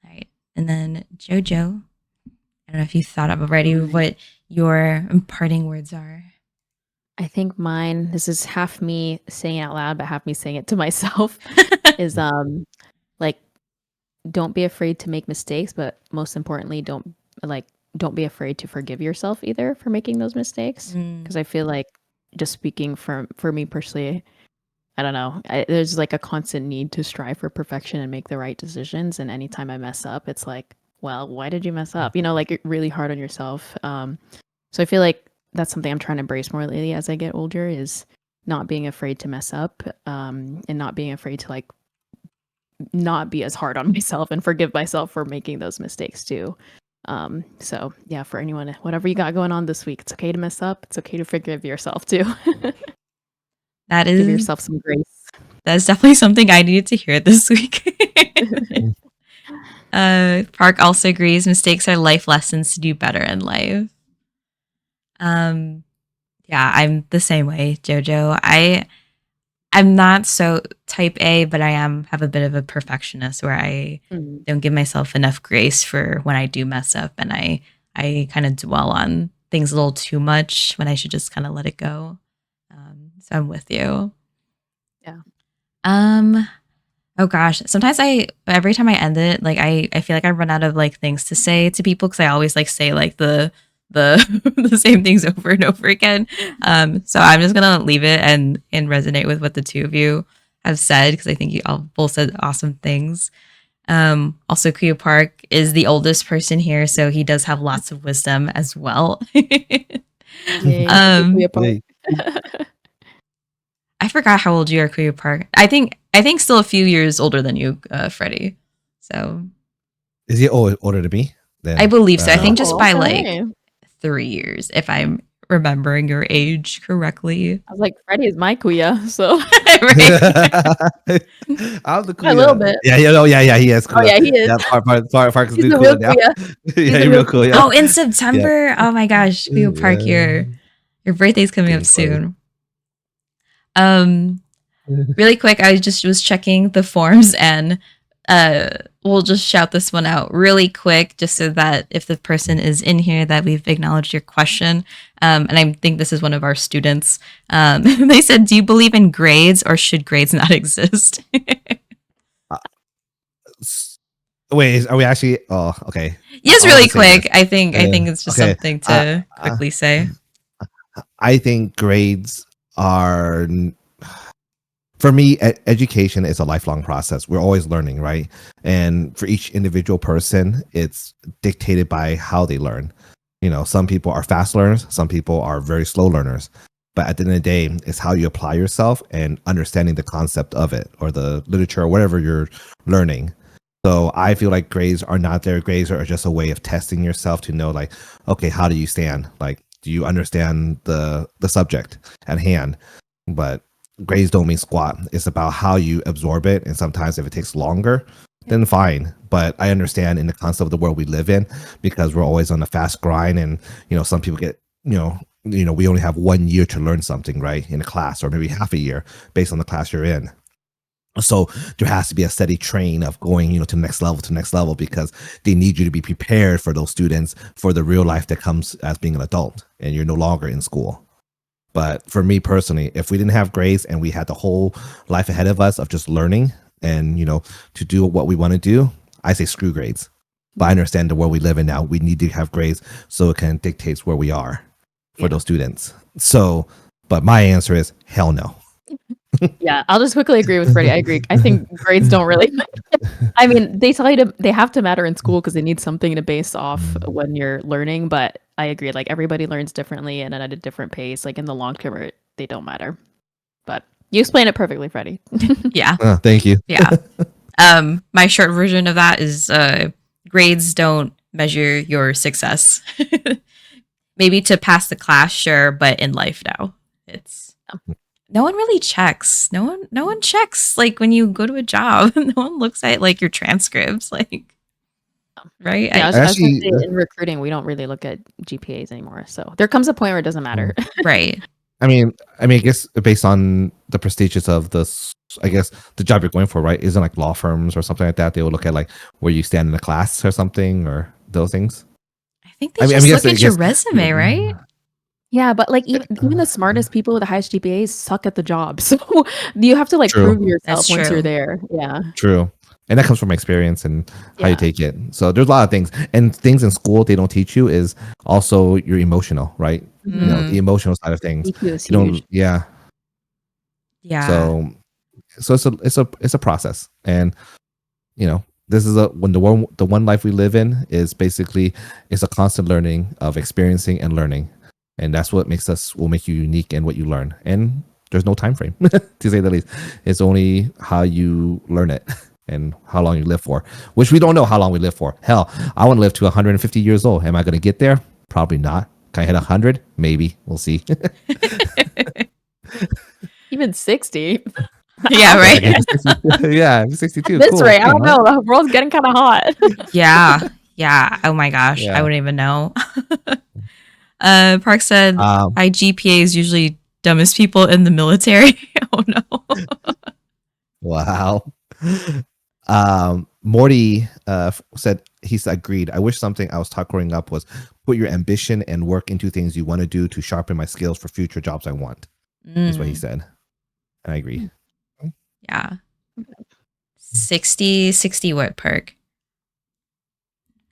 Speaker 1: All right. And then Jojo, I don't know if you thought of already what your imparting words are.
Speaker 2: I think mine, this is half me saying it out loud, but half me saying it to myself, is like, don't be afraid to make mistakes, but most importantly, don't be afraid to forgive yourself either for making those mistakes. Because I feel like, just speaking for me personally, I don't know. There's like a constant need to strive for perfection and make the right decisions. And anytime I mess up, it's like, well, why did you mess up? Like you're really hard on yourself. So I feel like that's something I'm trying to embrace more lately as I get older, is not being afraid to mess up, and not being afraid to like not be as hard on myself and forgive myself for making those mistakes too. So yeah, for anyone, whatever you got going on this week, it's okay to mess up. It's okay to forgive yourself too.
Speaker 1: That
Speaker 2: Give
Speaker 1: is
Speaker 2: yourself some grace.
Speaker 1: that's definitely something I needed to hear this week. Park also agrees mistakes are life lessons to do better in life. Yeah, I'm the same way, Jojo. I'm not so type A, but I have a bit of a perfectionist where I don't give myself enough grace for when I do mess up, and I kind of dwell on things a little too much when I should just kind of let it go. So I'm with you.
Speaker 2: Yeah.
Speaker 1: Oh gosh, sometimes every time I end it, like I feel like I run out of like things to say to people because I always like say like the the same things over and over again. So I'm just gonna leave it and resonate with what the two of you have said, because I think you all both said awesome things. Also, Kuya Park is the oldest person here, so he does have lots of wisdom as well.
Speaker 2: Yay,
Speaker 1: Um,
Speaker 2: Park.
Speaker 1: I forgot how old you are, Kuya Park. I think still a few years older than you, Freddie. So
Speaker 3: Is he older than me? Then,
Speaker 1: I believe so. I think just by
Speaker 2: okay.
Speaker 1: like 3 years, if I'm remembering your age correctly.
Speaker 2: I was like, Freddie is my kuya, so
Speaker 1: Right?
Speaker 3: I'm the
Speaker 2: a
Speaker 3: Kuya.
Speaker 2: little bit.
Speaker 3: Yeah, he is
Speaker 2: Oh
Speaker 3: Kuya.
Speaker 2: yeah, he is.
Speaker 3: Yeah, Park is
Speaker 2: He's
Speaker 3: new
Speaker 2: the real
Speaker 3: Kuya now.
Speaker 2: kuya.
Speaker 3: Yeah,
Speaker 2: the
Speaker 3: you're
Speaker 2: real
Speaker 3: real Kuya.
Speaker 1: Oh, in September. Oh my gosh, Kuya Park,
Speaker 3: Yeah.
Speaker 1: your birthday's coming up soon. Really quick, I just was checking the forms, and we'll just shout this one out really quick, just so that if the person is in here, that we've acknowledged your question. And I think this is one of our students. They said, "Do you believe in grades, or should grades not exist?"
Speaker 3: Wait, are we actually? Oh, okay.
Speaker 1: Yes, really quick. I think
Speaker 3: Yeah.
Speaker 1: it's just
Speaker 3: Okay.
Speaker 1: something to quickly say.
Speaker 3: I think grades are, for me, education is a lifelong process. We're always learning, right? And for each individual person, it's dictated by how they learn. Some people are fast learners, some people are very slow learners. But at the end of the day, it's how you apply yourself and understanding the concept of it, or the literature, or whatever you're learning. So I feel like grades are not there. Grades are just a way of testing yourself to know, like, okay, how do you stand? Like, do you understand the subject at hand? But grades don't mean squat. It's about how you absorb it. And sometimes if it takes longer, then fine. But I understand in the concept of the world we live in, because we're always on a fast grind, and some people get we only have 1 year to learn something, right, in a class, or maybe half a year based on the class you're in. So there has to be a steady train of going, to next level, because they need you to be prepared for those students for the real life that comes as being an adult, and you're no longer in school. But for me personally, if we didn't have grades and we had the whole life ahead of us of just learning and, to do what we want to do, I say screw grades. But I understand the world we live in now. We need to have grades so it can dictate where we are for those students. So, but my answer is hell no.
Speaker 2: Yeah, I'll just quickly agree with Freddie. I agree. I think grades don't really. I mean, they tell you they have to matter in school because they need something to base off when you're learning. But I agree. Like, everybody learns differently and at a different pace. Like, in the long term, they don't matter. But you explain it perfectly, Freddie.
Speaker 1: Yeah.
Speaker 3: Thank you.
Speaker 1: Yeah. My short version of that is grades don't measure your success. Maybe to pass the class, sure, but in life now, it's no one really checks. No one checks, like, when you go to a job. No one looks at like your transcripts, like, right?
Speaker 2: Yeah, I was gonna say, in recruiting, we don't really look at GPAs anymore. So there comes a point where it doesn't matter.
Speaker 1: Right.
Speaker 3: I mean, I guess based on the prestigious of this, I guess the job you're going for, right? Isn't like law firms or something like that? They will look at like where you stand in the class or something, or those things.
Speaker 1: I think they look at your resume, right?
Speaker 2: Yeah, but like even the smartest people with the highest GPAs suck at the job. So you have to like prove yourself once you're there. Yeah.
Speaker 3: True. And that comes from experience and how you take it. So there's a lot of things, and things in school they don't teach you is also your emotional, right? The emotional side of things.
Speaker 2: EQ is huge.
Speaker 1: Yeah.
Speaker 3: So So it's a process, and this is when the one life we live in is basically it's a constant learning of experiencing and learning, and that's what will make you unique in what you learn. And there's no time frame to say the least. It's only how you learn it and how long you live for, which we don't know how long we live for. Hell, I want to live to 150 years old. Am I going to get there? Probably not. Can I hit 100? Maybe. We'll see.
Speaker 2: Even 60.
Speaker 1: Yeah, right.
Speaker 3: Yeah, 62.
Speaker 2: At this
Speaker 3: Cool.
Speaker 2: rate, I don't know. The world's getting kind of hot.
Speaker 1: Yeah. Oh my gosh,
Speaker 3: Yeah.
Speaker 1: I wouldn't even know. Park said my GPA is usually dumbest people in the military. Oh no.
Speaker 3: Wow. Morty said he's agreed. I wish something I was taught growing up was put your ambition and work into things you want to do to sharpen my skills for future jobs I want. Is what he said. And I agree.
Speaker 1: Yeah. 60 what perk?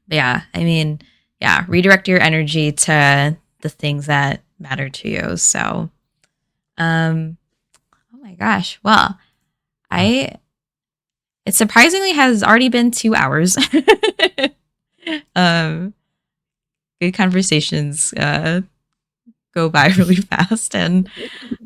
Speaker 1: Yeah, I mean, yeah, redirect your energy to the things that matter to you. So, oh my gosh. Well, it surprisingly has already been 2 hours. Good conversations go by really fast, and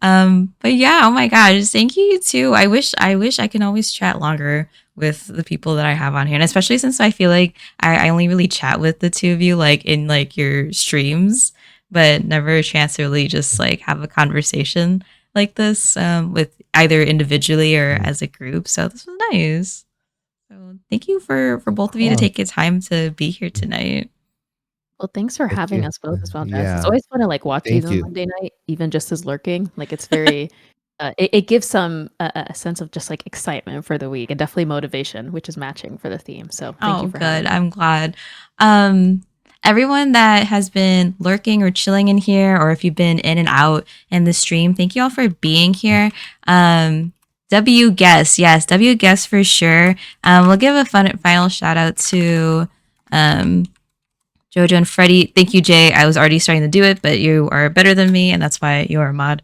Speaker 1: but yeah, oh my gosh, thank you too. I wish I can always chat longer with the people that I have on here, and especially since I feel like I only really chat with the two of you like in like your streams, but never a chance to really just like have a conversation like this with either individually or as a group. So this was nice. So thank you for both of you to take your time to be here tonight.
Speaker 2: Well, thanks for
Speaker 3: Thank
Speaker 2: having
Speaker 3: you.
Speaker 2: us both as well, guys.
Speaker 3: Yeah.
Speaker 2: It's always fun to like watch
Speaker 3: Thank
Speaker 2: these on
Speaker 3: you.
Speaker 2: Monday night, even just as lurking. Like it's very, it gives some a sense of just like excitement for the week and definitely motivation, which is matching for the theme. So thank you for
Speaker 1: Good.
Speaker 2: having me.
Speaker 1: I'm glad. Everyone that has been lurking or chilling in here, or if you've been in and out in the stream, thank you all for being here. W guest, yes, W guest for sure. We'll give a final shout out to Jojo and Freddie. Thank you, Jay. I was already starting to do it, but you are better than me, and that's why you are a mod.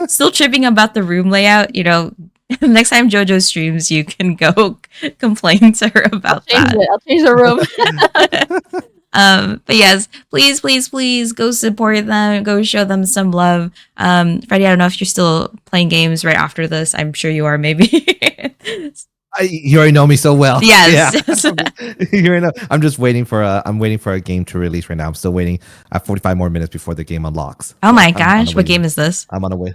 Speaker 1: Still tripping about the room layout. Next time Jojo streams, you can go complain to her about that.
Speaker 2: I'll change the room.
Speaker 1: But yes, please go support them. Go show them some love. Freddie, I don't know if you're still playing games right after this. I'm sure you are, maybe.
Speaker 3: You already know me so well.
Speaker 1: Yes.
Speaker 3: Yeah. You already know. I'm just waiting for a game to release right now. I'm still waiting. I have 45 more minutes before the game unlocks.
Speaker 1: Oh my gosh, what game is this?
Speaker 3: I'm on the way.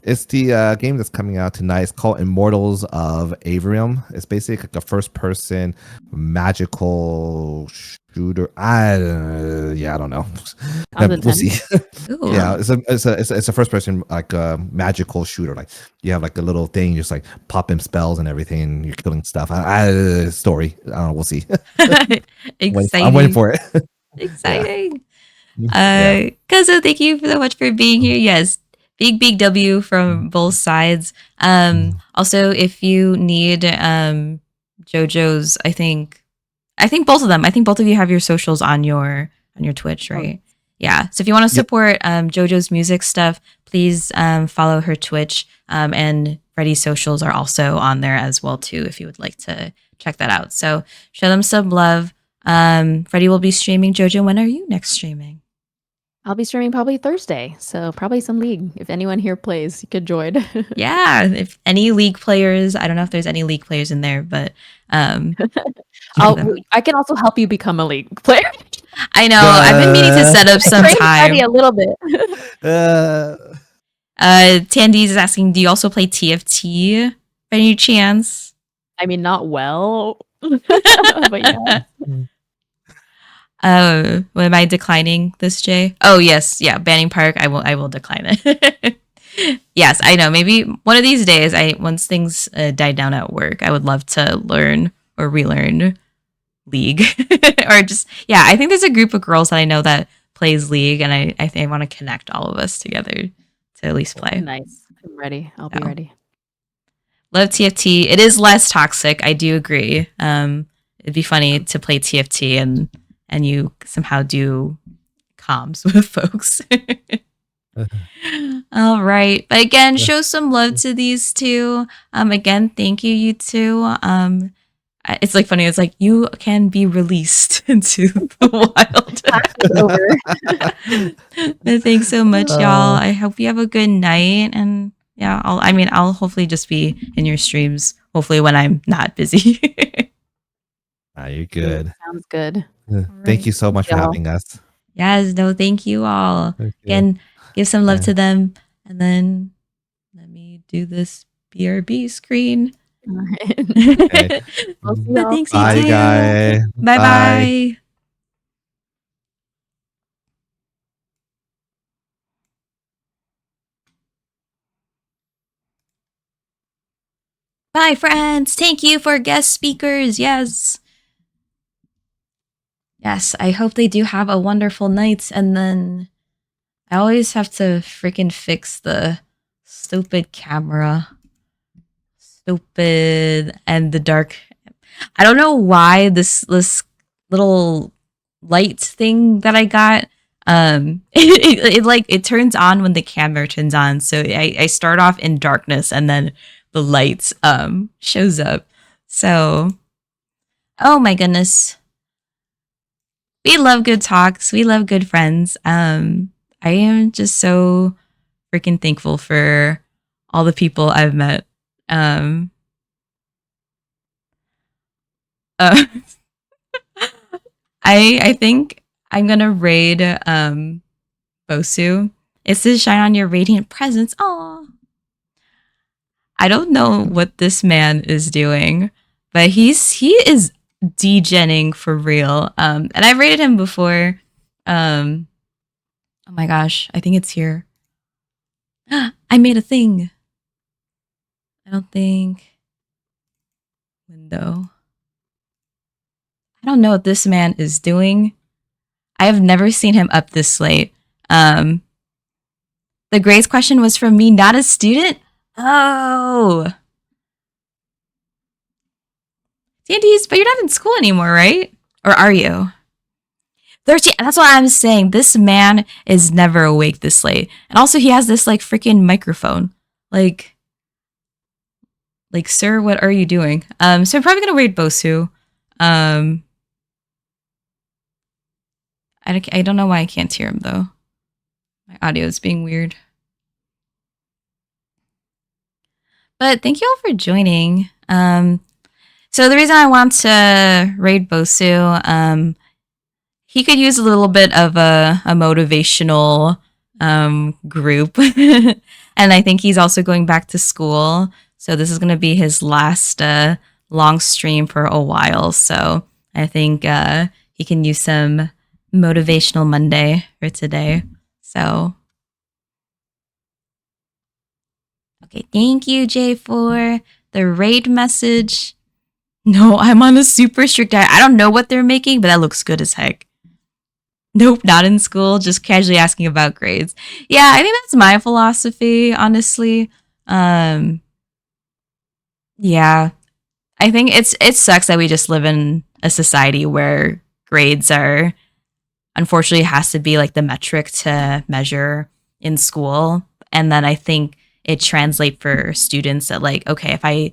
Speaker 3: It's the game that's coming out tonight. It's called Immortals of Averium. It's basically like a first-person magical shooter. I don't know. We'll see. Yeah, it's a first-person like magical shooter. Like you have like a little thing, just like popping spells and everything, and you're killing stuff. Story. I don't know. We'll see.
Speaker 1: Exciting.
Speaker 3: I'm waiting for it.
Speaker 1: Exciting. Kazo, thank you so much for being here. Yes. Big W from both sides. Also, if you need JoJo's, I think both of them. I think both of you have your socials on your Twitch, right? Yeah. So if you want to support JoJo's music stuff, please follow her Twitch. And Freddie's socials are also on there as well too, if you would like to check that out. So show them some love. Freddie will be streaming. JoJo, when are you next streaming?
Speaker 2: I'll be streaming probably Thursday, so probably some League. If anyone here plays, you could join.
Speaker 1: Yeah, if any League players, I don't know if there's any League players in there, but
Speaker 2: I can also help you become a League player.
Speaker 1: I know. I've been meaning to set up some time.
Speaker 2: A little bit.
Speaker 1: Tandy is asking, do you also play TFT by any chance?
Speaker 2: I mean, not well, but yeah.
Speaker 1: Am I declining this, Jay? Oh yes, yeah, banning Park. I will decline it. Yes, I know. Maybe one of these days, once things die down at work, I would love to learn or relearn League, or just I think there's a group of girls that I know that plays League, and I think I want to connect all of us together to at least play.
Speaker 2: Nice. I'm ready. I'll be ready.
Speaker 1: Love TFT. It is less toxic. I do agree. It'd be funny to play TFT and you somehow do comms with folks. All right. But again, show some love to these two. Again, thank you, you two. It's like funny. It's like you can be released into the wild. But thanks so much, y'all. I hope you have a good night. And yeah, I'll hopefully just be in your streams. Hopefully when I'm not busy.
Speaker 3: You're good.
Speaker 2: Sounds good.
Speaker 3: Thank you so much for having us.
Speaker 1: Yes, no, thank you all.
Speaker 3: Okay.
Speaker 1: Again, give some love
Speaker 3: Yeah.
Speaker 1: to them. And then let me do this BRB screen.
Speaker 2: All right.
Speaker 3: Okay.
Speaker 2: We'll see y'all.
Speaker 1: Thanks, you
Speaker 3: Bye,
Speaker 1: too.
Speaker 3: guys.
Speaker 1: Bye bye. Bye, friends. Thank you for guest speakers. Yes. Yes, I hope they do have a wonderful night. And then I always have to freaking fix the stupid camera. Stupid and the dark. I don't know why this little light thing that I got it turns on when the camera turns on. So I start off in darkness and then the light shows up. So oh my goodness. We love good talks. We love good friends. I am just so freaking thankful for all the people I've met. Uh, I think I'm gonna raid Bosu. It says shine on your radiant presence. Aw. I don't know what this man is doing, but he is degenning for real. And I've rated him before. Oh my gosh, I think it's here. I made a thing. I don't think window. I don't know what this man is doing. I have never seen him up this late. The grades question was from me, not a student. Oh. Sandy's, but you're not in school anymore, right? Or are you? 13. That's what I'm saying. This man is never awake this late. And also he has this like freaking microphone. Like, sir, what are you doing? So I'm probably gonna raid Bosu. I don't know why I can't hear him though. My audio is being weird. But thank you all for joining. So the reason I want to raid Bosu, he could use a little bit of a motivational group. And I think he's also going back to school. So this is going to be his last long stream for a while. So I think he can use some motivational Monday for today. So, okay, thank you, Jay, for the raid message. No, I'm on a super strict diet. I don't know what they're making, but that looks good as heck. Nope, not in school, just casually asking about grades. Yeah, I think that's my philosophy, honestly. Yeah. I think it sucks that we just live in a society where grades are unfortunately has to be like the metric to measure in school. And then I think it translates for students that like, okay, if I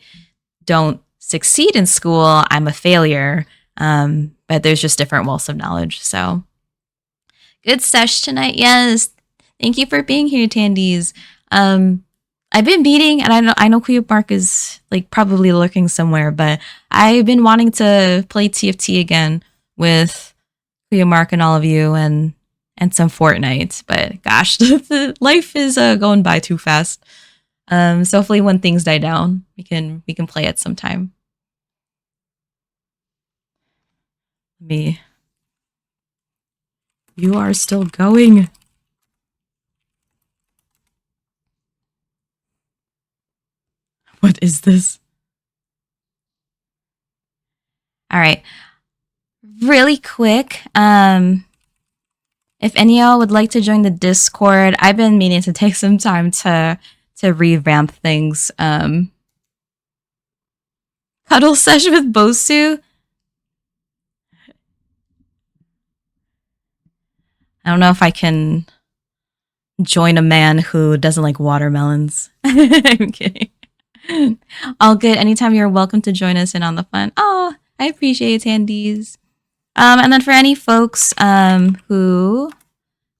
Speaker 1: don't succeed in school, I'm a failure. But there's just different wealths of knowledge. So good sesh tonight. Yes. Thank you for being here, Tandies. I've been meeting, and I know Kuya Mark is like probably lurking somewhere, but I've been wanting to play TFT again with Kuya Mark and all of you, and some Fortnite. But gosh, the life is going by too fast. So hopefully, when things die down, we can play it sometime. You are still going. What is this? All right. Really quick, if any of y'all would like to join the Discord, I've been meaning to take some time to revamp things. Cuddle session with Bosu. I don't know if I can join a man who doesn't like watermelons. I'm kidding. All good. Anytime you're welcome to join us in on the fun. Oh, I appreciate it, Tandies. And then for any folks who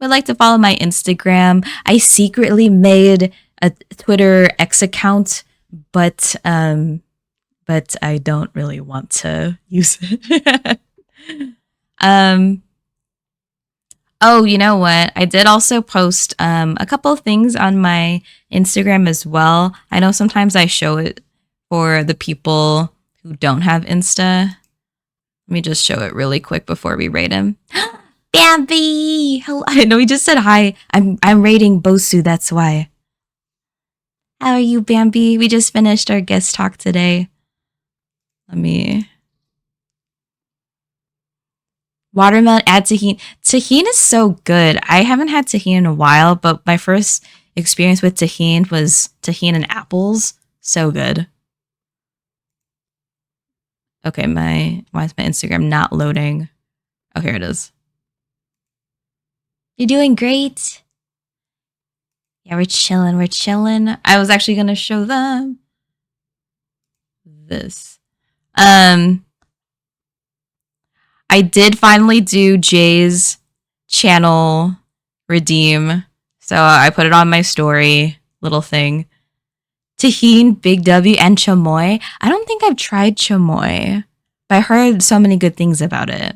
Speaker 1: would like to follow my Instagram, I secretly made a Twitter X account, but I don't really want to use it. Oh, you know what? I did also post a couple of things on my Instagram as well. I know sometimes I show it for the people who don't have Insta. Let me just show it really quick before we rate him. Bambi! Hello. I know he just said hi. I'm rating Bosu, that's why. How are you, Bambi? We just finished our guest talk today. Let me... Watermelon, add tahini. Tahini is so good. I haven't had tahini in a while, but my first experience with tahini was tahini and apples. So good. Okay, why is my Instagram not loading? Oh, here it is. You're doing great. Yeah, we're chilling. I was actually gonna show them this. I did finally do Jay's channel redeem. So I put it on my story, little thing. Tahini, Big W, and chamoy. I don't think I've tried chamoy, but I heard so many good things about it.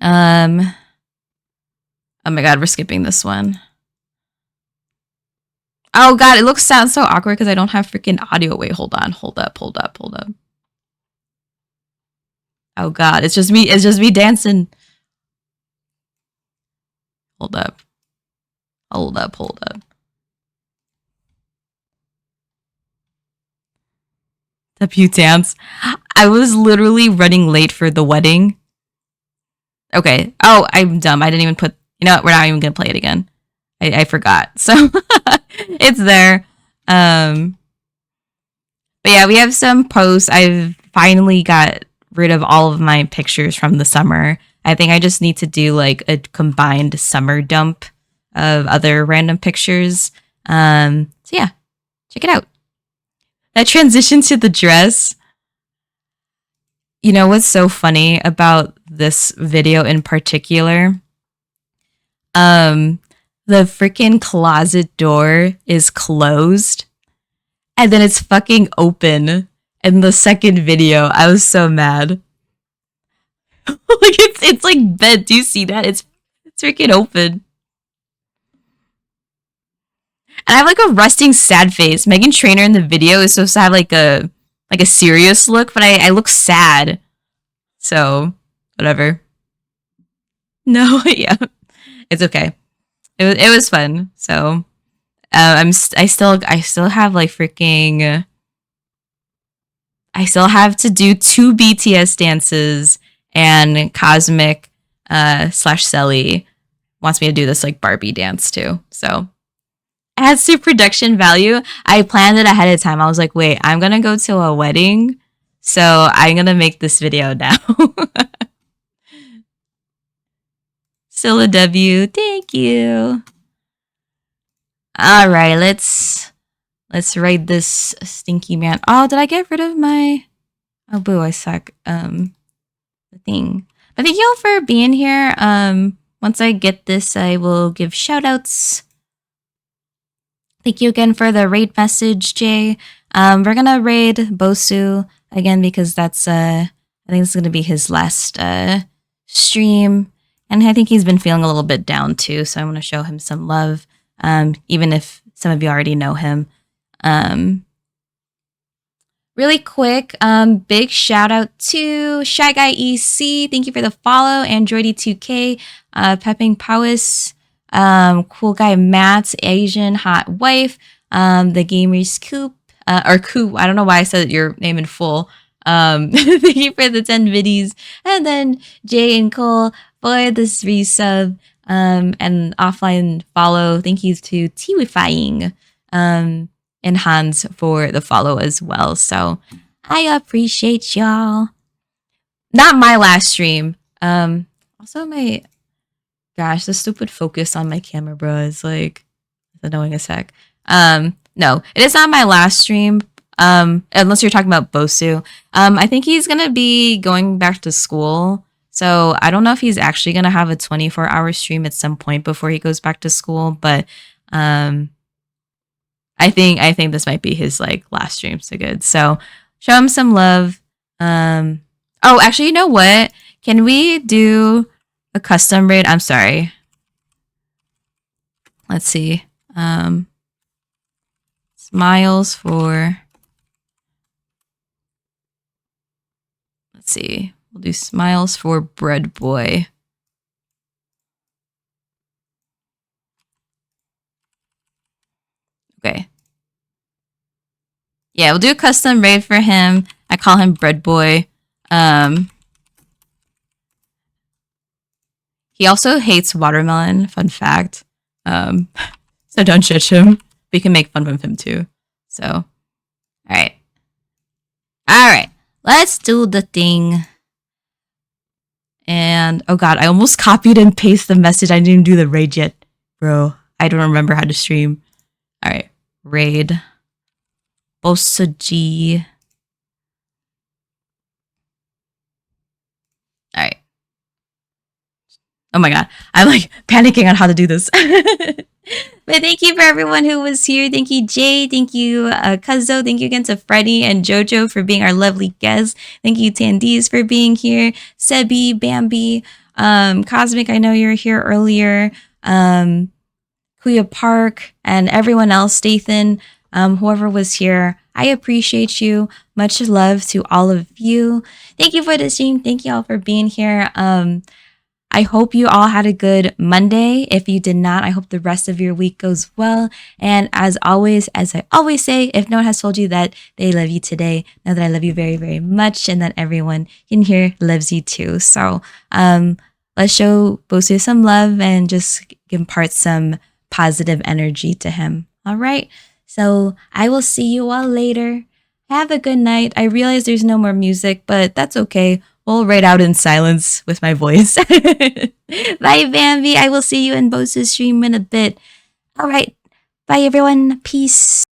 Speaker 1: Oh my god, we're skipping this one. Oh god, it sounds so awkward because I don't have freaking audio. Wait, hold on. Hold up. Oh god, it's just me dancing. Hold up. The pew dance. I was literally running late for the wedding. Okay. Oh, I'm dumb. I didn't even put, you know what? We're not even gonna play it again. I forgot. So it's there. But yeah, we have some posts. I've finally got rid of all of my pictures from the summer. I think I just need to do like a combined summer dump of other random pictures. So yeah, check it out. That transition to the dress. You know what's so funny about this video in particular? The freaking closet door is closed and then it's fucking open. In the second video, I was so mad. Like it's like bed. Do you see that? It's freaking open. And I have like a resting sad face. Meghan Trainor in the video is supposed to have like a serious look, but I look sad. So whatever. No, yeah, it's okay. It was fun. So I still have like freaking. I still have to do 2 BTS dances, and Cosmic / Selly wants me to do this like Barbie dance too. So adds to production value. I planned it ahead of time. I was like, wait, I'm gonna go to a wedding, so I'm gonna make this video now. Still a W. Thank you. All right, let's raid this stinky man. Oh, did I get rid of my? Oh, boo! I suck. The thing. But thank you all for being here. Once I get this, I will give shout outs. Thank you again for the raid message, Jay. We're gonna raid Bosu again because that's I think it's gonna be his last stream, and I think he's been feeling a little bit down too. So I want to show him some love, even if some of you already know him. Really quick, big shout out to Shy Guy EC. Thank you for the follow. Androidy2K, Pepping Powis, Cool Guy Matt's Asian Hot Wife, the Gamers Coop, or Coop. I don't know why I said your name in full. Thank you for the 10 biddies. And then Jay and Cole for the 3 sub, and offline follow. Thank you to Tiwifying, and Hans for the follow as well. So I appreciate y'all. Not my last stream. Also my gosh, the stupid focus on my camera, bro, is like annoying as heck. No, it is not my last stream. Unless you're talking about Bosu. I think he's gonna be going back to school. So I don't know if he's actually gonna have a 24-hour stream at some point before he goes back to school, but I think this might be his like last stream. So good. So show him some love. Oh, actually, you know what? Can we do a custom raid? I'm sorry. Let's see. Smiles for. Let's see. We'll do smiles for Bread Boy. Okay. Yeah, we'll do a custom raid for him. I call him Bread Boy. He also hates watermelon. Fun fact. So don't judge him. We can make fun of him too. So, all right. All right. Let's do the thing. And, oh god, I almost copied and pasted the message. I didn't even do the raid yet. Bro, I don't remember how to stream. All right. Raid. Bosuji. All right. Oh my god. I'm like panicking on how to do this. But thank you for everyone who was here. Thank you, Jay. Thank you, Kuzo. Thank you again to Freddie and Jojo for being our lovely guests. Thank you, Tandiz, for being here. Sebi, Bambi, Cosmic, I know you were here earlier. Kuya Park, and everyone else, Stathan, whoever was here. I appreciate you. Much love to all of you. Thank you for listening. Thank you all for being here. I hope you all had a good Monday. If you did not, I hope the rest of your week goes well. And as always, as I always say, if no one has told you that they love you today, know that I love you very, very much and that everyone in here loves you too. So let's show Bosu some love and just impart some positive energy to him. All right. So I will see you all later. Have a good night. I realize there's no more music, but that's okay. We'll raid out in silence with my voice. Bye, Bambi. I will see you in Bosu's stream in a bit. All right. Bye, everyone. Peace.